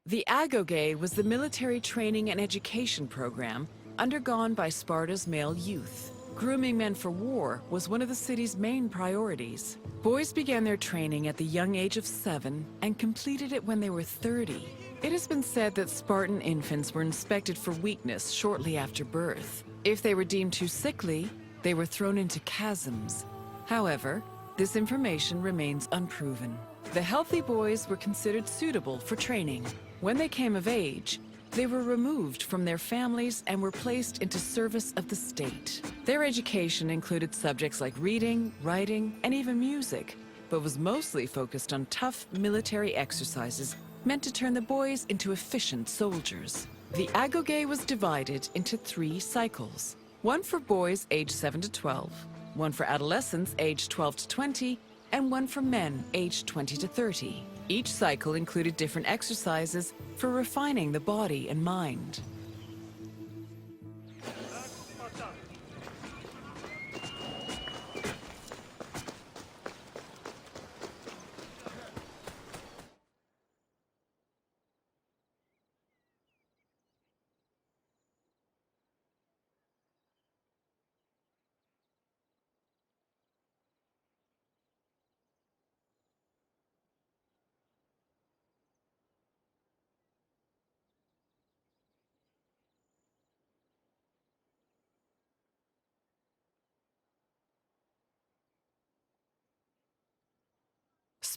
The Agora was the military training and education program undergone by Sparta's male youth. Grooming men for war was one of the city's main priorities. Boys began their training at the young age of 7 and completed it when they were 30. It has been said that Spartan infants were inspected for weakness shortly after birth. If they were deemed too sickly, they were thrown into chasms. However, this information remains unproven. The healthy boys were considered suitable for training. When they came of age, they were removed from their families and were placed into service of the state. Their education included subjects like reading, writing, and even music, but was mostly focused on tough military exercises meant to turn the boys into efficient soldiers. The Agora was divided into 3 cycles. One for boys aged 7 to 12, one for adolescents aged 12 to 20, and one for men aged 20 to 30. Each cycle included different exercises for refining the body and mind.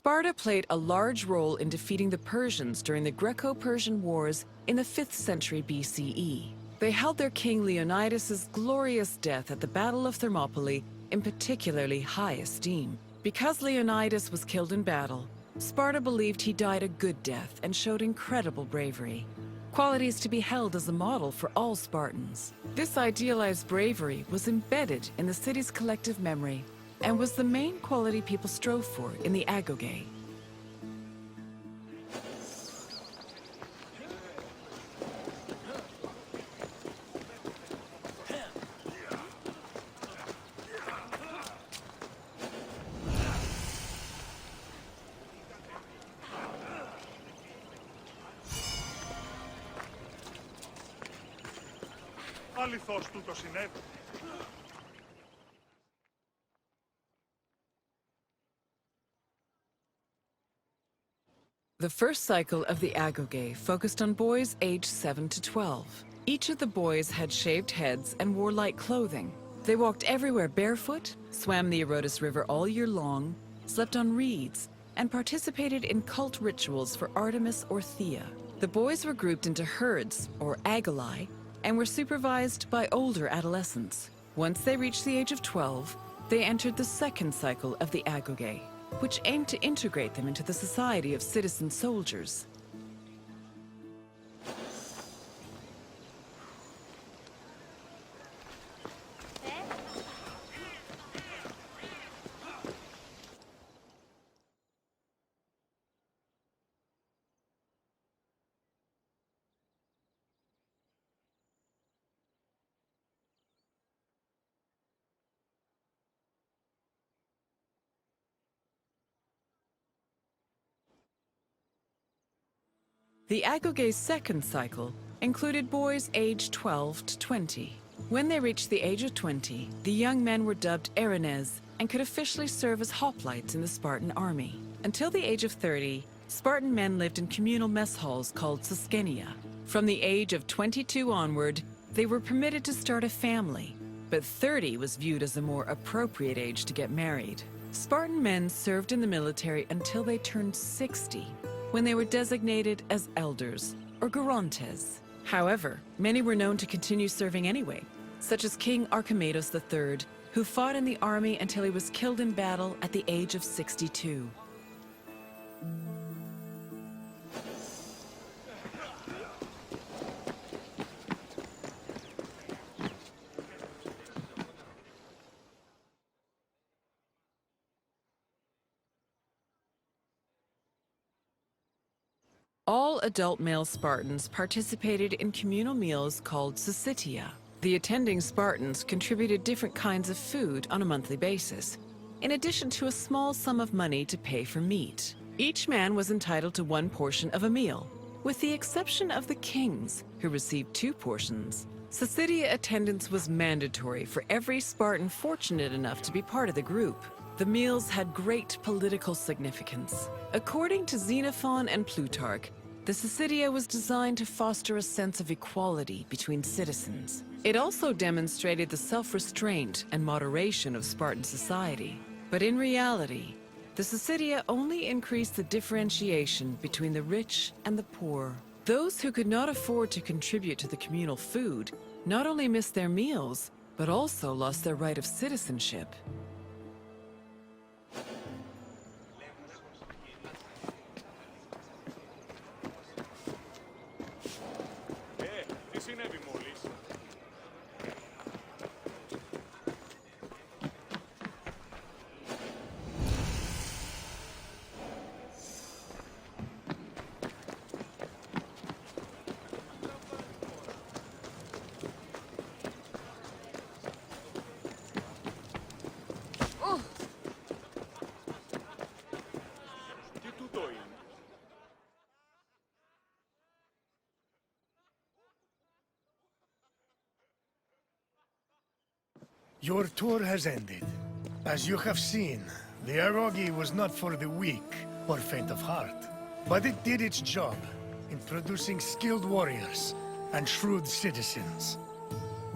Sparta played a large role in defeating the Persians during the Greco-Persian Wars in the 5th century BCE. They held their king Leonidas's glorious death at the Battle of Thermopylai in particularly high esteem. Because Leonidas was killed in battle, Sparta believed he died a good death and showed incredible bravery, qualities to be held as a model for all Spartans. This idealized bravery was embedded in the city's collective memory and was the main quality people strove for in the Agora. Αληθώς τούτο συνέβη. The first cycle of the Agora focused on boys aged 7 to 12. Each of the boys had shaved heads and wore light clothing. They walked everywhere barefoot, swam the Arotus River all year long, slept on reeds, and participated in cult rituals for Artemis or Thea. The boys were grouped into herds, or agoli, and were supervised by older adolescents. Once they reached the age of 12, they entered the second cycle of the Agora, which aimed to integrate them into the society of citizen soldiers. The Agoga's second cycle included boys aged 12 to 20. When they reached the age of 20, the young men were dubbed Erinyes and could officially serve as hoplites in the Spartan army. Until the age of 30, Spartan men lived in communal mess halls called Sosgenia. From the age of 22 onward, they were permitted to start a family, but 30 was viewed as a more appropriate age to get married. Spartan men served in the military until they turned 60, when they were designated as elders, or gerontes. However, many were known to continue serving anyway, such as King Archimedes III, who fought in the army until he was killed in battle at the age of 62. All adult male Spartans participated in communal meals called syssitia. The attending Spartans contributed different kinds of food on a monthly basis, in addition to a small sum of money to pay for meat. Each man was entitled to one portion of a meal, with the exception of the kings, who received 2 portions. Syssitia attendance was mandatory for every Spartan fortunate enough to be part of the group. The meals had great political significance. According to Xenophon and Plutarch, the syssitia was designed to foster a sense of equality between citizens. It also demonstrated the self-restraint and moderation of Spartan society. But in reality, the syssitia only increased the differentiation between the rich and the poor. Those who could not afford to contribute to the communal food not only missed their meals, but also lost their right of citizenship. Τι συνέβη μόλις? Τι τούτο είναι? Your tour has ended. As you have seen, the Agogi was not for the weak or faint of heart, but it did its job in producing skilled warriors and shrewd citizens.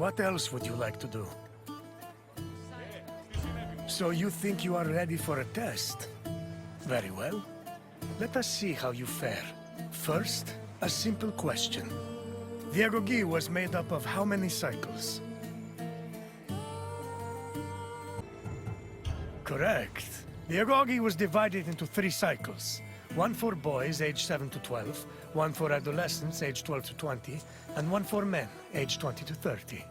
What else would you like to do? So you think you are ready for a test? Very well. Let us see how you fare. First, a simple question. The Agogi was made up of how many cycles? Correct. The Agogi was divided into 3 cycles. One for boys aged 7 to 12, one for adolescents aged 12 to 20, and one for men aged 20 to 30.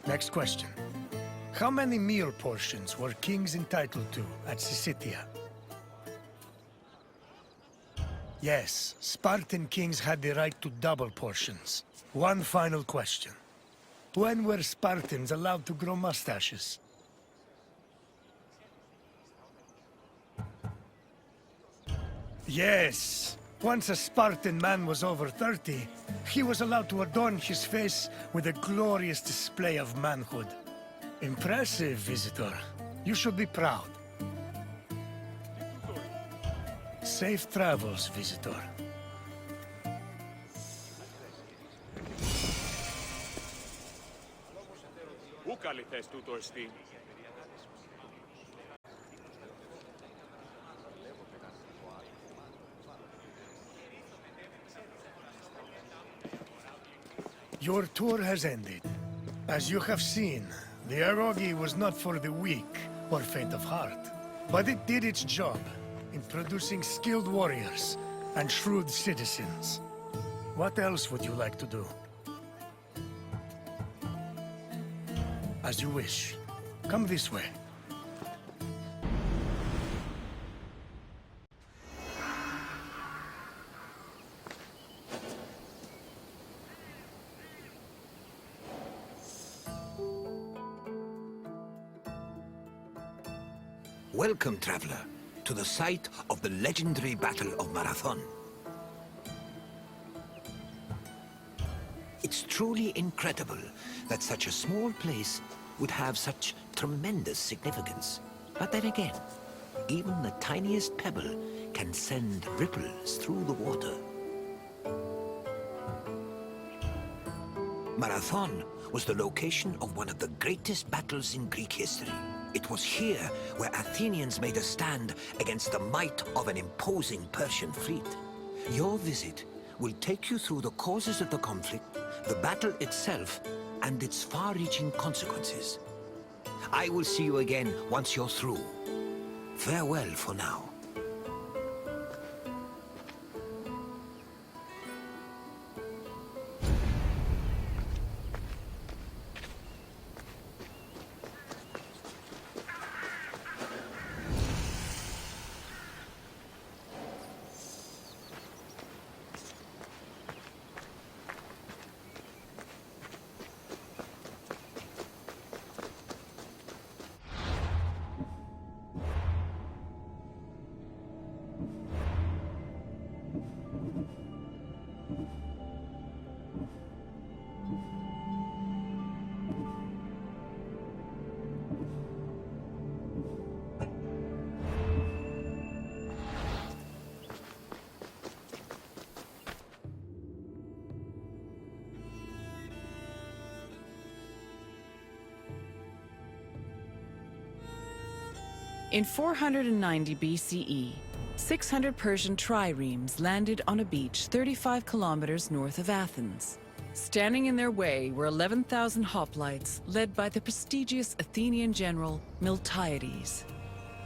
Next question. How many meal portions were kings entitled to at Syssitia? Yes, Spartan kings had the right to double portions. One final question. When were Spartans allowed to grow mustaches? Yes. Once a Spartan man was over 30, he was allowed to adorn his face with a glorious display of manhood. Impressive, visitor. You should be proud. Safe travels, visitor. Πού καλυθές τούτο εστί? Your tour has ended. As you have seen, the Agogi was not for the weak or faint of heart, but it did its job in producing skilled warriors and shrewd citizens. What else would you like to do? As you wish. Come this way. Welcome, traveler, to the site of the legendary Battle of Marathon. It's truly incredible that such a small place would have such tremendous significance. But then again, Even the tiniest pebble can send ripples through the water. Marathon was the location of one of the greatest battles in Greek history. It was here where Athenians made a stand against the might of an imposing Persian fleet. Your visit will take you through the causes of the conflict, the battle itself, and its far-reaching consequences. I will see you again once you're through. Farewell for now. In 490 BCE, 600 Persian triremes landed on a beach 35 kilometers north of Athens. Standing in their way were 11,000 hoplites led by the prestigious Athenian general Miltiades.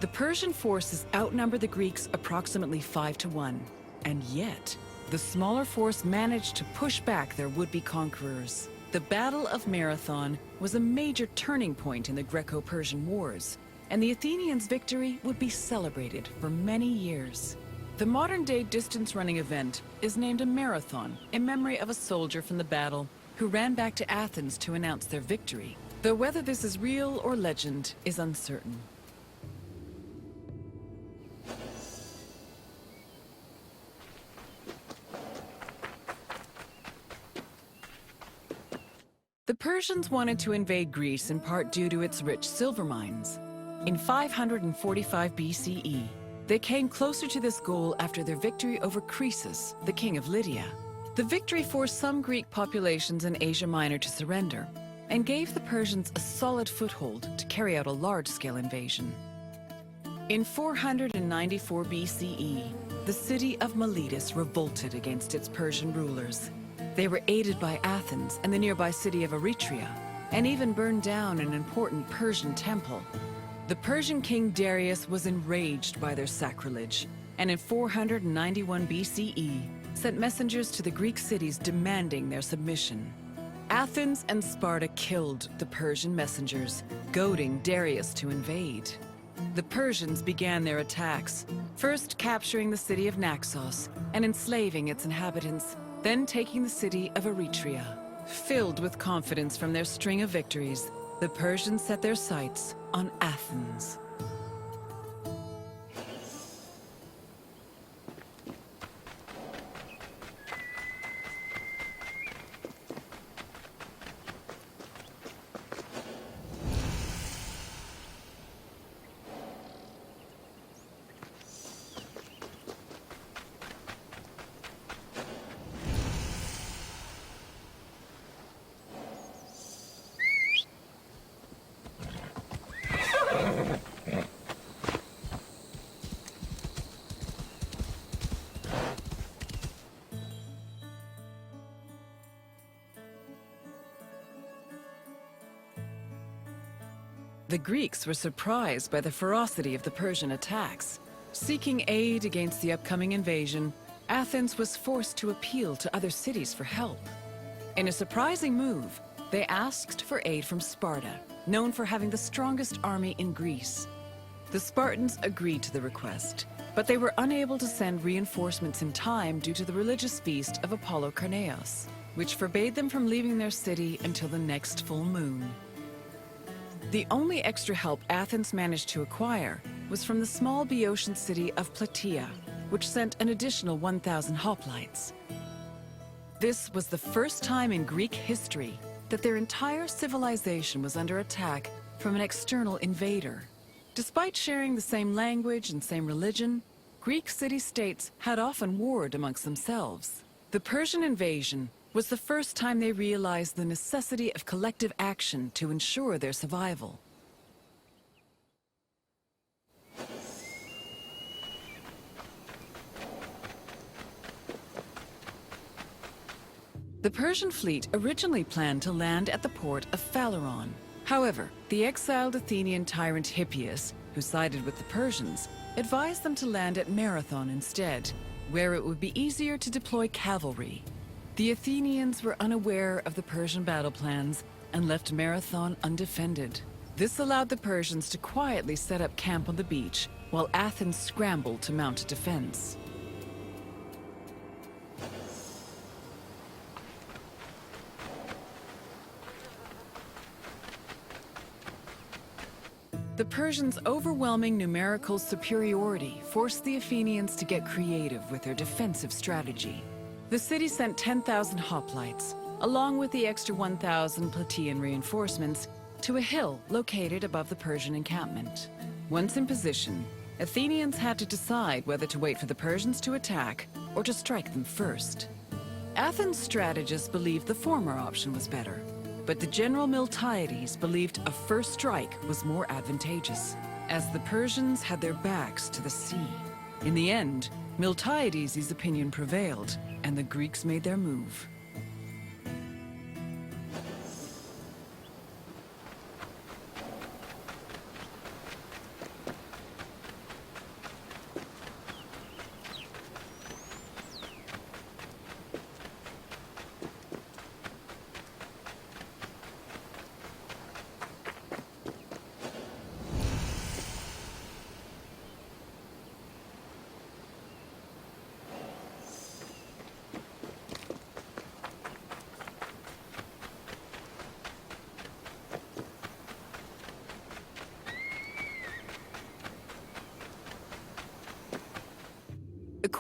The Persian forces outnumbered the Greeks approximately 5 to 1, and yet the smaller force managed to push back their would-be conquerors. The Battle of Marathon was a major turning point in the Greco-Persian Wars, and the Athenians' victory would be celebrated for many years. The modern-day distance-running event is named a marathon in memory of a soldier from the battle who ran back to Athens to announce their victory, though whether this is real or legend is uncertain. The Persians wanted to invade Greece in part due to its rich silver mines. In 545 BCE, they came closer to this goal after their victory over Croesus, the king of Lydia. The victory forced some Greek populations in Asia Minor to surrender and gave the Persians a solid foothold to carry out a large-scale invasion. In 494 BCE, the city of Miletus revolted against its Persian rulers. They were aided by Athens and the nearby city of Eretria, and even burned down an important Persian temple. The Persian king Darius was enraged by their sacrilege, and in 491 BCE, sent messengers to the Greek cities demanding their submission. Athens and Sparta killed the Persian messengers, goading Darius to invade. The Persians began their attacks, first capturing the city of Naxos and enslaving its inhabitants, then taking the city of Eretria. Filled with confidence from their string of victories, the Persians set their sights on Athens. The Greeks were surprised by the ferocity of the Persian attacks. Seeking aid against the upcoming invasion, Athens was forced to appeal to other cities for help. In a surprising move, they asked for aid from Sparta, known for having the strongest army in Greece. The Spartans agreed to the request, but they were unable to send reinforcements in time due to the religious feast of Apollo Piraeus, which forbade them from leaving their city until the next full moon. The only extra help Athens managed to acquire was from the small Boeotian city of Plataea, which sent an additional 1,000 hoplites. This was the first time in Greek history that their entire civilization was under attack from an external invader. Despite sharing the same language and same religion, Greek city-states had often warred amongst themselves. The Persian invasion was the first time they realized the necessity of collective action to ensure their survival. The Persian fleet originally planned to land at the port of Phaleron. However, the exiled Athenian tyrant Hippias, who sided with the Persians, advised them to land at Marathon instead, where it would be easier to deploy cavalry. The Athenians were unaware of the Persian battle plans and left Marathon undefended. This allowed the Persians to quietly set up camp on the beach, while Athens scrambled to mount a defense. The Persians' overwhelming numerical superiority forced the Athenians to get creative with their defensive strategy. The city sent 10,000 hoplites, along with the extra 1,000 Plataean reinforcements, to a hill located above the Persian encampment. Once in position, Athenians had to decide whether to wait for the Persians to attack or to strike them first. Athens' strategists believed the former option was better, but the general Miltiades believed a first strike was more advantageous, as the Persians had their backs to the sea. In the end, Miltiades' opinion prevailed, and the Greeks made their move.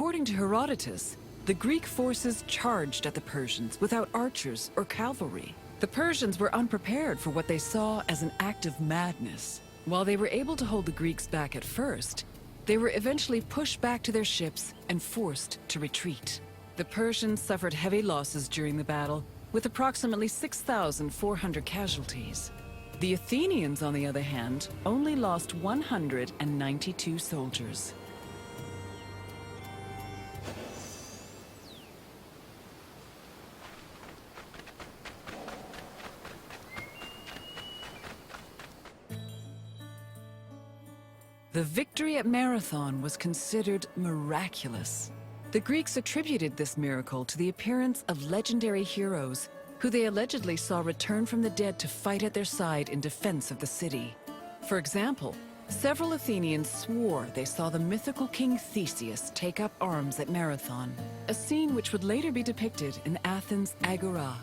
According to Herodotus, the Greek forces charged at the Persians without archers or cavalry. The Persians were unprepared for what they saw as an act of madness. While they were able to hold the Greeks back at first, they were eventually pushed back to their ships and forced to retreat. The Persians suffered heavy losses during the battle, with approximately 6,400 casualties. The Athenians, on the other hand, only lost 192 soldiers. The victory at Marathon was considered miraculous. The Greeks attributed this miracle to the appearance of legendary heroes, who they allegedly saw return from the dead to fight at their side in defense of the city. For example, several Athenians swore they saw the mythical king Theseus take up arms at Marathon, a scene which would later be depicted in Athens' Agora.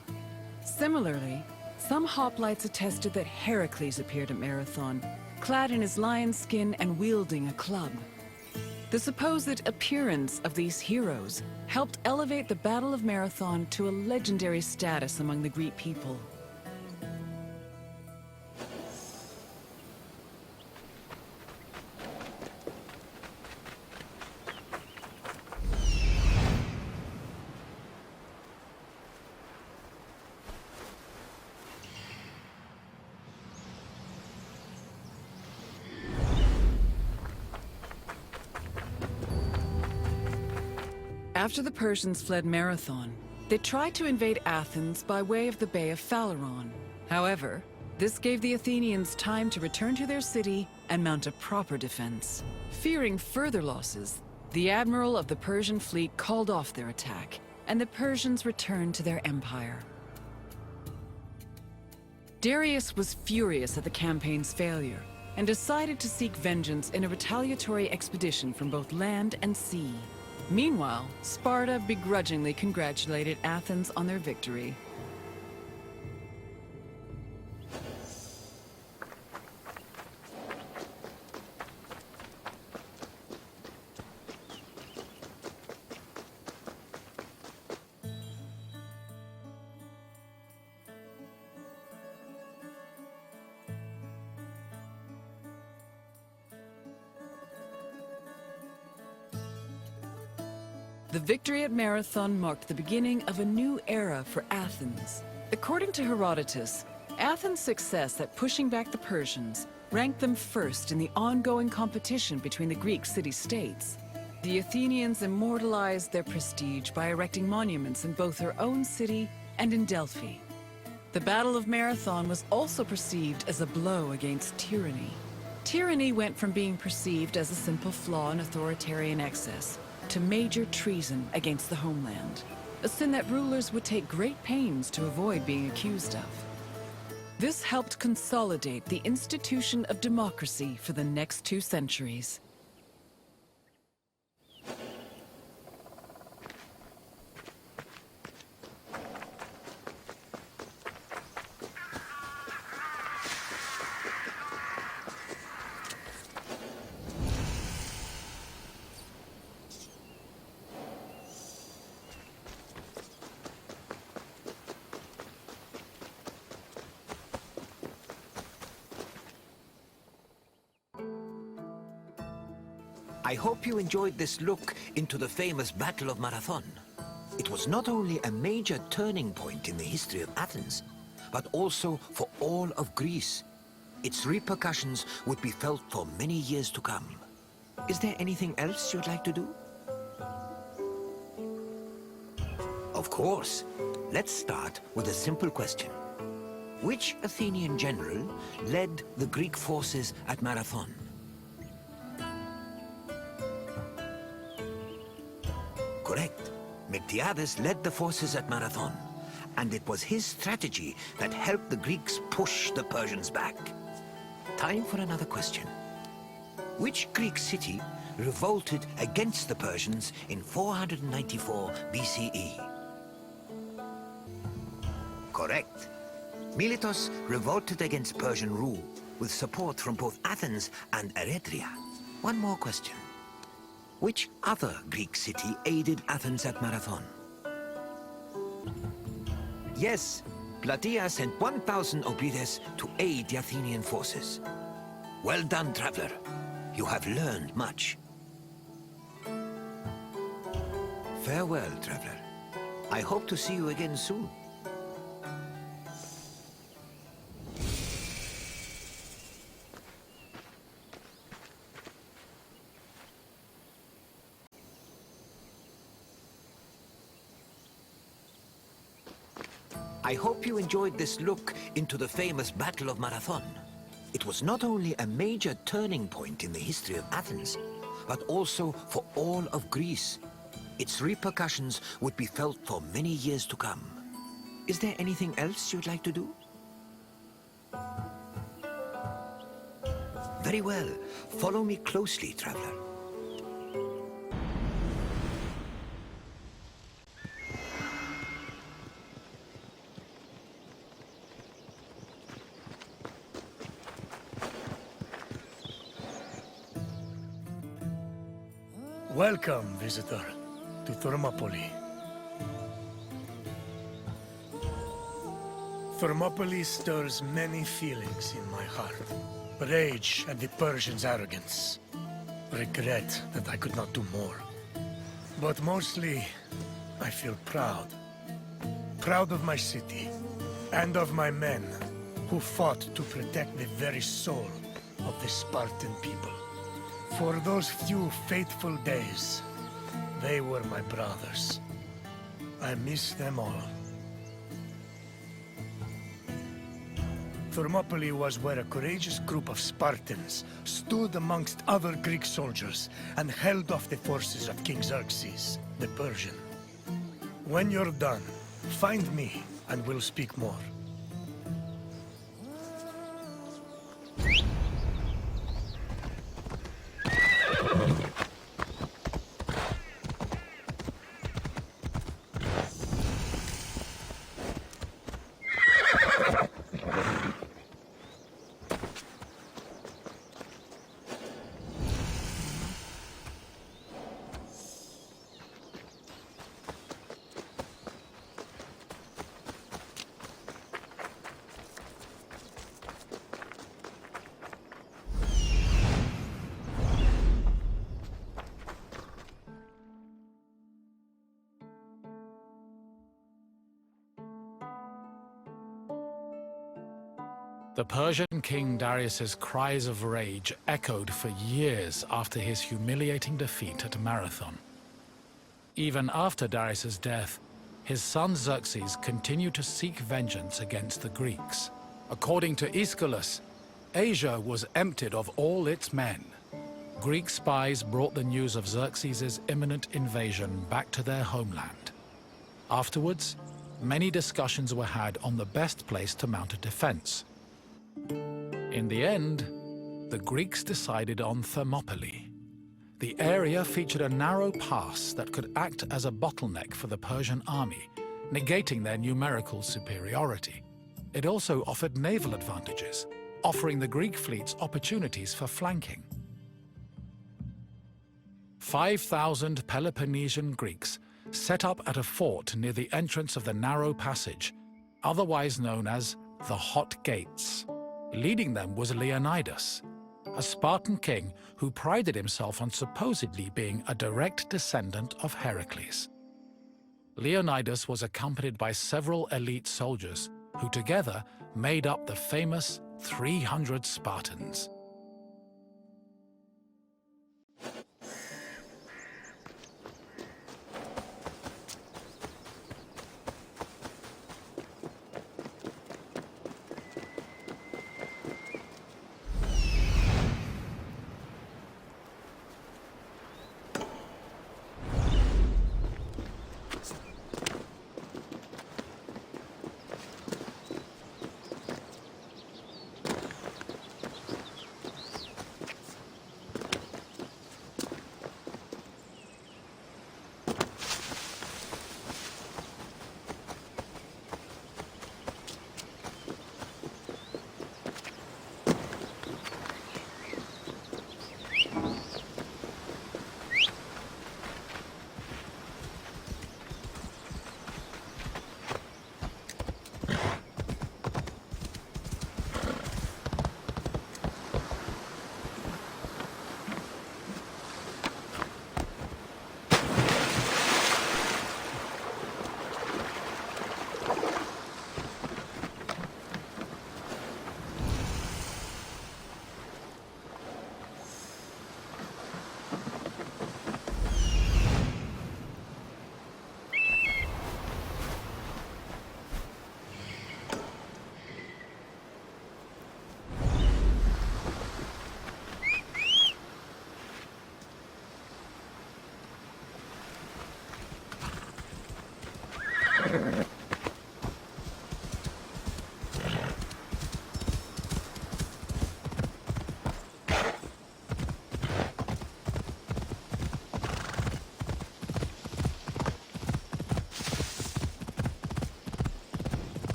Similarly, some hoplites attested that Heracles appeared at Marathon, clad in his lion's skin and wielding a club. The supposed appearance of these heroes helped elevate the Battle of Marathon to a legendary status among the Greek people. After the Persians fled Marathon, they tried to invade Athens by way of the Bay of Phaleron. However, this gave the Athenians time to return to their city and mount a proper defense. Fearing further losses, the admiral of the Persian fleet called off their attack, and the Persians returned to their empire. Darius was furious at the campaign's failure and decided to seek vengeance in a retaliatory expedition from both land and sea. Meanwhile, Sparta begrudgingly congratulated Athens on their victory. The victory at Marathon marked the beginning of a new era for Athens. According to Herodotus, Athens' success at pushing back the Persians ranked them first in the ongoing competition between the Greek city-states. The Athenians immortalized their prestige by erecting monuments in both their own city and in Delphi. The Battle of Marathon was also perceived as a blow against tyranny. Tyranny went from being perceived as a simple flaw in authoritarian excess to major treason against the homeland, a sin that rulers would take great pains to avoid being accused of. This helped consolidate the institution of democracy for the next 2 centuries. I hope you enjoyed this look into the famous Battle of Marathon. It was not only a major turning point in the history of Athens, but also for all of Greece. Its repercussions would be felt for many years to come. Is there anything else you'd like to do? Of course. Let's start with a simple question. Which Athenian general led the Greek forces at Marathon? Correct. Miltiades led the forces at Marathon, and it was his strategy that helped the Greeks push the Persians back. Time for another question. Which Greek city revolted against the Persians in 494 BCE? Correct. Miletus revolted against Persian rule, with support from both Athens and Eretria. One more question. Which other Greek city aided Athens at Marathon? Yes, Plataea sent 1,000 Obytes to aid the Athenian forces. Well done, traveler. You have learned much. Farewell, traveler. I hope to see you again soon. I hope you enjoyed this look into the famous Battle of Marathon. It was not only a major turning point in the history of Athens, but also for all of Greece. Its repercussions would be felt for many years to come. Is there anything else you'd like to do? Very well. Follow me closely, traveler. Welcome, visitor, to Thermopylae. Thermopylae stirs many feelings in my heart. Rage at the Persians' arrogance. Regret that I could not do more. But mostly, I feel proud. Proud of my city, and of my men, who fought to protect the very soul of the Spartan people. For those few fateful days, they were my brothers. I miss them all. Thermopylae was where a courageous group of Spartans stood amongst other Greek soldiers and held off the forces of King Xerxes, the Persian. When you're done, find me and we'll speak more. The Persian king Darius's cries of rage echoed for years after his humiliating defeat at Marathon. Even after Darius's death, his son Xerxes continued to seek vengeance against the Greeks. According to Aeschylus, Asia was emptied of all its men. Greek spies brought the news of Xerxes' imminent invasion back to their homeland. Afterwards, many discussions were had on the best place to mount a defense. In the end, the Greeks decided on Thermopylae. The area featured a narrow pass that could act as a bottleneck for the Persian army, negating their numerical superiority. It also offered naval advantages, offering the Greek fleets opportunities for flanking. 5,000 Peloponnesian Greeks set up at a fort near the entrance of the narrow passage, otherwise known as the Hot Gates. Leading them was Leonidas, a Spartan king who prided himself on supposedly being a direct descendant of Heracles. Leonidas was accompanied by several elite soldiers who together made up the famous 300 Spartans.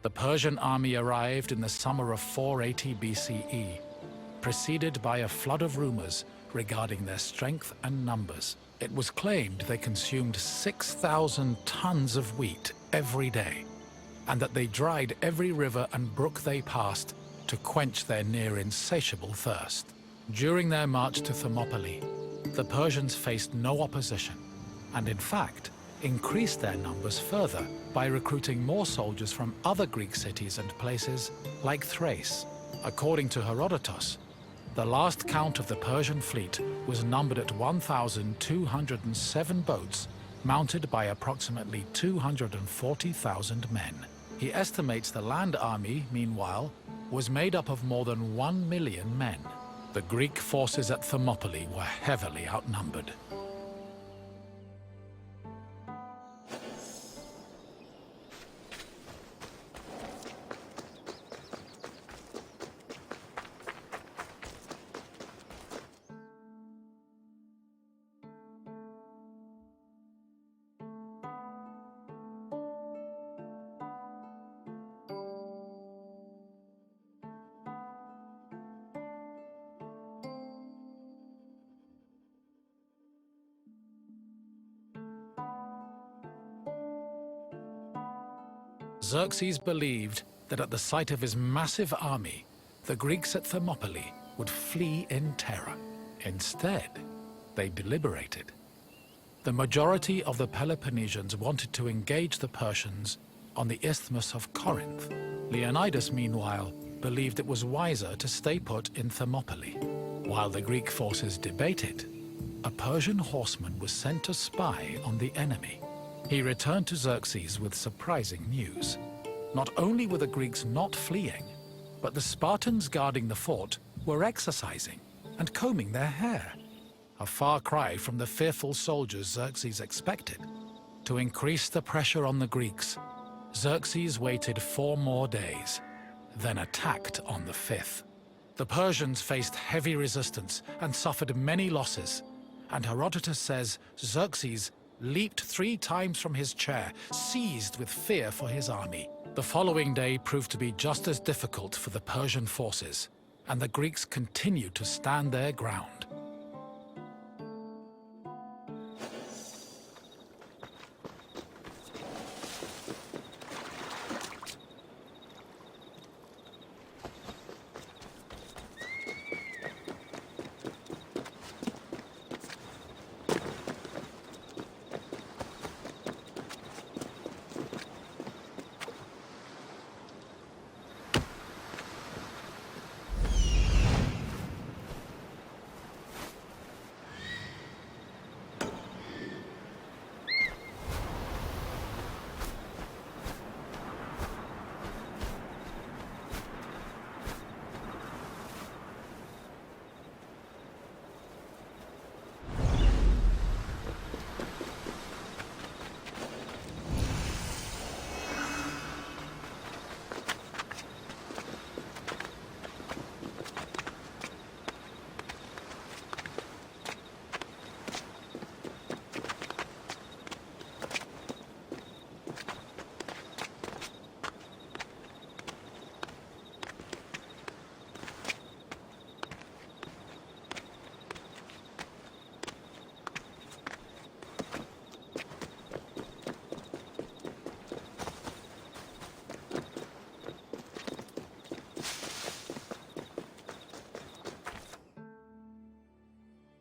The Persian army arrived in the summer of 480 BCE, preceded by a flood of rumors regarding their strength and numbers. It was claimed they consumed 6,000 tons of wheat every day, and that they dried every river and brook they passed to quench their near insatiable thirst. During their march to Thermopylae, the Persians faced no opposition, and in fact, increased their numbers further by recruiting more soldiers from other Greek cities and places like Thrace. According to Herodotus, the last count of the Persian fleet was numbered at 1,207 boats, mounted by approximately 240,000 men. He estimates the land army, meanwhile, was made up of more than 1 million men. The Greek forces at Thermopylae were heavily outnumbered. Xerxes believed that at the sight of his massive army, the Greeks at Thermopylae would flee in terror. Instead, they deliberated. The majority of the Peloponnesians wanted to engage the Persians on the Isthmus of Corinth. Leonidas, meanwhile, believed it was wiser to stay put in Thermopylae. While the Greek forces debated, a Persian horseman was sent to spy on the enemy. He returned to Xerxes with surprising news. Not only were the Greeks not fleeing, but the Spartans guarding the fort were exercising and combing their hair. A far cry from the fearful soldiers Xerxes expected. To increase the pressure on the Greeks, Xerxes waited 4 more days, then attacked on the 5th. The Persians faced heavy resistance and suffered many losses, and Herodotus says Xerxes leaped 3 times from his chair, seized with fear for his army. The following day proved to be just as difficult for the Persian forces, and the Greeks continued to stand their ground.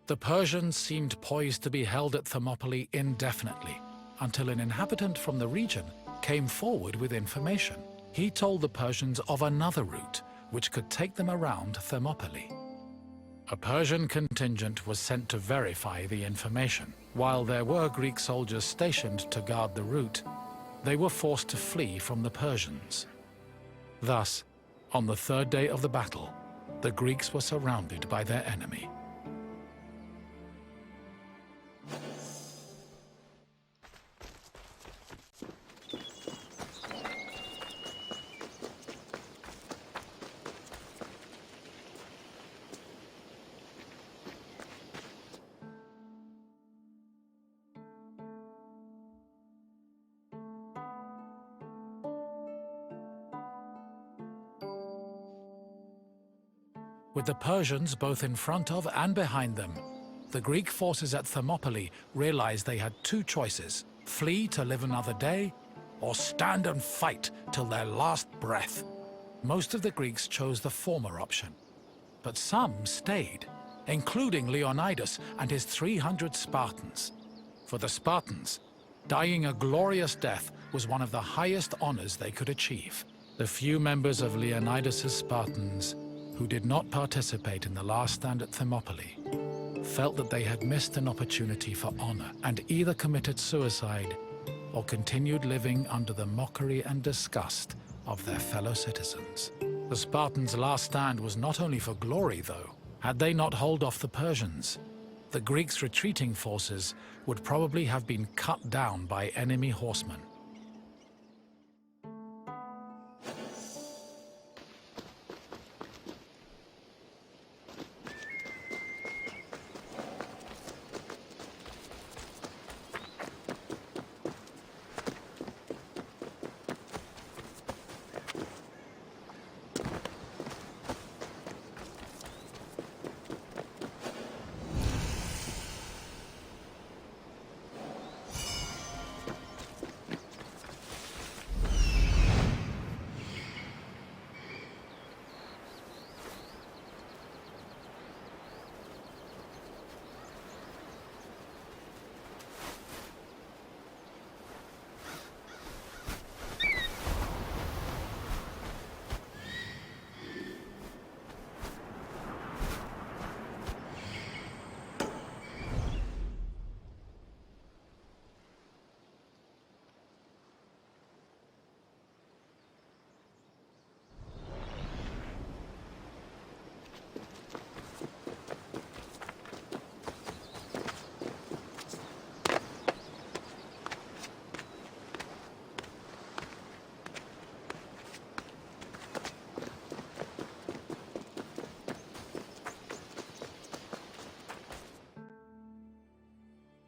The Persians seemed poised to be held at Thermopylae indefinitely, until an inhabitant from the region came forward with information. He told the Persians of another route, which could take them around Thermopylae. A Persian contingent was sent to verify the information. While there were Greek soldiers stationed to guard the route, they were forced to flee from the Persians. Thus, on the 3rd day of the battle, the Greeks were surrounded by their enemy. With the Persians both in front of and behind them, the Greek forces at Thermopylae realized they had 2 choices: flee to live another day, or stand and fight till their last breath. Most of the Greeks chose the former option, but some stayed, including Leonidas and his 300 Spartans. For the Spartans, dying a glorious death was one of the highest honors they could achieve. The few members of Leonidas's Spartans who did not participate in the last stand at Thermopylae felt that they had missed an opportunity for honor and either committed suicide or continued living under the mockery and disgust of their fellow citizens. The Spartans' last stand was not only for glory, though. Had they not held off the Persians, the Greeks' retreating forces would probably have been cut down by enemy horsemen.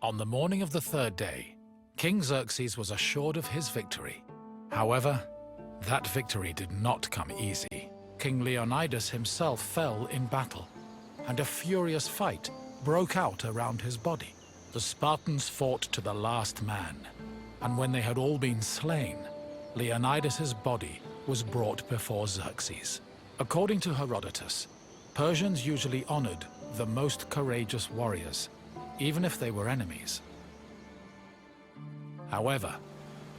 On the morning of the third day, King Xerxes was assured of his victory. However, that victory did not come easy. King Leonidas himself fell in battle, and a furious fight broke out around his body. The Spartans fought to the last man, and when they had all been slain, Leonidas's body was brought before Xerxes. According to Herodotus, Persians usually honored the most courageous warriors, even if they were enemies. However,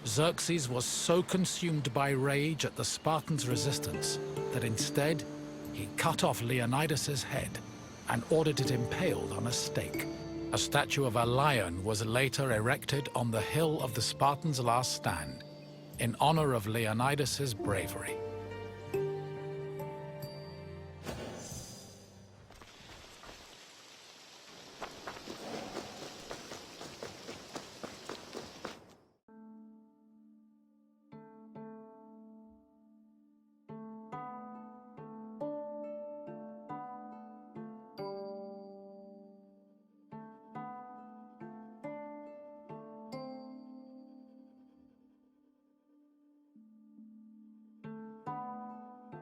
Xerxes was so consumed by rage at the Spartans' resistance that instead he cut off Leonidas's head and ordered it impaled on a stake. A statue of a lion was later erected on the hill of the Spartans' last stand in honor of Leonidas's bravery.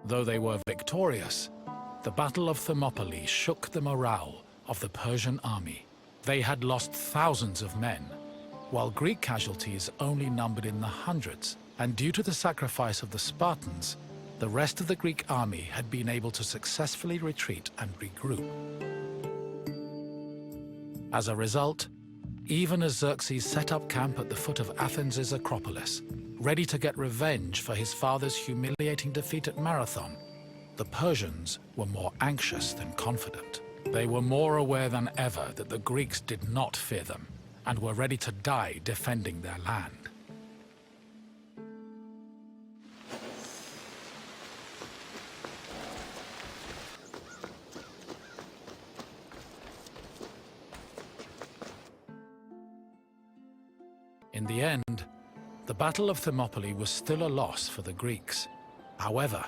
Though they were victorious, the Battle of Thermopylae shook the morale of the Persian army. They had lost thousands of men, while Greek casualties only numbered in the hundreds, and due to the sacrifice of the Spartans, the rest of the Greek army had been able to successfully retreat and regroup. As a result, even as Xerxes set up camp at the foot of Athens' Akropolis, ready to get revenge for his father's humiliating defeat at Marathon, the Persians were more anxious than confident. They were more aware than ever that the Greeks did not fear them, and were ready to die defending their land. In the end, the Battle of Thermopylae was still a loss for the Greeks. However,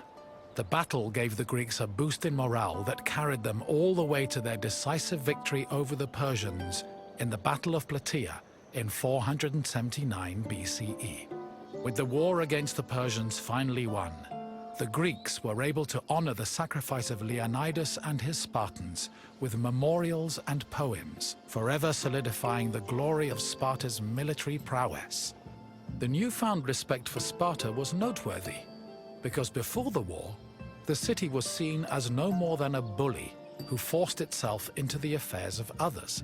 the battle gave the Greeks a boost in morale that carried them all the way to their decisive victory over the Persians in the Battle of Plataea in 479 BCE. With the war against the Persians finally won, the Greeks were able to honor the sacrifice of Leonidas and his Spartans with memorials and poems, forever solidifying the glory of Sparta's military prowess. The newfound respect for Sparta was noteworthy, because before the war, the city was seen as no more than a bully who forced itself into the affairs of others.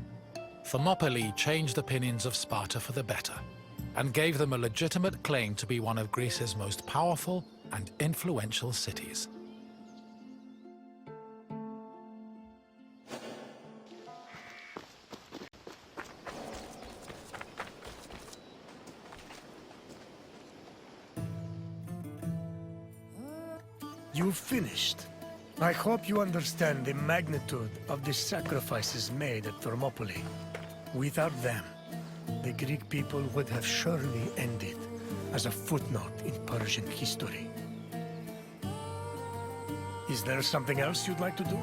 Thermopylae changed opinions of Sparta for the better, and gave them a legitimate claim to be one of Greece's most powerful and influential cities. You've finished. I hope you understand the magnitude of the sacrifices made at Thermopylae. Without them, the Greek people would have surely ended as a footnote in Persian history. Is there something else you'd like to do?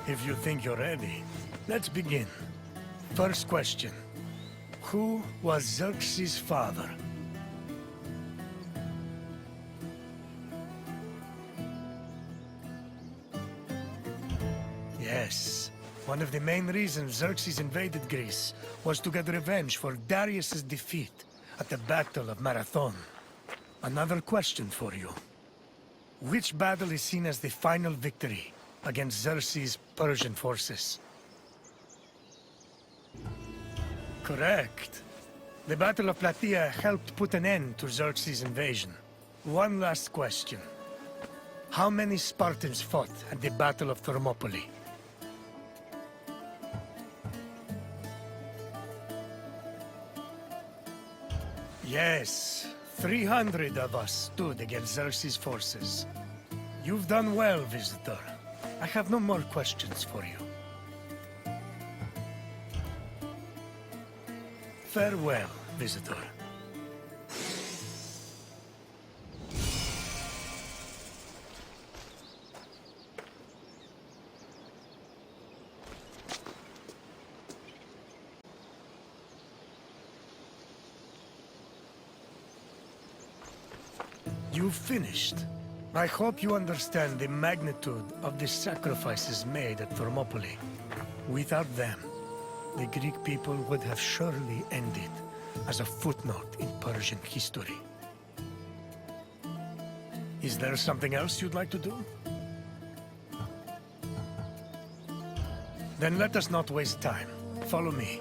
If you think you're ready, let's begin. First question. Who was Xerxes' father? Yes. One of the main reasons Xerxes invaded Greece was to get revenge for Darius's defeat at the Battle of Marathon. Another question for you. Which battle is seen as the final victory against Xerxes' Persian forces? Correct. The Battle of Plataea helped put an end to Xerxes' invasion. One last question. How many Spartans fought at the Battle of Thermopylae? Yes, 300 of us stood against Xerxes' forces. You've done well, visitor. I have no more questions for you. Farewell, visitor. You've finished. I hope you understand the magnitude of the sacrifices made at Thermopylae. Without them, the Greek people would have surely ended as a footnote in Persian history. Is there something else you'd like to do? Then let us not waste time. Follow me.